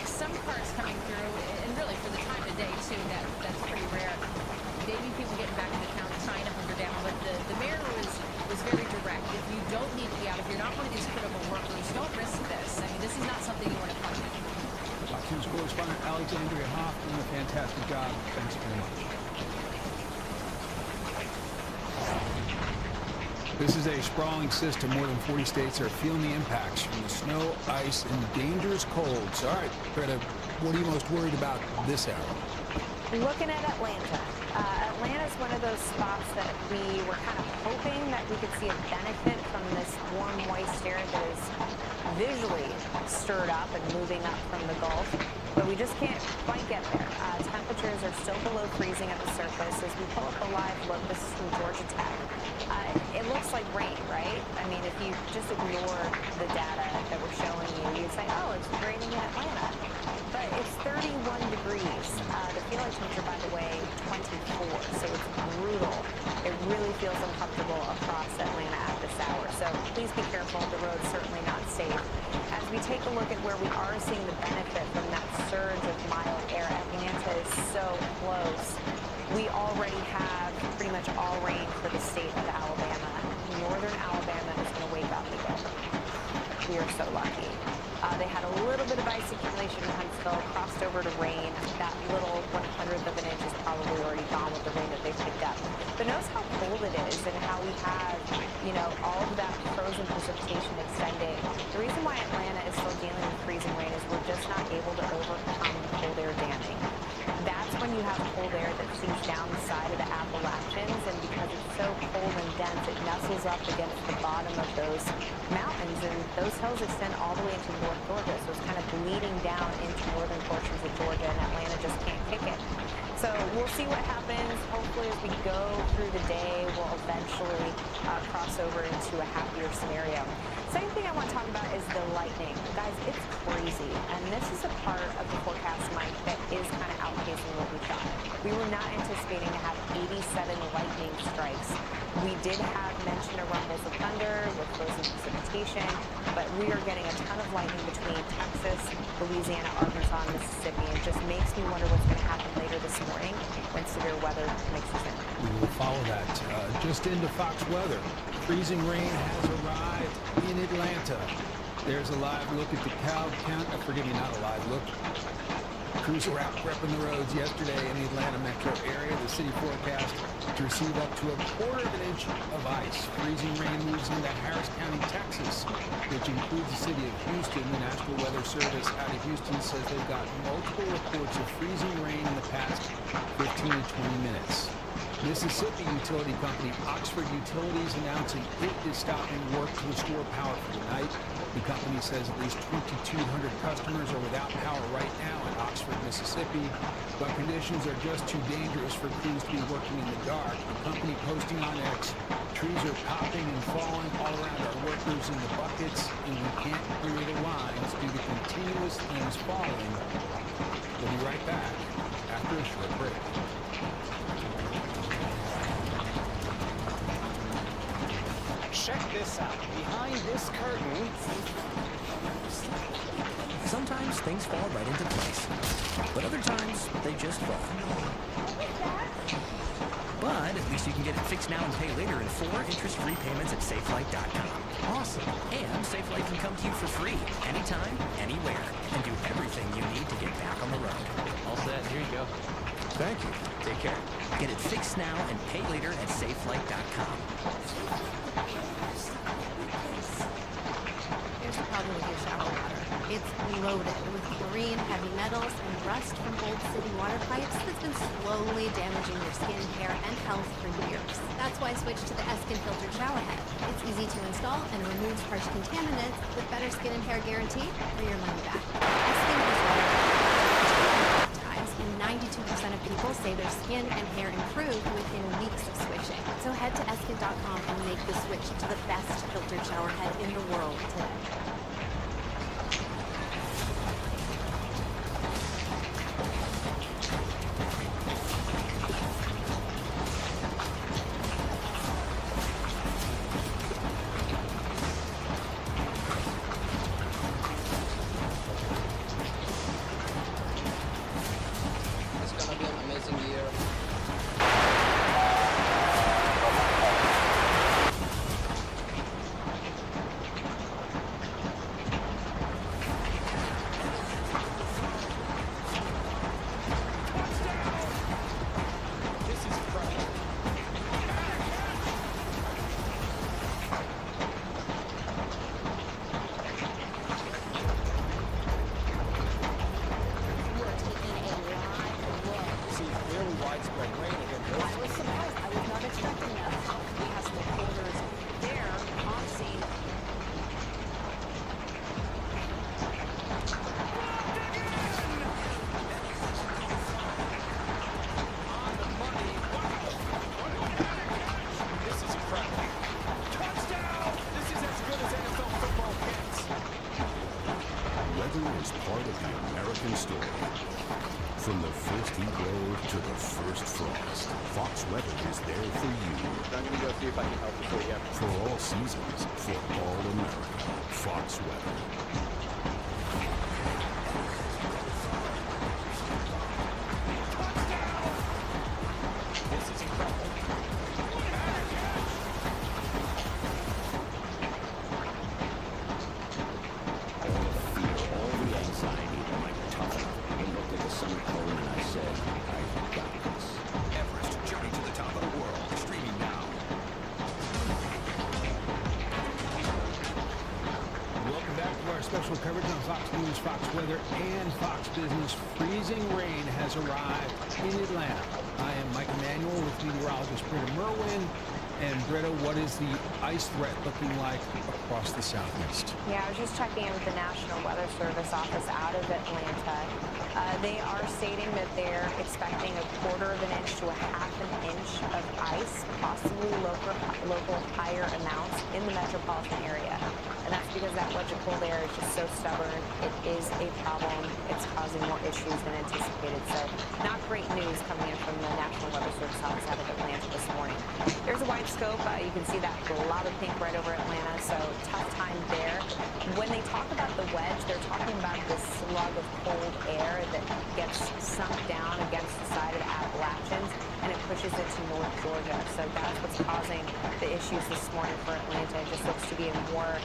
some cars coming through, and really for the time of day too, that's pretty rare. Maybe people getting back into town trying to hunker down, but the mayor was very direct. If you don't need to be out, if you're not one of these critical workers, don't risk this. I mean, this is not something you want to fund. Fox News correspondent Alexandria Hoff doing a fantastic job. Thanks very much. This is a sprawling system. More than 40 states are feeling the impacts from the snow, ice, and dangerous colds. All right, Greta, what are you most worried about this hour? Looking at Atlanta. Atlanta's one of those spots that we were kind of hoping that we could see a benefit from this warm, moist air that is visually stirred up and moving up from the Gulf, but we just can't quite get there. Temperatures are still below freezing at the surface. As we pull up a live look, this is from Georgia Tech. It looks like rain, right? I mean, if you just ignore the data that we're showing you, you'd say, oh, it's raining in Atlanta. But it's 31 degrees. The feeling temperature, by the way, 24, so it's brutal. It really feels uncomfortable across Atlanta at this hour. So please be careful. The road's certainly not safe. As we take a look at where we are seeing the benefit from that surge of mild air, Atlanta is so close. We already have pretty much all rain for the state of Alabama. Northern Alabama is going to wake up again. We are so lucky. They had a little bit of ice accumulation in Huntsville, crossed over to rain. That little 1/100th of an inch is probably already gone with the rain that they picked up. But notice how cold it is and how we have, all of that frozen precipitation extending. The reason why Atlanta is still dealing with freezing rain is we're just not able to overcome cold air damming. That's when you have cold air that seeps down the side of the Appalachians, and because it's so cold and dense, it nestles up against the bottom of those mountains, and those hills extend all the way into North Georgia, so it's kind of bleeding down into northern portions of Georgia, and Atlanta just can't kick it. So we'll see what happens. Hopefully as we go through the day, we'll eventually cross over into a happier scenario. Second thing I want to talk about is the lightning. Guys, it's crazy, and this is a part of the forecast, Mike, that is kind of outpacing what we thought. We were not anticipating to have 87 lightning strikes. We did have mention of rumbles of thunder with frozen precipitation, but we are getting a ton of lightning between Texas, Louisiana, Arkansas, and Mississippi. It just makes me wonder what's going to happen later this morning when severe weather mixes in. We will follow that. Just into Fox weather. Freezing rain has arrived in Atlanta. There's a live look at the cow count. Forgive me, not a live look. Crews were out prepping the roads yesterday in the Atlanta metro area. The city forecast to receive up to 1/4 of an inch of ice. Freezing rain moves into Harris County, Texas, which includes the city of Houston. The National Weather Service out of Houston says they've got multiple reports of freezing rain in the past 15 to 20 minutes. Mississippi utility company Oxford Utilities announcing it is stopping work to restore power for the night. The company says at least 2,200 customers are without power right now in Oxford, Mississippi, but conditions are just too dangerous for crews to be working in the dark. The company posting on X, trees are popping and falling all around our workers in the buckets, and we can't clear the lines due to continuous things falling. We'll be right back after a short break. Check this out. Behind this curtain... Sometimes things fall right into place, but other times they just fall. But at least you can get it fixed now and pay later in 4 interest-free payments at SafeLight.com. Awesome. And SafeLight can come to you for free, anytime, anywhere, and do everything you need to get back on the road. All set. Here you go. Thank you. Take care. Get it fixed now and pay later at safelight.com. Here's the problem with your shower water. It's loaded with green heavy metals and rust from old city water pipes that's been slowly damaging your skin, hair, and health for years. That's why I switched to the Eskin filtered shower head. It's easy to install and removes harsh contaminants with better skin and hair guarantee for your money back. Eskin has times, and 92% of people say their skin and hair improve within weeks of switching. So head to Eskin.com and make the switch to the best filtered shower head in the world today. Is part of the American story. From the first heat wave to the first frost, Fox Weather is there for you. I'm going to go see if I can help before you have For all seasons, for all America, Fox Weather. Special coverage on Fox News, Fox Weather, and Fox Business. Freezing rain has arrived in Atlanta. I am Mike Emanuel with meteorologist Britta Merwin. And Britta, what is the ice threat looking like across the southeast? Yeah, I was just checking in with the National Weather Service office out of Atlanta. They are stating that they're expecting 1/4 inch to 1/2 inch of ice, possibly local higher amounts in the metropolitan area. And that's because that wedge of cold air is just so stubborn. It is a problem. It's causing more issues than anticipated. So not great news coming in from the National Weather Service office out of Atlanta this morning. There's a wide scope. You can see that glob of pink right over Atlanta. So tough time there. When they talk about the wedge, they're talking about this slug of cold air that gets sunk down against the side of the Appalachians, and it pushes into North Georgia. So that's what's causing the issues this morning for Atlanta. It just looks to be a more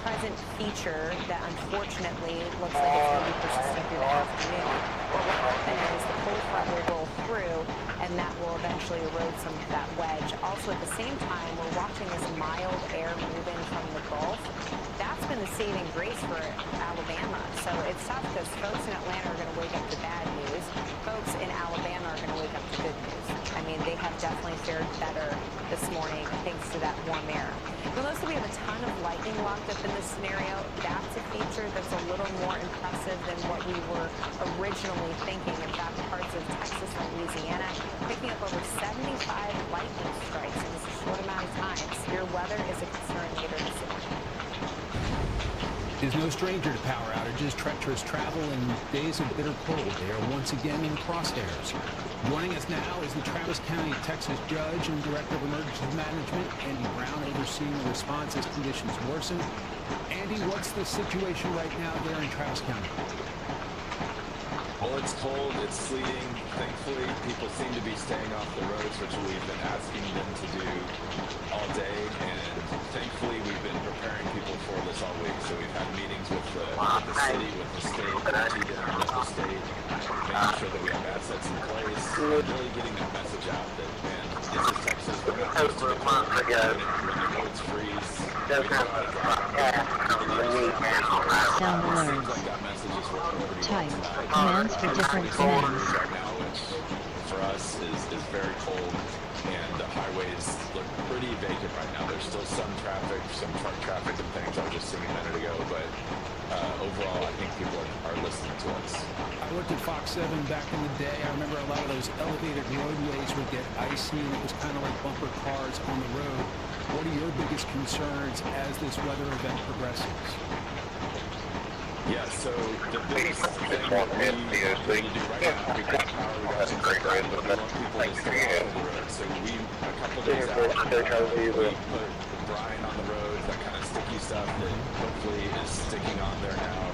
present feature that unfortunately looks like it's going to be persistent through the afternoon. What will happen is the cold front will roll through, and that will eventually erode some of that wedge. Also, at the same time, we're watching this mild air move in from the Gulf. That's been the saving grace for Alabama. So it's tough because folks in Atlanta are going to wake up to bad news. Folks in Alabama are going to wake up to good news. I mean, they have definitely fared better this morning thanks to that warm air. You'll notice that we have a ton of lightning locked up in this scenario. That's a feature that's a little more impressive than what we were originally thinking. In fact, parts of Texas and Louisiana picking up over 75 lightning strikes in this short amount of time. Severe weather is a concern later this morning. Is no stranger to power outages, treacherous travel, and days of bitter cold. They are once again in crosshairs. Joining us now is the Travis County, Texas Judge and Director of Emergency Management, Andy Brown, overseeing the response as conditions worsen. Andy, what's the situation right now there in Travis County? Well, it's cold, it's sleeting. Thankfully, people seem to be staying off the roads, which we've been asking them to do all day. And thankfully, we've been preparing people for this all week. So we've had meetings with the city, with the state, with the state, making sure that we have assets in place. And over a month ago. when the roads freeze. Down alert. Type commands for different commands. Right now, which for us is very cold, and the highways look pretty vacant right now. There's still some traffic, some truck traffic and things I was just seeing a minute ago, but overall, I think people are listening to us. I worked at Fox 7 back in the day. I remember a lot of those elevated roadways would get icy, and it was kind of like bumper cars on the road. What are your biggest concerns as this weather event progresses? Yeah, so the biggest thing that we do right now, we've got power reductions, but we want people to stay off of the road. So we, a couple days out, we put brine on the road, that kind of sticky stuff that hopefully is sticking on there now.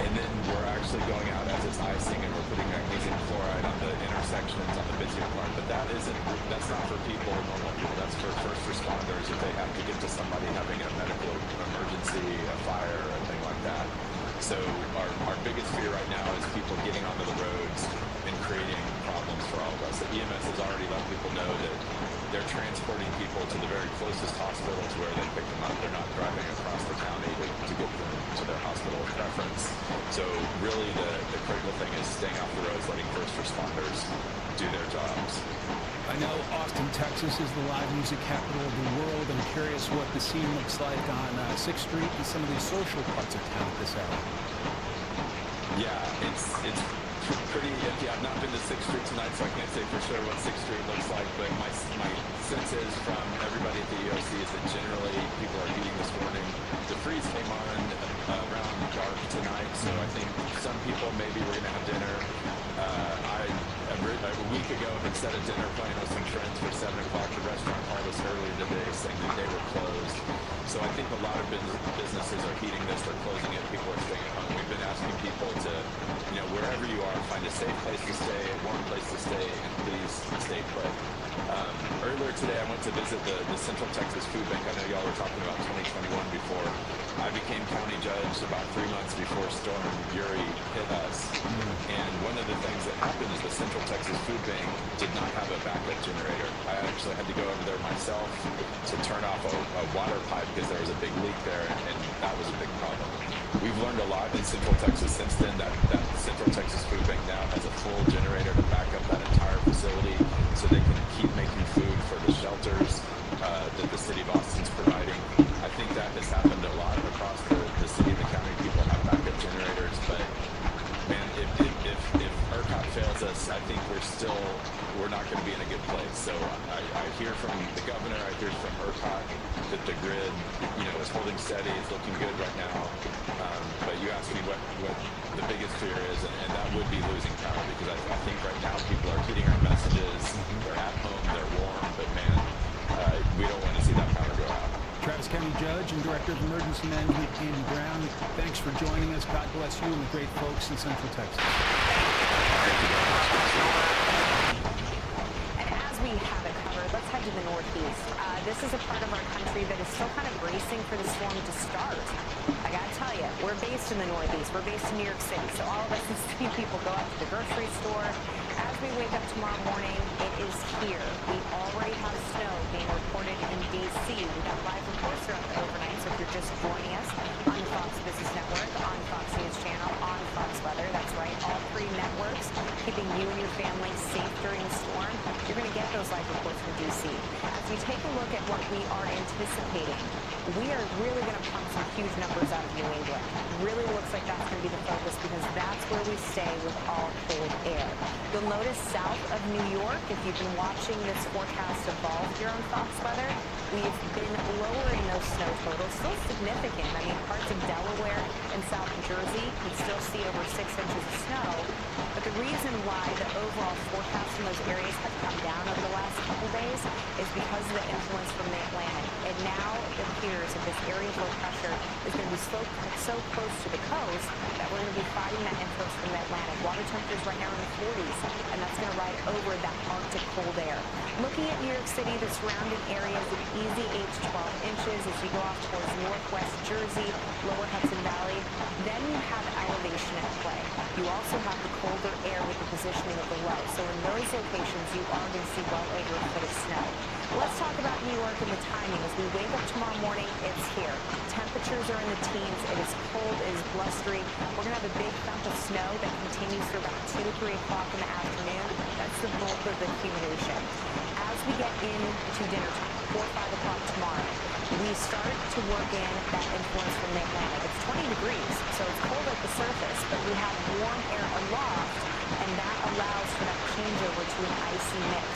And then we're actually going out as it's icing, and we're putting magnesium chloride on the intersections on the busier part. But that's not for people, normal people. That's for first responders if they have to get to somebody having a medical emergency, a fire, a thing like that. So our biggest fear right now is people getting onto the roads and creating problems for all of us. The EMS has already let people know that they're transporting people to the very closest hospitals where they pick them up. They're not driving across the county to get them to their hospital of preference. So really the critical thing is staying off the roads, letting first responders do their jobs. I know Austin, Texas is the live music capital of the world. I'm curious what the scene looks like on 6th Street and some of these social parts of town at this hour. Yeah, it's pretty empty. I've not been to 6th Street tonight, so I can't say for sure what 6th Street looks like, but my sense is from everybody at the EOC is that generally people are eating this morning. The freeze came on around dark tonight, so I think some people maybe we're going to have dinner. A week ago had set a dinner plan with some friends for 7 o'clock. The restaurant called us earlier today saying that they were closed. So I think a lot of businesses are heeding this. They're closing it. People are staying at home. We've been asking people to, wherever you are, find a safe place to stay, a warm place to stay, and please stay put. Earlier today, I went to visit the Central Texas Food Bank. I know y'all were talking about 2021 before. I became county judge about 3 months before Storm Uri hit us. And one of the things that happened is the Central Texas Food Bank did not have a backup generator. I actually had to go over there myself to turn off a water pipe because there was a big leak there, and that was a big problem. We've learned a lot in Central Texas since then. That Central Texas Food Bank now has a full generator to back up that entire facility so they can keep making food for the shelters that the city of Austin's providing. I think that has happened a lot across the city and the county. People have backup generators, but man, if ERCOT fails us, I think we're not going to be in a good place. So I hear from the governor, I hear from ERCOT that the grid, is holding steady, it's looking good right now. But you asked me what the biggest fear is, and that would be losing power, because I think right now people are heeding our messages. They're at home, they're warm, but man, we don't want to see that power go out. Travis County Judge and Director of Emergency Management, Andy Brown, thanks for joining us. God bless you and the great folks in Central Texas. And as we have it covered, let's head to the Northeast. This is a part of our country that is still kind of bracing for the storm to start. I gotta tell you, we're based in the Northeast. We're based in New York City, so all of us see people go out to the grocery store. As we wake up tomorrow morning, it is here. We already have snow being reported in D.C. We got live reports throughout the overnight, so if you're just joining us on the Fox Business Network, on Fox News Channel, on Fox Weather, that's right, all 3 networks, keeping you and your family safe during the storm, you're going to get those live reports from D.C. As we take a look at what we are anticipating, we are really going to pump some huge numbers out of New England. Really looks like that's going to be the focus, because that's where we stay with all cold air. You'll notice south of New York, if you've been watching this forecast evolve here on Fox Weather, we've been lowering those snow totals, still significant. I mean, parts of Delaware and South Jersey could still see over 6 inches of snow. But the reason why the overall forecast in those areas have come down over the last couple days is because of the influence from the Atlantic. And now it appears that this area of low pressure is going to be so close to the coast that we're going to be fighting that influence from the Atlantic. Water temperatures right now are in the 40s, and that's going to ride over that Arctic cold air. Looking at New York City, the surrounding areas, an easy 8 to 12 inches as you go off towards northwest Jersey, lower Hudson Valley. Then you have elevation at play. You also have the colder air with the positioning of the low. So in those locations, you are going to see well over a foot of snow. Let's talk about New York and the timing. As we wake up tomorrow morning, it's here. Temperatures are in the teens. It is cold. It is blustery. We're going to have a big dump of snow that continues through about 2 to 3 o'clock in the afternoon. That's the bulk of the accumulation. As we get into dinner time, 4 or 5 o'clock tomorrow, we start to work in that influence from the Atlantic. It's 20 degrees, so it's cold at the surface, but we have warm air aloft, and that allows for that changeover to an icy mix.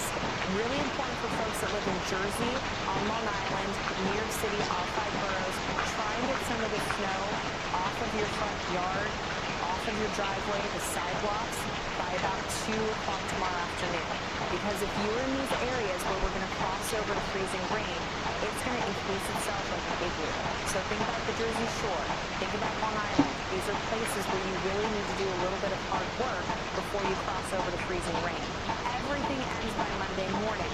Really important for folks that live in Jersey, on Long Island, New York City, all 5 boroughs. Try and get some of the snow off of your front yard, off of your driveway, the sidewalks, by about 2 o'clock tomorrow afternoon. Because if you're in these areas where we're going to cross over to freezing rain, it's going to increase itself like a big wheel. So think about the Jersey Shore. Think about Long Island. These are places where you really need to do a little bit of hard work before you cross over to freezing rain. Everything ends by Monday morning.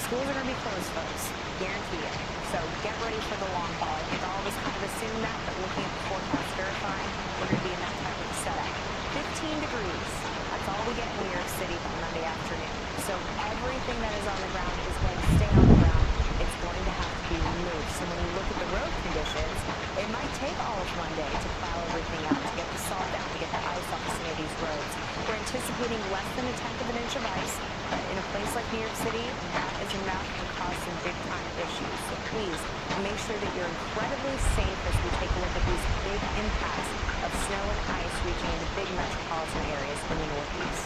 Schools are going to be closed, folks. Guarantee it. So get ready for the long haul. I think all of us kind of assume that, but looking at the forecast verifying, we're going to be in that type of setup. 15 degrees. That's all we get in New York City by Monday afternoon. So everything that is on the ground is going to stay on the ground. It's going to have to be removed. So when you look at the road conditions, it might take all of Monday to plow everything out, to get the salt down, to get the ice off some of these roads. We're anticipating less than 1/10 of an inch of ice, but in a place like New York City, that is enough to cause some big-time issues. So please make sure that you're incredibly safe as we take a look at these big impacts of snow and ice reaching into big metropolitan areas in the Northeast.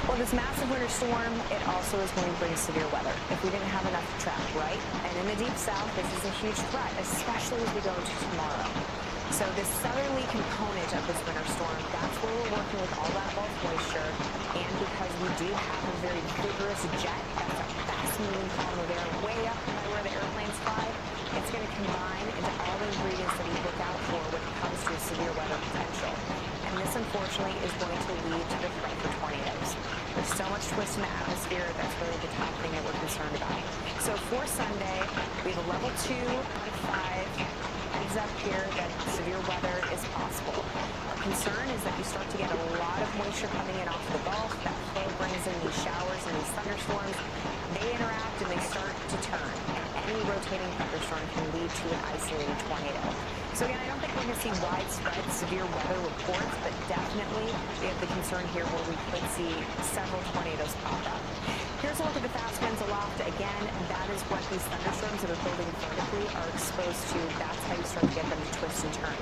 Well, this massive winter storm, it also is going to bring severe weather if we didn't have enough to track, right? And in the Deep South, this is a huge threat, especially as we go into tomorrow. So this southerly component of this winter storm, that's where we're working with all that bulk moisture. And because we do have a very vigorous jet, that's a fast-moving column of air way up by where the airplanes fly, it's going to combine into all the ingredients that we look out for when it comes to severe weather potential. And this, unfortunately, is going to lead to the threat for tornadoes. There's so much twist in the atmosphere, that's really the top thing that we're concerned about. So for Sunday, we have a level 2 out of 5. Heads up here that severe weather is possible. Our concern is that you start to get a lot of moisture coming in off the Gulf. That flow brings in these showers and these thunderstorms. They interact and they start to turn. Any rotating thunderstorm can lead to an isolated tornado. So again, I don't think we're going to see widespread severe weather reports, but definitely we have the concern here where we could see several tornadoes pop up. Here's a look at the fast winds aloft. Again, that is what these thunderstorms that are building vertically are exposed to. That's how you start to get them to twist and turn.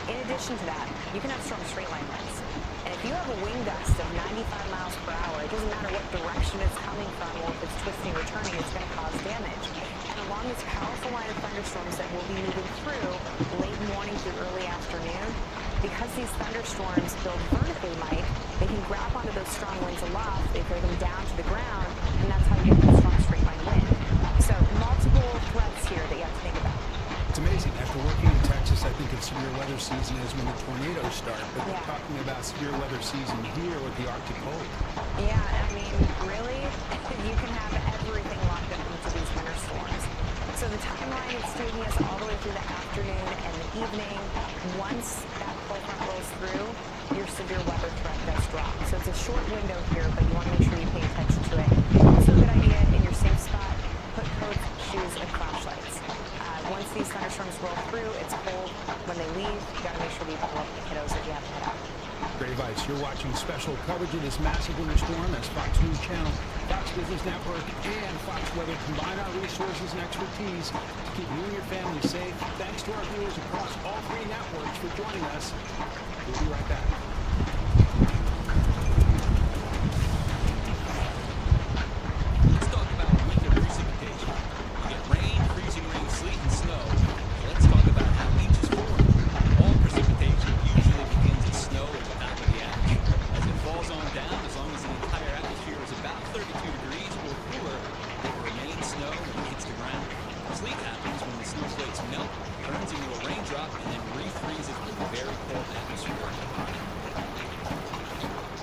In addition to that, you can have strong straight line winds. And if you have a wind gust of 95 miles per hour, it doesn't matter what direction it's coming from or if it's twisting or turning, it's going to cause damage. And along this powerful line of thunderstorms that we'll be moving through late morning through early afternoon, because these thunderstorms build vertically, Mike, they can grab onto those strong winds aloft, they throw them down to the ground, and that's how you get that strong straight line wind. So multiple threats here that you have to think about. It's amazing. After working in Texas, I think it's severe weather season is when the tornadoes start, but we're talking about severe weather season here with the Arctic cold. Yeah, I mean, really, you can have everything locked up into these winter storms. So the timeline is taking us all the way through the afternoon and the evening. Once that cold front rolls through, your severe weather threat does drop. So it's a short window here, but you want to make sure you pay attention to it. Also a good idea, in your safe spot, put coats, shoes, and flashlights. Once these thunderstorms roll through, it's cold. When they leave, you got to make sure you bundle up the kiddos if you have to head out. Grave Ice, you're watching special coverage of this massive winter storm as Fox News Channel, Fox Business Network, and Fox Weather combine our resources and expertise to keep you and your family safe. Thanks to our viewers across all 3 networks for joining us. We'll be right back. Let's talk about winter precipitation. We get rain, freezing rain, sleet, and snow. Let's talk about how each is formed. All precipitation usually begins as snow at the top of the ash. As it falls on down, as long as the entire atmosphere is about 32 degrees or cooler, it will remain snow when it hits the ground. Sleet happens when the snowflakes melt, turns into a raindrop, and then refreezes with a very cold atmosphere.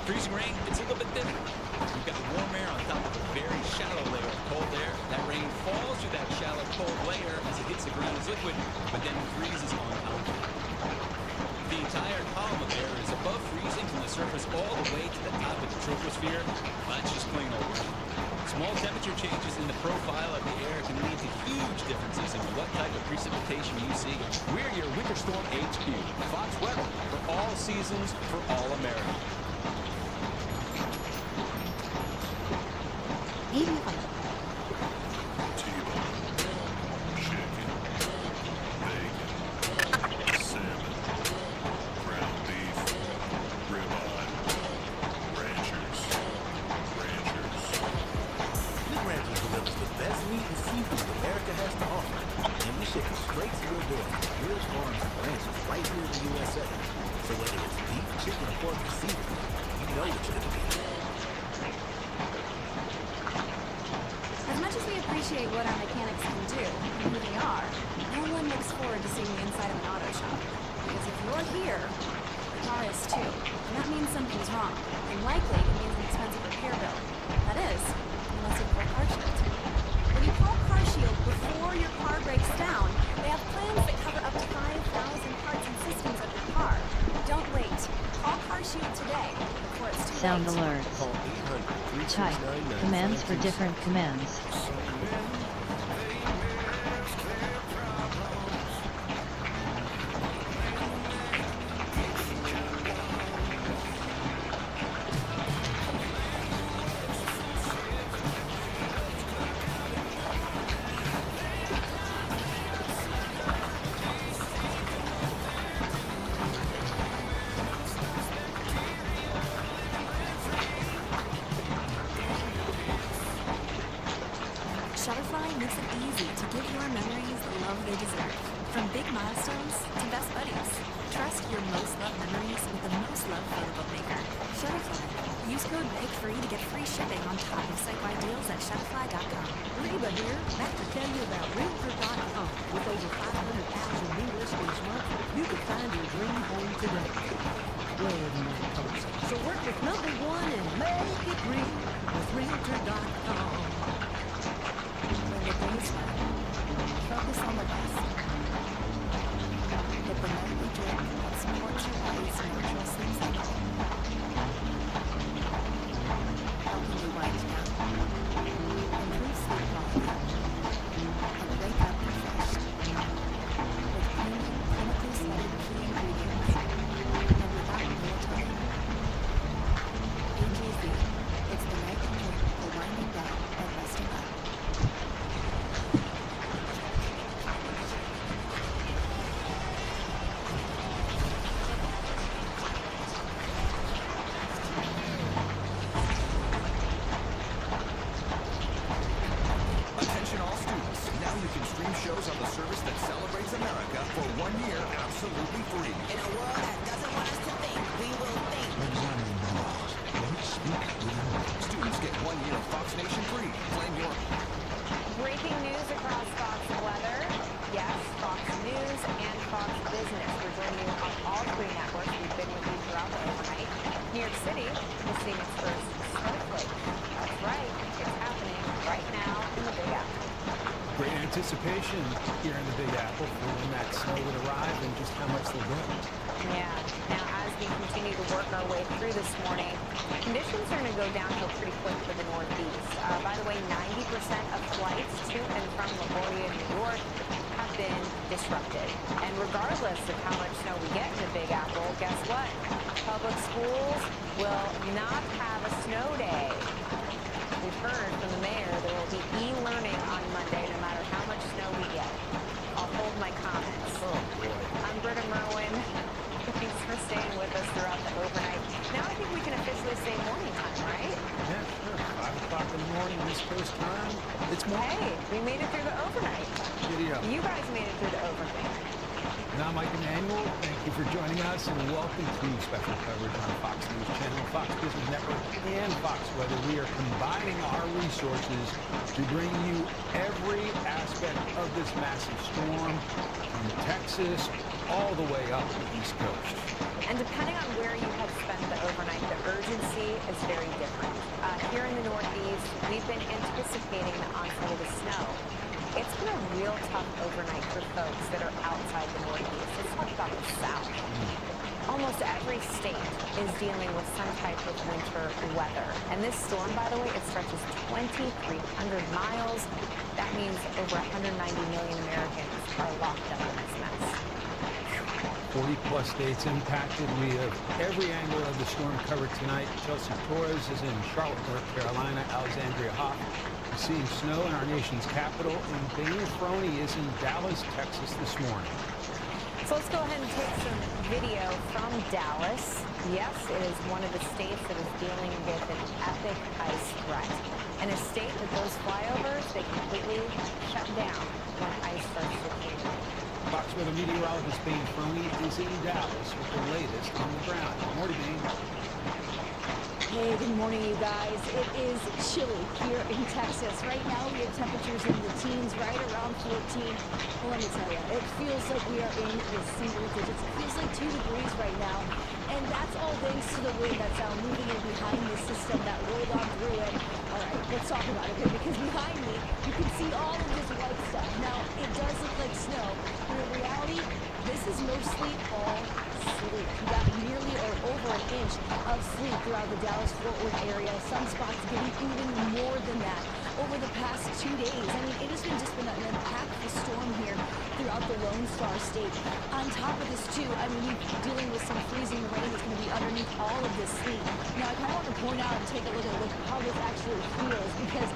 Freezing rain, it's a little bit different. You've got warm air on top of a very shallow layer of cold air. That rain falls through that shallow cold layer as it hits the ground as liquid, but then freezes on top. The entire column of air is above freezing from the surface all the way to the top of the troposphere. That's just plain old rain. Small temperature changes in the profile of the air can lead to huge differences in what type of precipitation you see. We're your Winter Storm HQ. Fox weather for all seasons, for all America. What our mechanics can do and who they are, no one looks forward to seeing the inside of an auto shop. Because if you're here, the car is too. And that means something's wrong. And likely it means an expensive repair bill. That is, unless you call Car Shield. When you call Car Shield before your car breaks down, they have plans that cover up to 5,000 parts and systems of your car. Don't wait. Call Car Shield today before it's too Sound late. alerts. Call 800 Type commands for different commands. Shutterfly makes it easy to give your memories the love they deserve. From big milestones to best buddies. Trust your most loved memories with the most loved photo book maker. Shutterfly. Use code BAKE3 to get free shipping on top of site-wide deals at Shutterfly.com. Reba here, back to tell you about Realtor.com. With over 500,000 new listings a month, you can find your dream home today. So work with number one and make it real with Realtor.com. When the days run, focus on the best. Get the nightly drink that supports your body's natural sleep cycle. Helping you wind down, improve sleep quality, and wake up refreshed. With premium, clinically studied key ingredients, and without mealtime. AGZ, it's the nightly drink for winding down and resting up. Attention all students. Now you can stream shows on the service that celebrates America for 1 year absolutely free. In a world that doesn't want us to think, we will think. Students get 1 year of Fox Nation free. Claim your... Breaking news across Fox Weather. Yes, Fox News and Fox Business. We're joining you on all three networks. We've been with you throughout the overnight. New York City is seeing its first snowflake. That's right. It's happening right now in the Big Apple. Great anticipation here in the Big Apple for when that snow would arrive and just how much they'll get. Yeah. Now, as we continue to work our way through this morning, conditions are going to go downhill pretty quick for the Northeast. By the way, 90% of flights to and from LaGuardia, New York, have been disrupted. And regardless of how much snow we get in the Big Apple, guess what? Public schools will not have a snow day. We've heard from the mayor there will be e-learning on Monday no matter how much snow we get. I'll hold my comments. Oh, boy. I'm Britta Merwin. Thanks for staying with us throughout the overnight. Now I think we can officially say morning time, right? Yeah, sure. 5 o'clock in the morning, East Coast time. It's morning. Hey, we made it through the overnight. Giddy up. You guys made it through the overnight. And I'm Mike Emanuel. Thank you for joining us and welcome to special coverage on Fox News Channel, Fox Business Network, and Fox Weather. We are combining our resources to bring you every aspect of this massive storm from Texas all the way up the East Coast. And depending on where you have spent the overnight, the urgency is very different. Here in the Northeast, we've been anticipating the onset of the snow. It's been a real tough overnight for folks that are outside the Northeast. Let's talk about the South. Almost every state is dealing with some type of winter weather. And this storm, by the way, it stretches 2,300 miles. That means over 190 million Americans are locked up in this mess. 40-plus states impacted. We have every angle of the storm covered tonight. Chelsea Torres is in Charlotte, North Carolina. Alexandria Hoff is seeing snow in our nation's capital. And Bain Froney is in Dallas, Texas this morning. So let's go ahead and take some video from Dallas. Yes, it is one of the states that is dealing with an epic ice threat. And a state that those flyovers, they completely shut down when ice starts to accumulate. Fox Weather meteorologist Bain Froney is in Dallas with the latest on the ground. Good morning, Bain. Hey, good morning, you guys. It is chilly here in Texas. Right now, we have temperatures in the teens, right around 14. Well, let me tell you, it feels like we are in the single digits. It feels like 2 degrees right now. And that's all thanks to the wind that's now moving in behind the system that rolled on through it. All right, let's talk about it here, because behind me, you can see all of this white stuff. Now, it does look like snow, but in reality, this is mostly all sleet. We got nearly or over an inch of sleet throughout the Dallas-Fort Worth area. Some spots getting even more than that over the past 2 days. I mean, it has just been an impactful storm here throughout the Lone Star State. On top of this, too, I mean, we're dealing with some freezing rain that's going to be underneath all of this sleet. Now, I kind of want to point out and take a look at how this actually feels, because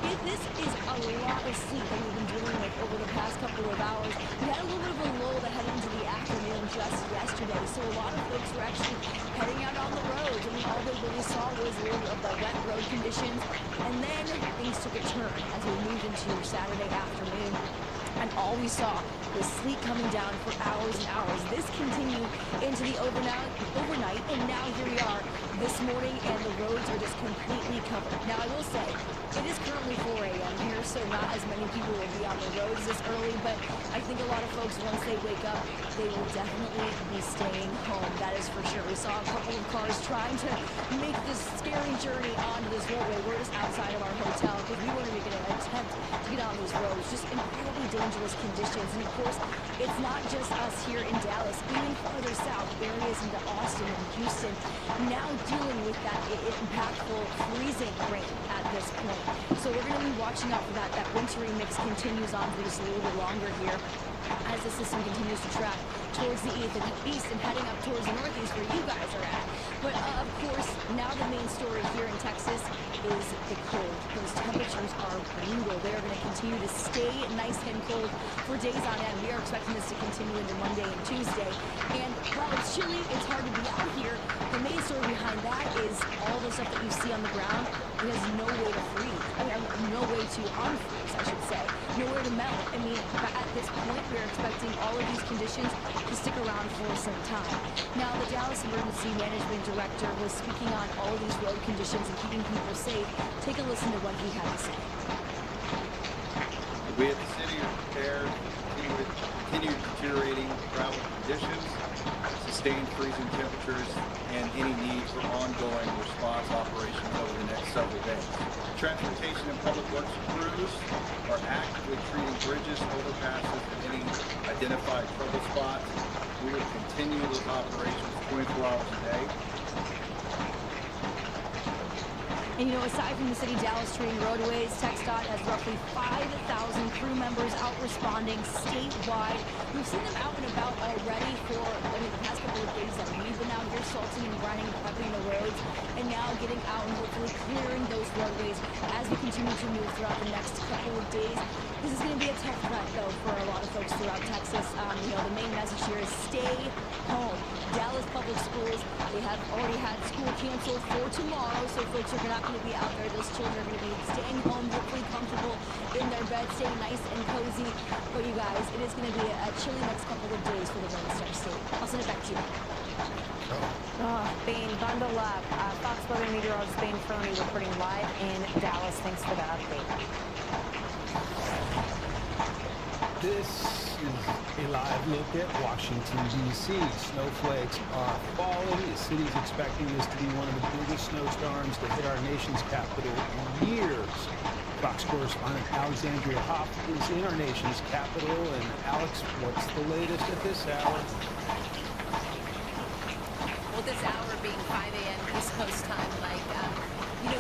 this is a lot of sleet that we've been dealing with over the past couple of hours. We had a little bit of a lull that headed into the afternoon just yesterday, so a lot of folks were actually heading out on the roads. I mean, all they really saw was a little of the wet road conditions, and then things took a turn as we moved into Saturday afternoon. And all we saw was sleet coming down for hours and hours. This continued into the overnight, and now here we are this morning, and the roads are just completely covered. Now, I will say, it is currently 4 a.m. here, so not as many people will be on the roads this early, but I think a lot of folks, once they wake up, they will definitely be staying home. That is for sure. We saw a couple of cars trying to make this scary journey onto this roadway. We're just outside of our hotel because we want to make an attempt to get on these roads. Just incredibly dangerous conditions. And of course, it's not just us here in Dallas. Even further south, areas into Austin and Houston, now dealing with that impactful freezing rain at this point. So we're going to be watching out for that. That wintry mix continues on for just a little bit longer here as the system continues to track towards the east and heading up towards the northeast where you guys are at. But of course, now the main story here in Texas is the cold. Those temperatures are brutal. They are going to continue to stay nice and cold for days on end. We are expecting this to continue into Monday and Tuesday. And while it's chilly, it's hard to be out here. The main story behind that is all the stuff that you see on the ground. It has no way to freeze. I mean, no way to unfreeze, I should say. Nowhere to melt. I mean, at this point, we're expecting all of these conditions to stick around for some time. Now, the Dallas Emergency Management Director was speaking on all of these road conditions and keeping people safe. Take a listen to what he had to say. We at the city are prepared to continue deteriorating travel conditions, sustained freezing temperatures, and any need for ongoing response operations over the next several days. Transportation and public works crews are actively treating bridges, overpasses, and any identified trouble spots. We will continue those operations 24 hours a day. And you know, aside from the city of Dallas treating roadways, TxDOT has roughly 5,000 crew members out responding statewide. We've seen them out and about already for, the past couple of days that we've been out here salting and grinding and prepping the roads, and now getting out and hopefully clearing those roadways as we continue to move throughout the next couple of days. This is going to be a tough threat, though, for a lot of folks throughout Texas. The main message here is stay home. Dallas Public Schools, they have already had school canceled for tomorrow, so folks are not going to be out there. Those children are going to be staying home, hopefully comfortable in their bed, staying nice and cozy. But you guys, it is going to be a chilly next couple of days for the Lone Star State. I'll send it back to you. Bain, bundle up. Fox Weather meteorologist Bain Froney reporting live in Dallas. Thanks for the update. This is a live look at Washington, D.C. Snowflakes are falling. The city's expecting this to be one of the biggest snowstorms to hit our nation's capital in years. Fox correspondent Alexandria Hoff is in our nation's capital. And Alex, what's the latest at this hour? West Coast time, Mike.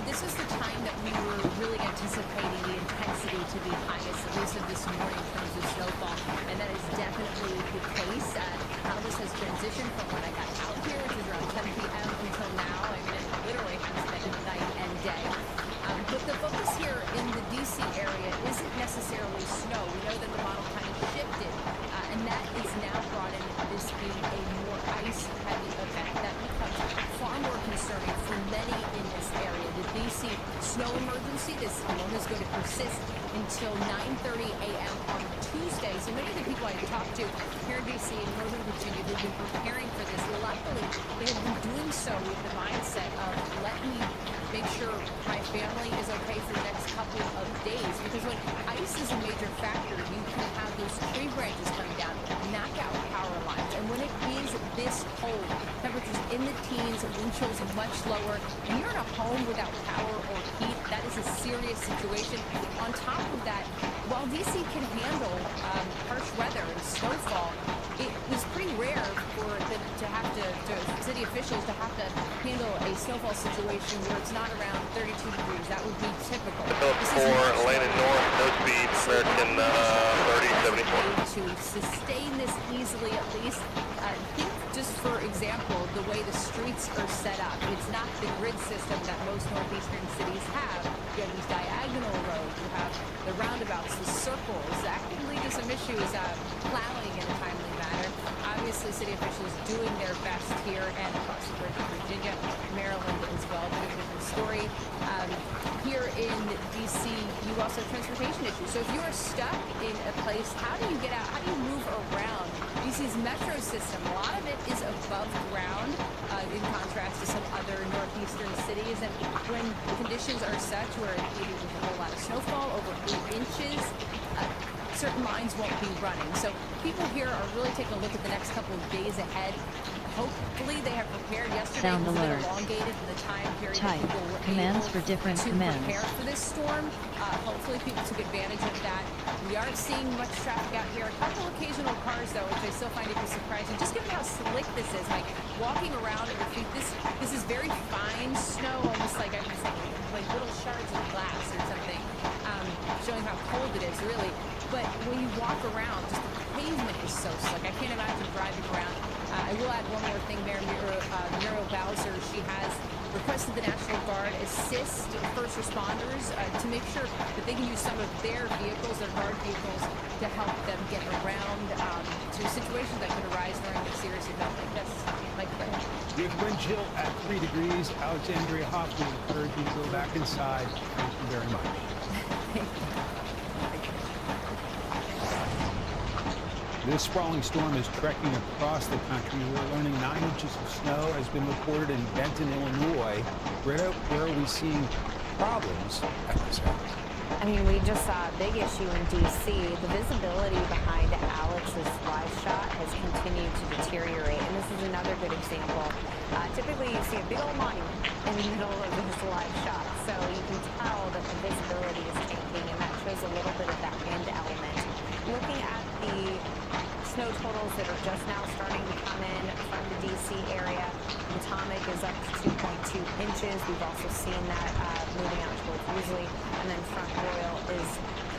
This is the time that we were really anticipating the intensity to be highest, at least of this morning in terms of snowfall, and that is definitely the case. How this has transitioned from when I got out here, which is around 10 p.m. until now. I mean, it literally has been night and day. But the focus here in the D.C. area isn't necessarily snow. We know that the model kind of shifted, and that is now brought in this being a more ice-heavy event that becomes far more concerning for many in this area. The D.C. snow emergency, this alone is going to persist until 9:30 a.m. on Tuesday. So many of the people I talked to here in D.C. and Northern Virginia who've been preparing for this, luckily they have been doing so with the mindset of, let me make sure my family is okay for the next couple of days, because when ice is a major factor, you can have those tree branches coming down, knock out power lines, and when it is this cold, temperatures in the teens, wind chills much lower, and you're in a home without power or heat, that is a serious situation. On top of that, while DC can handle harsh weather and snowfall, it was pretty rare for them to have to city officials to have to handle a snowfall situation where it's not around 32 degrees. That would be typical. For landing north, no speed, American 3074. To sustain this easily, at least, think just for example, the way the streets are set up. It's not the grid system that most northeastern cities have. You have these diagonal roads, you have the roundabouts, the circles. That can lead to some issues, plowing in a timely manner. Obviously, city officials doing their best here and across the bridge in Virginia, Maryland as well. But a different story. Here in D.C., you also have transportation issues. So if you are stuck in a place, how do you get out? How do you move around? D.C.'s metro system, a lot of it is above ground, in contrast to some other northeastern cities. And when conditions are such where maybe there's a whole lot of snowfall, over 8 inches, certain lines won't be running. So people here are really taking a look at the next couple of days ahead. Hopefully they have prepared. Yesterday Sound was alert. elongated in the time period Type. that people were Commands able for different to commands. prepare for this storm. Hopefully people took advantage of that. We aren't seeing much traffic out here. A couple occasional cars though, which I still find to be surprising. Just given how slick this is, like walking around at your feet, this is very fine snow, almost like I'm saying, like little shards of glass or something, showing how cold it is really. But when you walk around, just the pavement is so slick. I can't imagine driving around. I will add one more thing there. Muriel Bowser, she has requested the National Guard assist first responders to make sure that they can use some of their vehicles, their guard vehicles, to help them get around to situations that could arise during a serious event like this. Like with wind chill at 3 degrees, Alexandria Hoffman encouraged you to go back inside. Thank you very much. This sprawling storm is trekking across the country. We're learning 9 inches of snow has been reported in Benton, Illinois. Britta, where are we seeing problems at this hour? I mean, we just saw a big issue in D.C. The visibility behind Alex's live shot has continued to deteriorate, and this is another good example. Typically, you see a big old monument in the middle of his live shot, so you can tell that the visibility is tanking, and that shows a little bit of that wind element. Looking at the snow totals that are just now starting to come in from the D.C. area, Potomac is up to 2.2 inches. We've also seen that moving out towards Usually, and then Front Royal is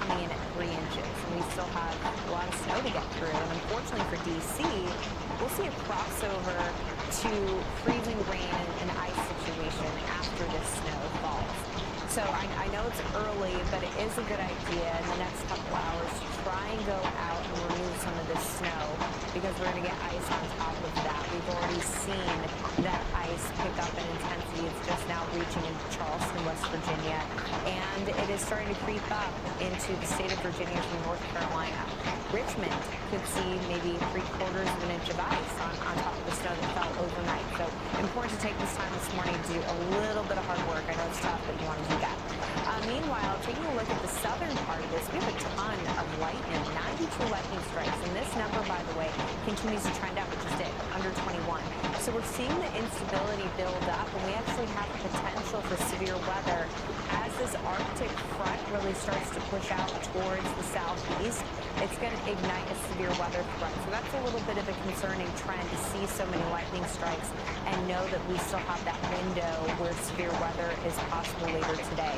coming in at 3 inches. And we still have a lot of snow to get through. And unfortunately for D.C., we'll see a crossover to freezing rain and ice situation after this snow falls. So I know it's early, but it is a good idea in the next couple hours to try and go out and remove some of this snow, because we're going to get ice on top of that. We've already seen that ice pick up in intensity. It's just now reaching into Charleston, West Virginia, and it is starting to creep up into the state of Virginia from North Carolina. Richmond could see maybe 3/4 of an inch of ice on top of the snow that fell overnight. So important to take this time this morning to do a little bit of hard work. I know it's tough, but you want to do that. Meanwhile, taking a look at the southern part of this, we have a ton of lightning, 92 lightning strikes, and this number, by the way, continues to trend up, which is it, under 21. So we're seeing the instability build up, and we actually have potential for severe weather as this Arctic front really starts to push out towards the southeast, it's going to ignite a severe weather threat. So that's a little bit of a concerning trend to see so many lightning strikes and know that we still have that window where severe weather is possible later today.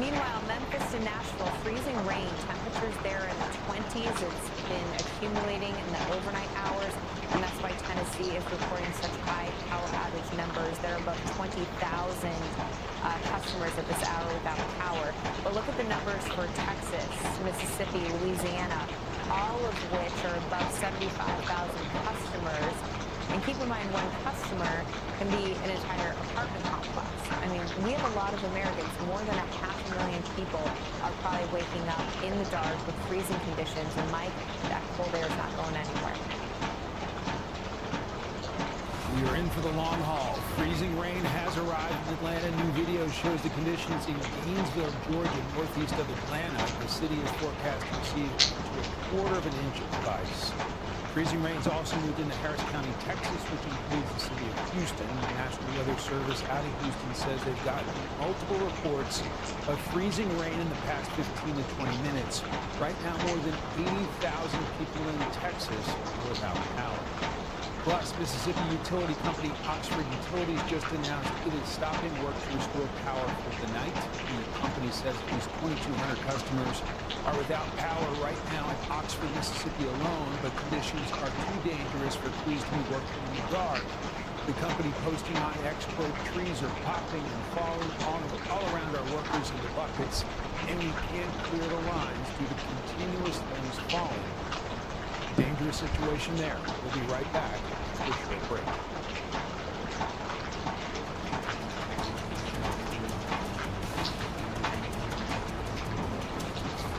Meanwhile, Memphis and Nashville, freezing rain, temperatures there in the 20s. It's been accumulating in the overnight hours, and that's why Tennessee is reporting such high power outage numbers. There are about 20,000 customers at this hour without power. But look at the numbers for Texas, Mississippi, Louisiana, all of which are above 75,000 customers. And keep in mind, one customer can be an entire apartment complex. I mean, we have a lot of Americans, more than 500,000 people are probably waking up in the dark with freezing conditions. And Mike, that cold air is not going anywhere. We are in for the long haul. Freezing rain has arrived in Atlanta. New video shows the conditions in Gainesville, Georgia, northeast of Atlanta. The city is forecast to receive to a quarter of an inch of ice. Freezing rain's also moved into Harris County, Texas, which includes the city of Houston. The National Weather Service out of Houston says they've gotten multiple reports of freezing rain in the past 15 to 20 minutes. Right now, more than 80,000 people in Texas are without power. Plus, Mississippi utility company Oxford Utilities just announced it is stopping work to restore power for the night. And the company says at least 2,200 customers are without power right now in Oxford, Mississippi alone, but conditions are too dangerous for crews to be working in the dark. The company posting on X, quote, trees are popping and falling all around our workers in the buckets, and we can't clear the lines due to continuous things falling. Dangerous situation there. We'll be right back with a short break.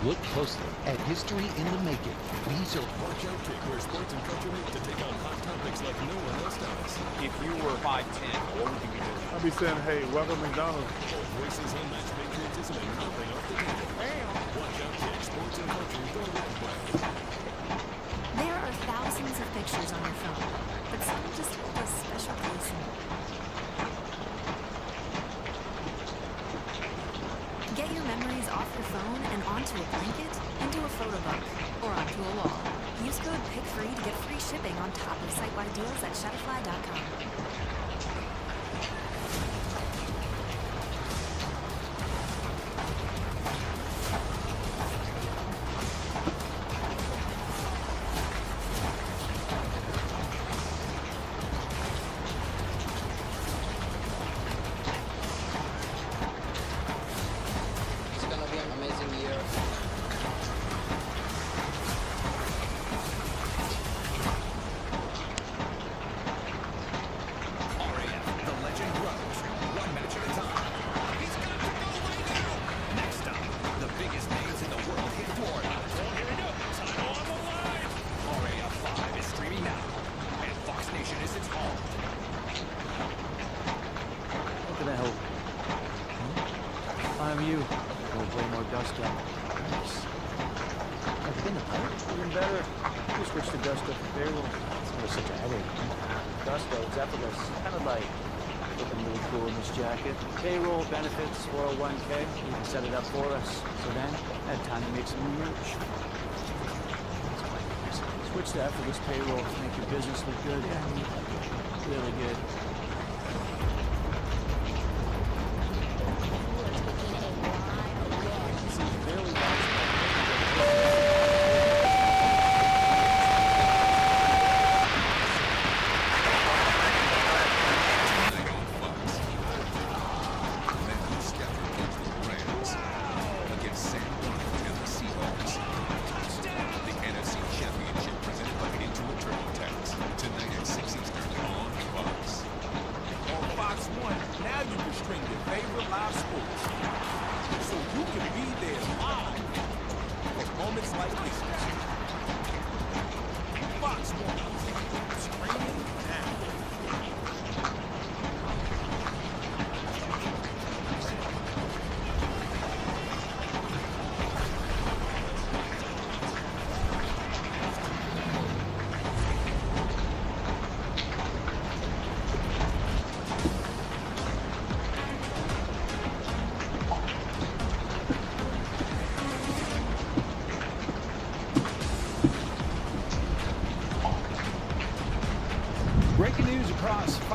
Look closely at history in the making. These are Watch Out Kick, where sports and culture meet to take on hot topics like no one else does. If you were 5'10", what would you be doing? I'd be saying, hey, welcome McDonald's. All voices, unmatched patriotism, and nothing off the table. Watch Out Kick, sports and culture, go red way. There are thousands of pictures on your phone, but some just hold a special place in it. Get your memories off your phone and onto a blanket, into a photo book, or onto a wall. Use code PICFREE to get free shipping on top of site-wide deals at Shutterfly.com. Payroll, benefits, 401k, you can set it up for us. So then, I had time to make some new merch. Switch to effortless payroll to make your business look good. Really good.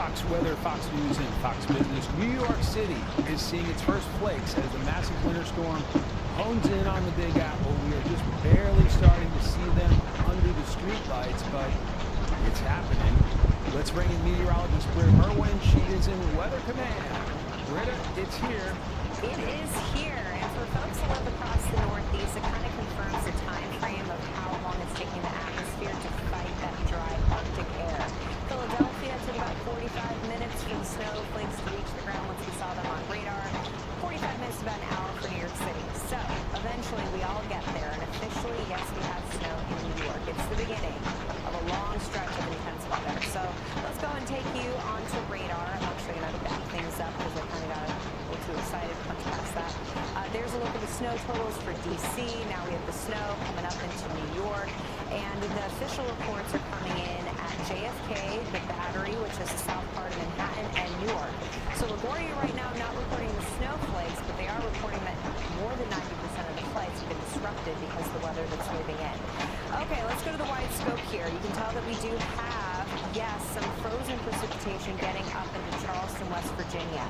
Fox Weather, Fox News, and Fox Business. New York City is seeing its first flakes as the massive winter storm hones in on the Big Apple. We are just barely starting to see them under the streetlights, but it's happening. Let's bring in meteorologist Britta Merwin. She is in Weather Command. Britta, it's here. It is here, and for folks who live across the Northeast, it kind of confirms the time frame of how long it's taking the atmosphere to fight that dry Arctic air. Philadelphia took about 45 minutes for the snowflakes to reach the ground once we saw them on radar. 45 minutes to about an hour for New York City. So eventually we all get there, and officially, yes, we have snow in New York. It's the beginning of a long stretch of intense weather. So let's go and take you onto radar. I'm actually going to back things up because I kind of got a little too excited to punch past that. There's a look at the snow totals for D.C. Now we have the snow coming up into New York, and the official reports are coming in at JFK, the Battery, which is the south part of Manhattan, and Newark. So LaGuardia right now not reporting the snowflakes, but they are reporting that more than 90% of the flights have been disrupted because of the weather that's moving in. Okay, let's go to the wide scope here. You can tell that we do have, yes, some frozen precipitation getting up into Charleston, West Virginia.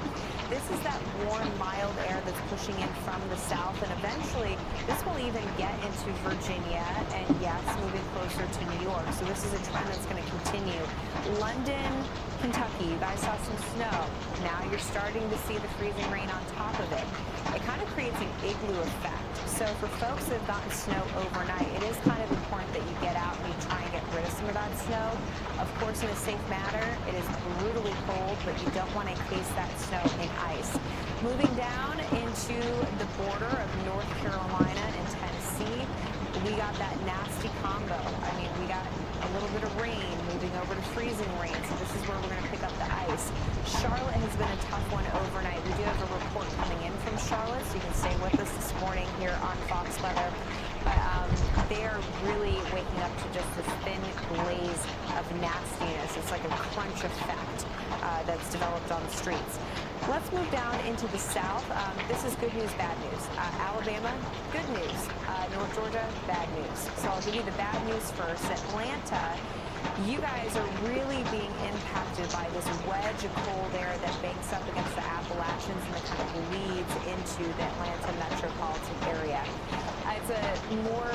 This is that warm, mild air that's pushing in from the south, and eventually this will even get into Virginia and, yes, moving closer to New York. So this is a trend that's going to continue. London, Kentucky, you guys saw some snow. Now you're starting to see the freezing rain on top of it. It kind of creates an igloo effect. So for folks that have gotten snow overnight, it is kind of important that you get out and you try and get rid of some of that snow. Of course, in a safe manner, it is brutally cold, but you don't want to encase that snow in ice. Moving down into the border of North Carolina and Tennessee, we got that nasty combo. I mean, we got a little bit of rain moving over to freezing rain, so this is where we're going to pick up the ice. Charlotte has been a tough one overnight. We do have a report coming in from Charlotte, so you can stay with us this morning here on Fox Weather. But they are really waking up to just this thin glaze of nastiness. It's like a crunch effect that's developed on the streets. Let's move down into the south. This is good news, bad news. Alabama, good news. North Georgia, bad news. So I'll give you the bad news first. Atlanta, you guys are really being impacted by this wedge of cold air that banks up against the Appalachians and that kind of bleeds into the Atlanta metropolitan area. It's a more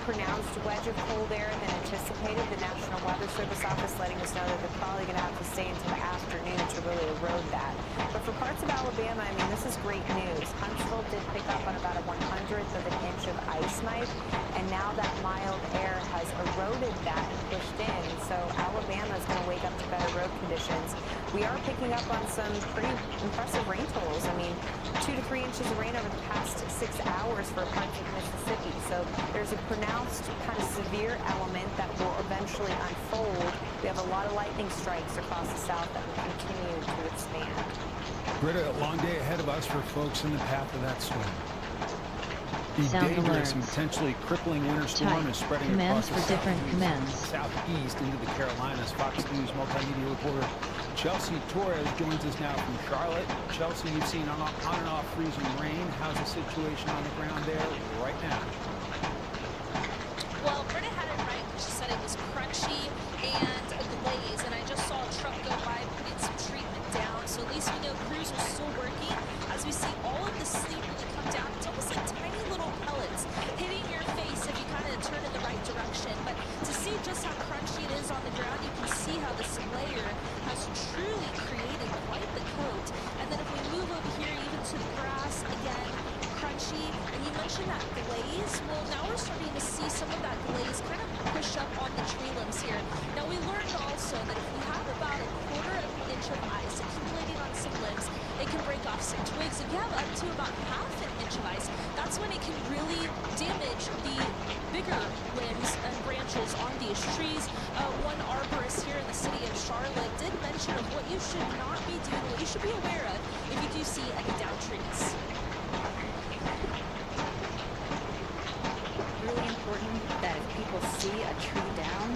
pronounced wedge of cold air than anticipated. The National Weather Service office letting us know that they're probably going to have to stay until the afternoon to really erode that. But for parts of Alabama, I mean, this is great news. Huntsville did pick up on about a 100th of an inch of ice, Mike, and now that mild air has eroded that and pushed in. So Alabama is going to wake up to better road conditions. We are picking up on some pretty impressive rain totals. I mean, 2 to 3 inches of rain over the past 6 hours for parts of Mississippi. So there's a pronounced kind of severe element that will eventually unfold. We have a lot of lightning strikes across the south that will continue to expand. Britta, a long day ahead of us for folks in the path of that storm. The Sound dangerous alerts. and potentially crippling winter storm Type is spreading commands across for the different commands. southeast into the Carolinas. Fox News multimedia reporter Chelsea Torres joins us now from Charlotte. Chelsea, you've seen on and off freezing rain. How's the situation on the ground there right now? Well, Britta had it right when she said it was crunchy and a glaze, and I just saw a truck go by putting some treatment down, so at least we know crews are still working. As we see all of the sleet really come down, it's almost like tiny little pellets hitting your face if you kind of turn in the right direction. But to see just how crunchy it is on the ground, you can see how this layer has truly created quite the coat. And then if we move over here even to the grass, again, crunchy. And you mentioned that glaze. Well, now we're starting to see some of that glaze kind of push up on the tree limbs here. Now we learned also that if we have about a quarter of an inch of ice accumulating on some limbs, it can break off some twigs. If you have up to about half an inch of ice, that's when it can really damage the bigger limbs and branches on these trees. One arborist here in the city of Charlotte did mention of what you should not be doing, what you should be aware of if you do see any down trees. Really important that if people see a tree down,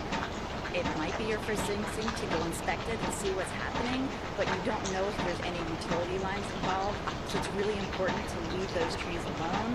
it might be your first instinct to go inspect it and see what's happening, but you don't know if there's any utility lines involved, so it's really important to leave those trees alone.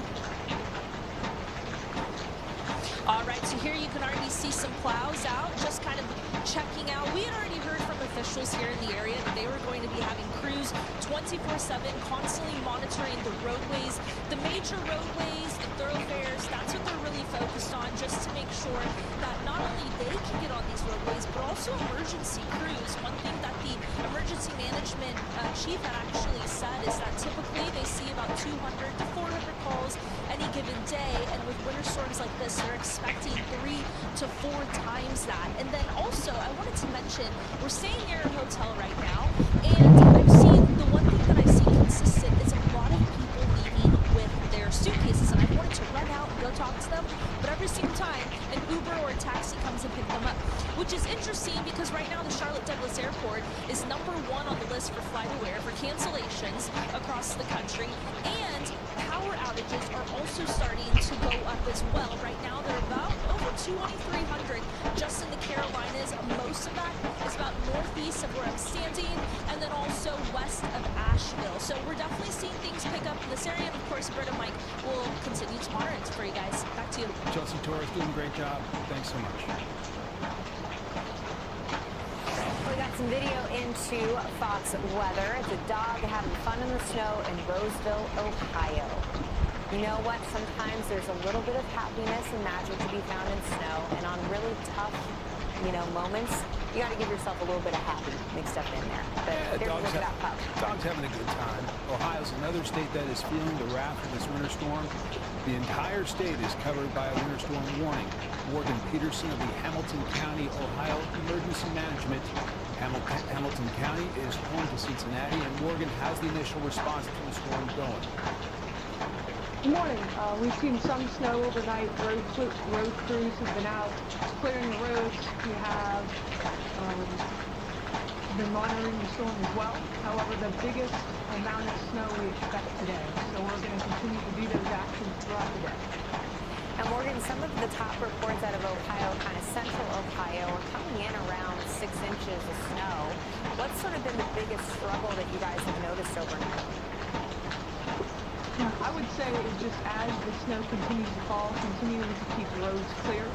All right, so here you can already see some plows out, just kind of checking out. We had already heard from officials officials here in the area that they were going to be having crews 24/7, constantly monitoring the roadways, the major roadways, the thoroughfares. That's what they're really focused on, just to make sure that not only they can get on these roadways, but also emergency crews. One thing that the emergency management chief had actually said is that typically they see about 200 to 400 calls any given day, and with winter storms like this, they're expecting 3 to 4 times that. And then also, I wanted to mention, we're staying near a hotel right now, and I've seen, the one thing that I see consistent is a lot of people leaving with their suitcases, and I wanted to run out and go talk to them, but every single time an Uber or a taxi comes and picks them up, which is interesting because right now the Charlotte Douglas Airport is #1 on the list for FlightAware for cancellations across the country, and power outages are also starting to go up as well. Right now they're about over 2,300 just in the Carolinas. Most of that is about northeast of where I'm standing, and then also west of Asheville. So we're definitely seeing things pick up in this area, and of course Britt and Mike will continue to monitor it for you guys. Back to you. Chelsea Torres doing a great job. Thanks so much. We got some video into Fox weather. It's a dog having fun in the snow in Roseville, Ohio. You know what? Sometimes there's a little bit of happiness and magic to be found in snow, and on really tough, moments, you got to give yourself a little bit of happy mixed up in there. But there's a look at that pup. Dog's having a good time. Ohio's another state that is feeling the wrath of this winter storm. The entire state is covered by a winter storm warning. Morgan Peterson of the Hamilton County, Ohio Emergency Management. Hamilton County is home to Cincinnati, and Morgan has the initial response to the storm going. Good morning. We've seen some snow overnight. Road crews have been out clearing the roads. We have been monitoring the storm as well. However, the biggest amount of snow we expect today. So we're going to continue to do those actions throughout the day. Now, Morgan, some of the top reports out of Ohio, kind of central Ohio, are coming in around 6 inches of snow. What's sort of been the biggest struggle that you guys have noticed overnight? I would say just as the snow continues to fall, continuing to keep roads clear.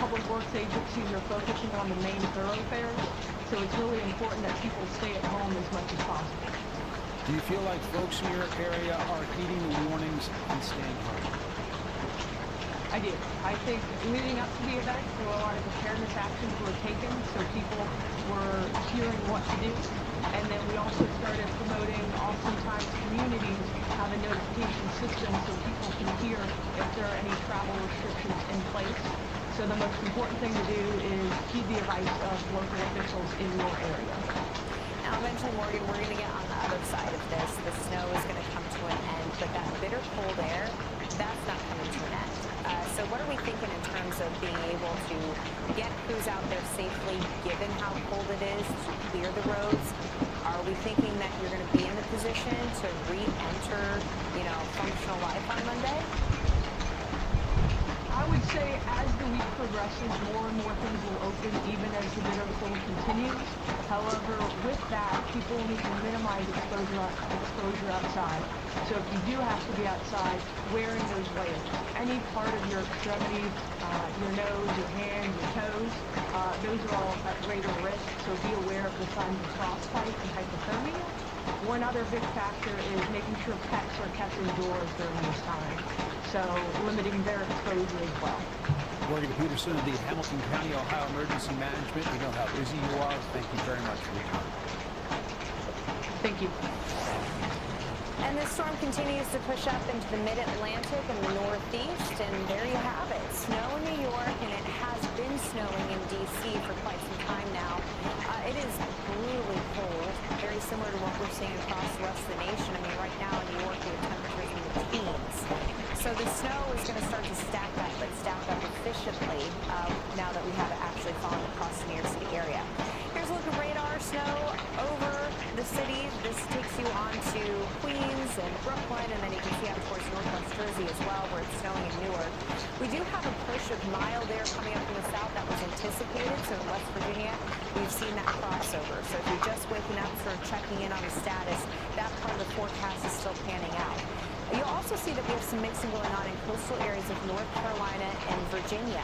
Public works agencies are focusing on the main thoroughfares, so it's really important that people stay at home as much as possible. Do you feel like folks in your area are heeding the warnings and staying home? I do. I think leading up to the event, there were a lot of preparedness actions were taken, so people were hearing what to do. And then we also started promoting, oftentimes communities have a notification system so people can hear if there are any travel restrictions in place. So the most important thing to do is heed the advice of local officials in your area. Now, eventually, Morgan, we're going to get on the other side of this. The snow is going to come to an end, but that bitter cold air, that's not coming to an end. So what are we thinking in terms of being able to get crews out there safely, given how cold it is, to clear the roads? Are we thinking that you're going to be in the position to re-enter, functional life on Monday? I would say as the week progresses, more and more things will open, even as the bitter cold continues. However, with that, people need to minimize exposure outside. So if you do have to be outside, wearing those layers. Any part of your extremities, your nose, your hands, your toes, those are all at greater risk. So be aware of the signs of frostbite and hypothermia. One other big factor is making sure pets are kept indoors during this time. So limiting their exposure as well. Morgan Peterson of the Hamilton County, Ohio Emergency Management. We know how busy you are. Thank you very much for your time. Thank you. And this storm continues to push up into the mid-Atlantic and the Northeast, and there you have it. Snow in New York, and it has been snowing in D.C. for quite some time now. It is brutally cold, very similar to what we're seeing across the rest of the nation. I mean, right now in New York, we have temperatures in the teens. So the snow is going to start to stack up, but stack up efficiently now that we have it actually falling across the New York City area. Here's a look at radar snow over the city. This takes you on to Queens and Brooklyn, and then you can see out towards Northwest Jersey as well, where it's snowing in Newark. We do have a push of mild air coming up from the south that was anticipated. So in West Virginia, we've seen that crossover. So if you're just waking up, sort of checking in on the status, that part of the forecast is still panning out. You'll also see that we have some mixing going on in coastal areas of North Carolina and Virginia.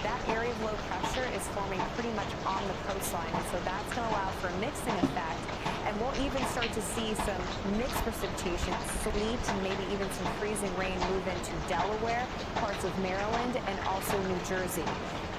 that area of low pressure is forming pretty much on the coastline, and so that's going to allow for a mixing effect. And we'll even start to see some mixed precipitation, sleet, and maybe even some freezing rain move into Delaware, parts of Maryland, and also New Jersey.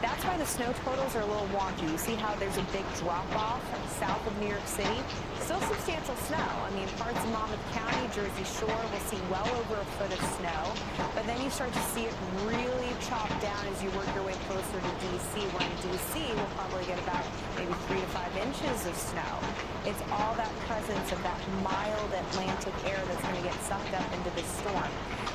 That's why the snow totals are a little wonky. You see how there's a big drop-off south of New York City? Still substantial snow. I mean, parts of Monmouth County, Jersey Shore will see well over a foot of snow. But then you start to see it really chop down as you work your way closer to D.C., where in D.C. we'll probably get about maybe 3 to 5 inches of snow. It's all that presence of that mild Atlantic air that's going to get sucked up into this storm.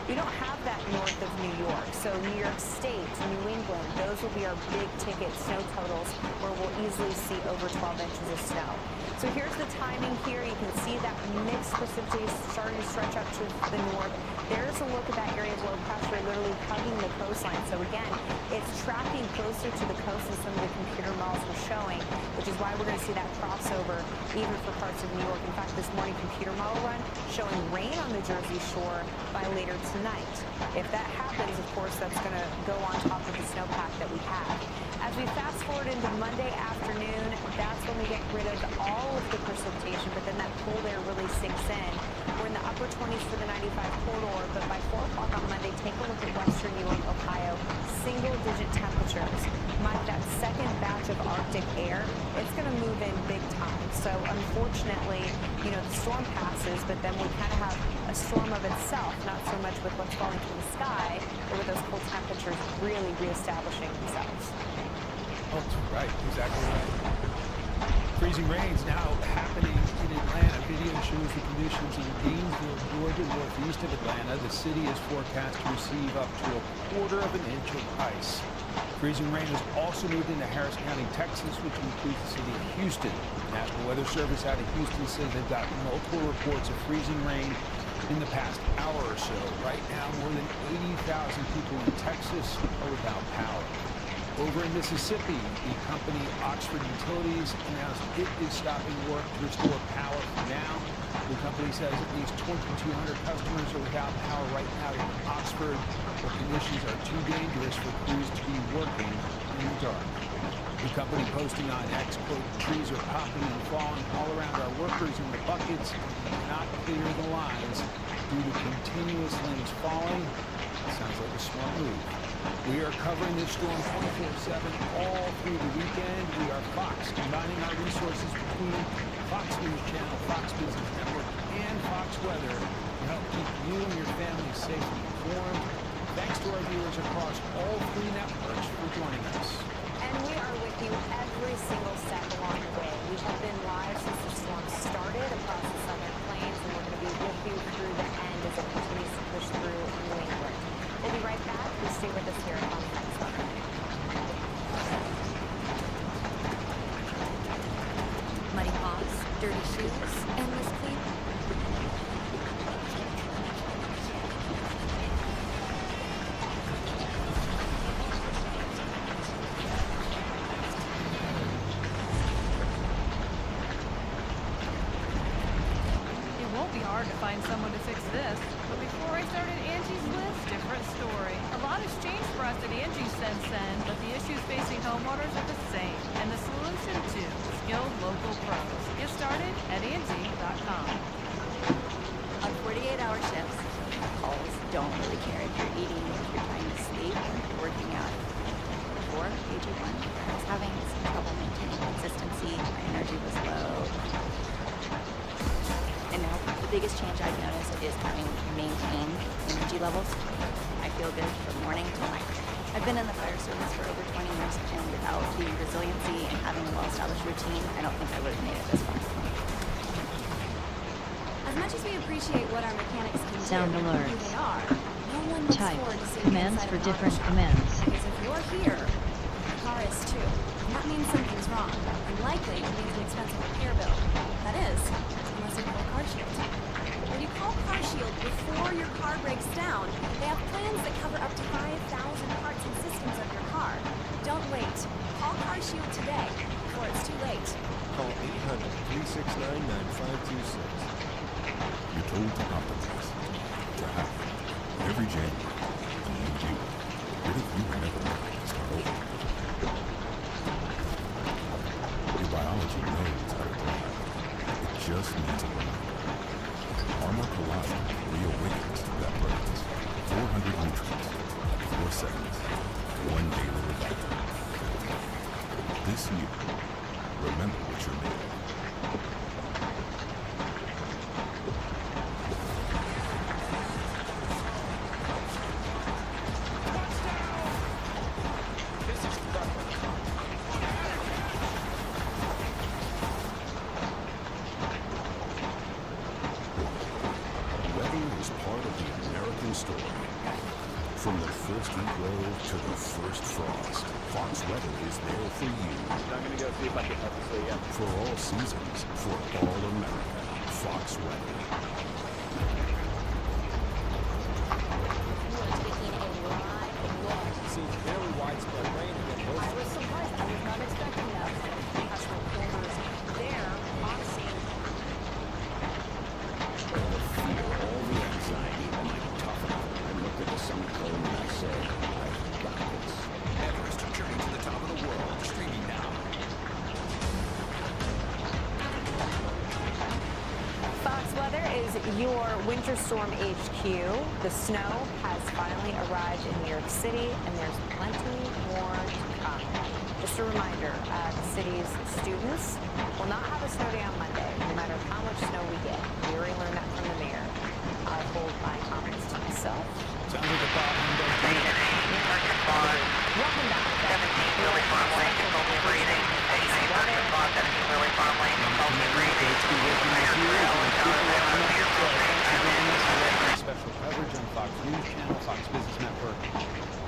We don't have that north of New York, so New York State, New England, those will be our big ticket snow totals where we'll easily see over 12 inches of snow. So here's the timing here. You can see that mixed precipitation starting to stretch up to the north. There's a look at that area of low pressure literally hugging the coastline. So again, it's tracking closer to the coast than some of the computer models were showing, which is why we're going to see that crossover even for parts of New York. In fact, this morning computer model run showing rain on the Jersey Shore by later tonight. If that happens, of course, that's going to go on top of the snowpack that we have. As we fast forward into Monday afternoon, that's when we get rid of all of the precipitation, but then that cold air really sinks in. We're in the upper 20s for the 95 corridor, but by 4 o'clock on Monday, take a look at western New York, Ohio, single-digit temperatures. Mike, that second batch of Arctic air, it's going to move in big time. So unfortunately, you know, the storm passes, but then we kind of have a storm of itself, not so much with what's falling from the sky, but with those cold temperatures really reestablishing themselves. Oh, that's right. Exactly right. Freezing rains now happening in Atlanta. Video shows the conditions in Gainesville, Georgia, northeast of Atlanta. The city is forecast to receive up to a quarter of an inch of ice. Freezing rain has also moved into Harris County, Texas, which includes the city of Houston. The National Weather Service out of Houston says they've got multiple reports of freezing rain in the past hour or so. Right now, more than 80,000 people in Texas are without power. Over in Mississippi, the company Oxford Utilities announced it is stopping work to restore power for now. The company says at least 2,200 customers are without power right now in Oxford, where conditions are too dangerous for crews to be working in the dark. The company posting on X, quote, trees are popping and falling all around our workers in the buckets and cannot clear the lines due to continuous limbs falling. Sounds like a smart move. We are covering this storm 24/7 all through the weekend. We are Fox, combining our resources between Fox News Channel, Fox Business Network, and Fox Weather to help keep you and your family safe and informed. Thanks to our viewers across all 3 networks for joining us. And we are with you every single step along the way. We have been live since the storm started across the southern plains, and we're going to be with you through the end as it continues to push through New England. We'll be right back. Please stay with us here on Fox Weather. Muddy paws, dirty shoes, endless clean. It won't be hard to find someone to fix this. But before I started Angie's List, different story. A lot has changed for us at Angie since then, but the issues facing homeowners are the same. And the solution too, skilled local pros. Get started at Angie.com. On 48-hour shifts, calls don't really care if you're eating, if you're trying to sleep, or working out. Before AG1, I was having some trouble maintaining consistency, my energy was low. And now the biggest change I've noticed is having maintained energy levels. I feel good from morning till night. I've been in the fire service for over 20 years, and without the resiliency and having a well-established routine, I don't think I would have made it this far. As much as we appreciate what our mechanics can Sound do, alert. who they are, no one looks Type. forward to seeing Commands inside for an auto different shop. commands. Because if you're here, the car is too. And that means something's wrong. And likely it means an expensive repair bill. That is, unless you call Car Shield. When you call Car Shield before your car breaks down, they have plans that cover up to 5,000 parts and systems of your car. Don't wait. Call Car Shield today before it's too late. Call 800-369-9526. You're told to optimize, to happy, every January. And you. What if you were never meant to start over? Biology knows how to thrive. It just needs a reminder. Armor Collide reawakens that brilliance. 400 nutrients, 4 seconds, 1 daily revival. This year, remember what you're made of. From the first heat wave to the first frost, Fox Weather is there for you. I'm going to go see if I can help you say yeah. For all seasons, for all America, Fox Weather. See very widespread rain again. I was surprised. I was not expecting that. National filmers there on scene. All the fear, all the anxiety, am I tough enough? I looked at the summit cone and I said, I've got this. Everest journey to the top of the world, streaming now. Fox Weather is your winter storm HQ. The snow has finally arrived in New York City, and there's plenty more to come. Just a reminder, the city's students will not have a snow day on Monday, no matter how much snow we get. We already learned that from the mayor. I hold my comments to myself. Sounds like a problem. Welcome back. 17 Willie Farm Lane, only breathing. 18 First Spot, 17 Willie Farm Lane, only breathing. Special coverage on Fox News Channel, Fox Business Network,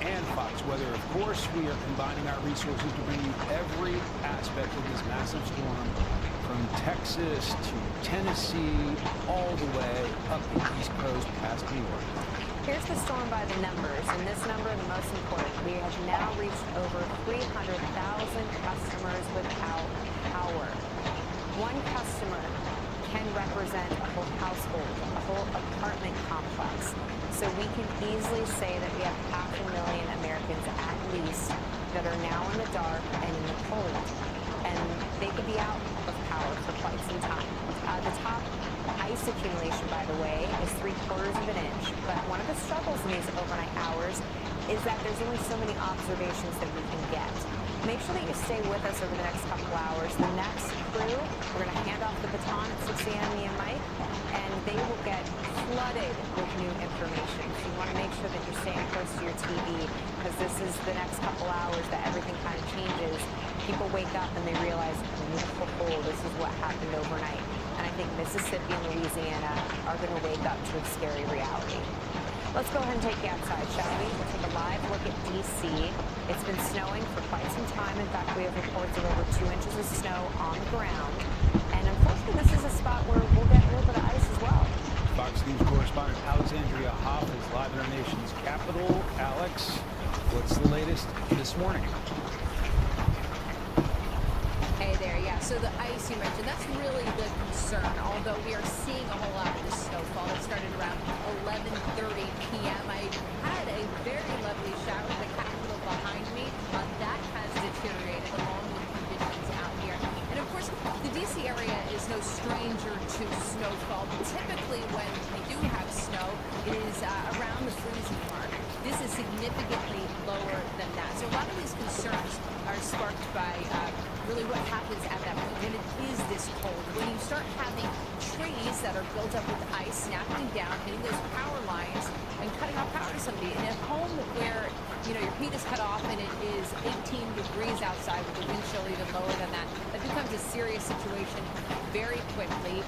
and Fox Weather. Of course, we are combining our resources to bring you every aspect of this massive storm, from Texas to Tennessee, all the way up the East Coast past New York. Here's the storm by the numbers, and this number, the most important. We have now reached over 300,000 customers without power. One customer can represent a whole household, a whole apartment complex. So we can easily say that we have 500,000 Americans at least that are now in the dark and in the cold. And they could be out of power for quite some time. The top ice accumulation, by the way, is 3/4 of an inch. But one of the struggles in these overnight hours is that there's only so many observations that we can get. Make sure that you stay with us over the next couple hours. The next crew, we're going to hand off the baton at 6 a.m., me and Mike, and they will get flooded with new information. So you want to make sure that you're staying close to your TV, because this is the next couple hours that everything kind of changes. People wake up and they realize, oh, this is what happened overnight. And I think Mississippi and Louisiana are going to wake up to a scary reality. Let's go ahead and take you outside, shall we? We'll take a live look at D.C. It's been snowing for quite some time. In fact, we have reports of over 2 inches of snow on the ground. And unfortunately, this is a spot where we'll get a little bit of ice as well. Fox News correspondent Alexandria Hoff is live in our nation's capital. Alex, what's the latest this morning? Hey there, yeah, so the ice you mentioned, that's really the concern, although we are seeing a whole lot of this snowfall. It started around 11:30 p.m. I had a very lovely shower in the Capitol behind me. That has deteriorated along with conditions out here. And of course, the D.C. area is no stranger to snowfall. But typically when we do have snow, it is around the freezing mark. This is significantly lower than that. So a lot of these concerns are sparked by really what happens at that point when it is this cold. When you start having trees that are built up with ice snapping down, hitting those power lines, and cutting off power to somebody. In a home where, you know, your heat is cut off and it is 18 degrees outside with the wind chill even lower than that, that becomes a serious situation very quickly.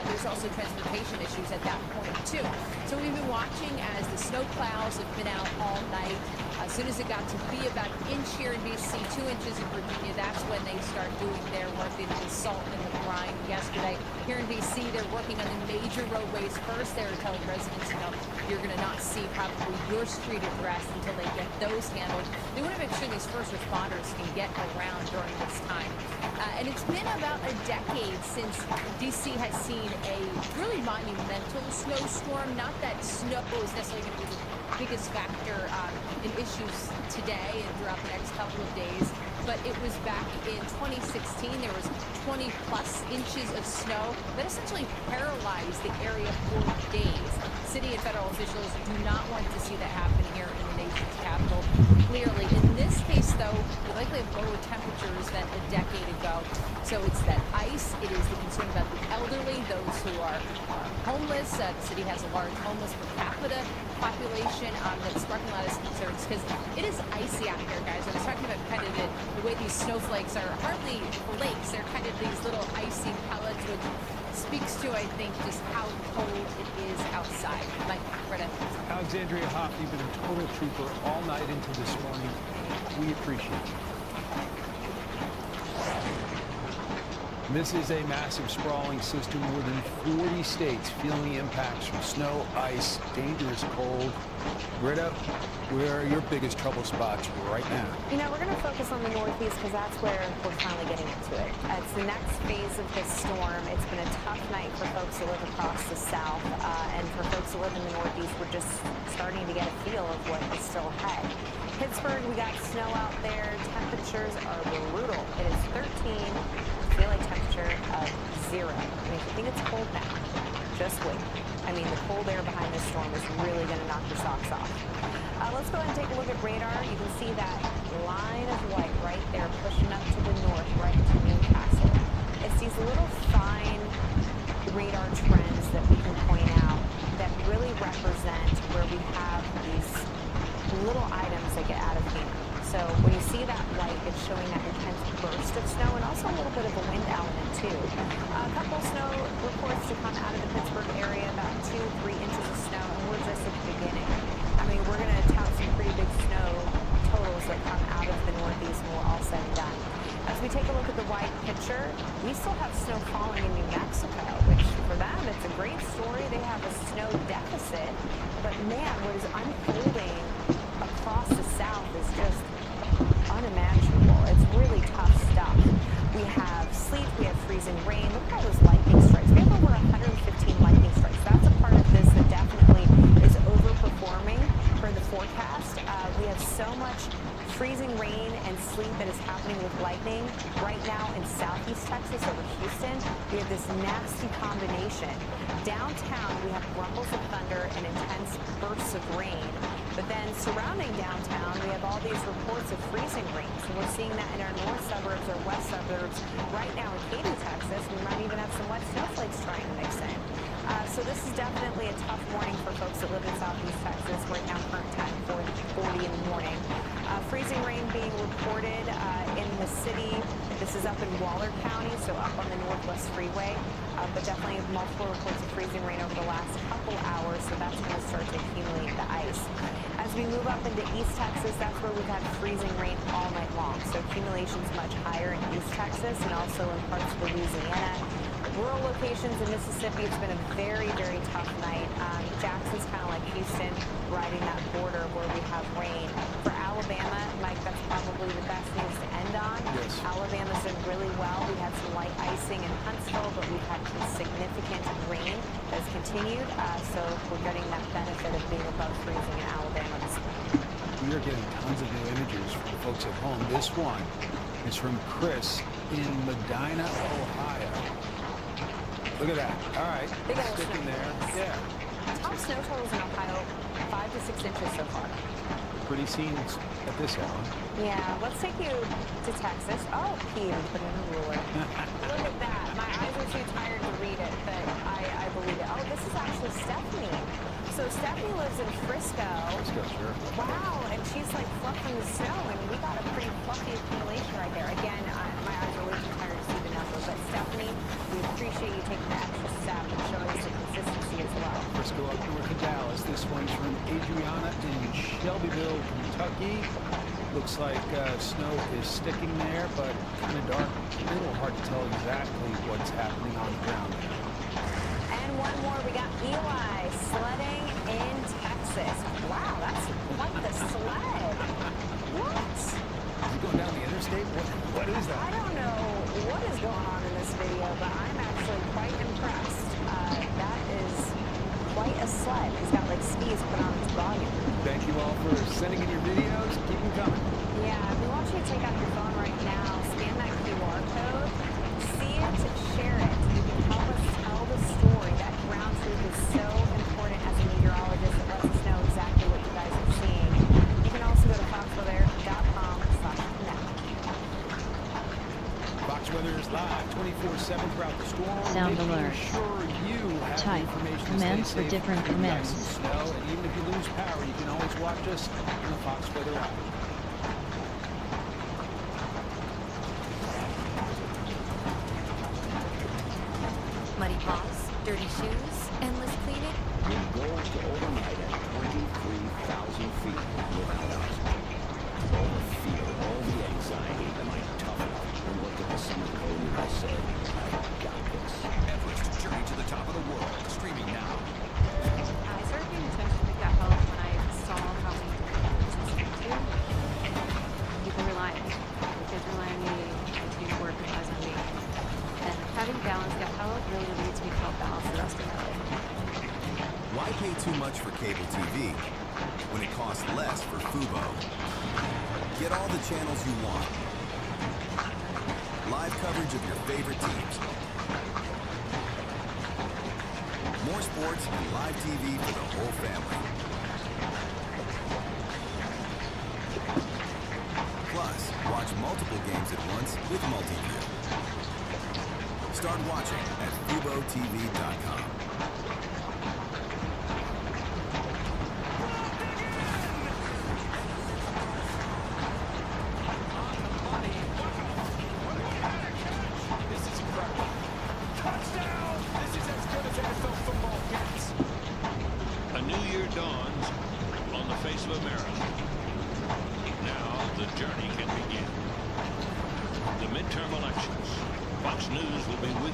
There's also transportation issues at that point, too. So we've been watching as the snow plows have been out all night. As soon as it got to be about an inch here in BC, 2 inches in Virginia, that's when they start doing their work. They did the salt and the brine yesterday. Here in BC, they're working on the major roadways first. They're telling residents, you know, you're going to not see probably your street addressed until they get those handled. They want to make sure these first responders can get around during this time. And it's been about a decade since DC has seen a really monumental snowstorm. Not that snow is necessarily going to be the biggest factor in issues today and throughout the next couple of days. but it was back in 2016. There was 20 plus inches of snow that essentially paralyzed the area for days. City and federal officials do not want to see that happen here in the nation's capital. Clearly, in this case, though, we likely have lower temperatures than a decade ago. So it's that ice. It is the concern about the elderly, those who are homeless. The city has a large homeless per capita population that's sparking a lot of concerns because it is icy out here, guys. I was talking about kind of the way these snowflakes are hardly flakes. They're kind of these little icy pellets, which speaks to, I think, just how cold it is outside. Like, Greta. Alexandria Hoff, you've been a total trooper all night into this morning. We appreciate you. This is a massive sprawling system. More than 40 states feeling the impacts from snow, ice, dangerous cold. Britta, where are your biggest trouble spots right now? You know, we're going to focus on the Northeast because that's where we're finally getting into it. It's the next phase of this storm. It's been a tough night for folks that live across the South. And for folks that live in the Northeast, we're just starting to get a feel of what is still ahead. Pittsburgh, we got snow out there. Temperatures are brutal. It is 13. Feel like temperature of 0. I mean, if you think it's cold now, just wait. I mean, the cold air behind this storm is really going to knock your socks off. Let's go ahead and take a look at radar. You can see that line of white right there pushing up to the north, right to Newcastle. It's these little fine radar trends that we can point out that really represent where we have these little items that get out of hand. So when you see that light, it's showing that intense burst of snow and also a little bit of a wind element too. A couple snow reports to come out of the Pittsburgh area, about 2-3 inches of snow, and we're just at the beginning. I mean, we're going to tout some pretty big snow totals that come out of the Northeast when we're all said and done. As we take a look at the wide picture, we still have snow falling in New Mexico, which for them, it's a great story. They have a snow deficit, but man, what is unfolding across the South is just unimaginable. It's really tough stuff. We have sleet, we have freezing rain. Look at all those lightning strikes. We have over 115 lightning strikes. That's a part of this that definitely is overperforming for the forecast. We have so much freezing rain and sleet that is happening with lightning right now in southeast Texas over Houston. We have this nasty combination. Downtown, we have rumbles of thunder and intense bursts of rain. But then surrounding downtown, we have all these reports of freezing rain. So we're seeing that in our north suburbs or west suburbs. Right now in Katy, Texas, we might even have some wet snowflakes trying to mix in. So this is definitely a tough morning for folks that live in southeast Texas. Right now, current time, 4:40 in the morning. Freezing rain being reported in the city. This is up in Waller County, so up on the Northwest Freeway. But definitely multiple reports of freezing rain over the last couple hours, so that's going to start to accumulate the ice. As we move up into East Texas, that's where we've had freezing rain all night long. So accumulation's much higher in East Texas and also in parts of Louisiana. Rural locations in Mississippi, it's been a very, very tough night. Jackson's kind of like Houston, riding that border where we have rain. For Alabama, Mike, that's probably the best news to end on. Yes. Alabama's done really well. We had some light icing in Huntsville, but we've had some significant rain that has continued. So we're getting that benefit of being above freezing in Alabama this morning. We are getting tons of new images from the folks at home. This one is from Chris in Medina, Ohio. Look at that. All right. Big old Sticking snow. there. Yeah. Top snow totals in Ohio, 5 to 6 inches so far. Pretty scenes at this hour. Yeah, let's take you to Texas. Oh, Pete, put in a ruler. Look at that. My eyes are too tired to read it, but I believe it. Oh, this is actually Stephanie. So Stephanie lives in Frisco. Frisco, sure. Wow, and she's like fluffing the snow, and we got a pretty fluffy accumulation right there. Again, my eyes are way too tired to see the number, but Stephanie, we appreciate you taking the extra step and showing us the consistency as well. Frisco up north of Dallas. This one's from Adriana in Shelbyville, Kentucky. Looks like snow is sticking there, but kind of dark. A little hard to tell exactly what's happening on the ground there. And one more, we got Eli sledding in Texas. Wow, that's quite the sled. What? Is he going down the interstate? What is that? I don't know what is going on in this video, but I'm actually quite impressed. That is quite a sled. He's got like skis put on his volume. Thank you all for sending in your videos. Keep them coming. Yeah, we want you to take out your phone right Weather is live 24/7 throughout the storm. Sound making alert. sure you have the Type. information to Commands stay for safe different through the ice commands. and snow. And even if you lose power, you can always watch us on the Fox Weather app. Muddy paws, dirty shoes, endless cleaning. Your goal to overnight at 23,000 feet without us. All the fear, all the anxiety. Am I tough enough? I looked at the summer code and I said, I've got this. Everest Journey to the Top of the World, streaming now. I started paying attention to that health when I saw how many different to. People rely on me. The kids rely on me. My team at work relies on me. And having balanced gut health really leads me to help balance the rest of my life. Why pay too much for cable TV when it costs less for Fubo? Get all the channels you want. Live coverage of your favorite teams. More sports and live TV for the whole family. Plus, watch multiple games at once with Multiview. Start watching at FuboTV.com. A new year dawns on the face of America. Now the journey can begin. The midterm elections. Fox News will be with you.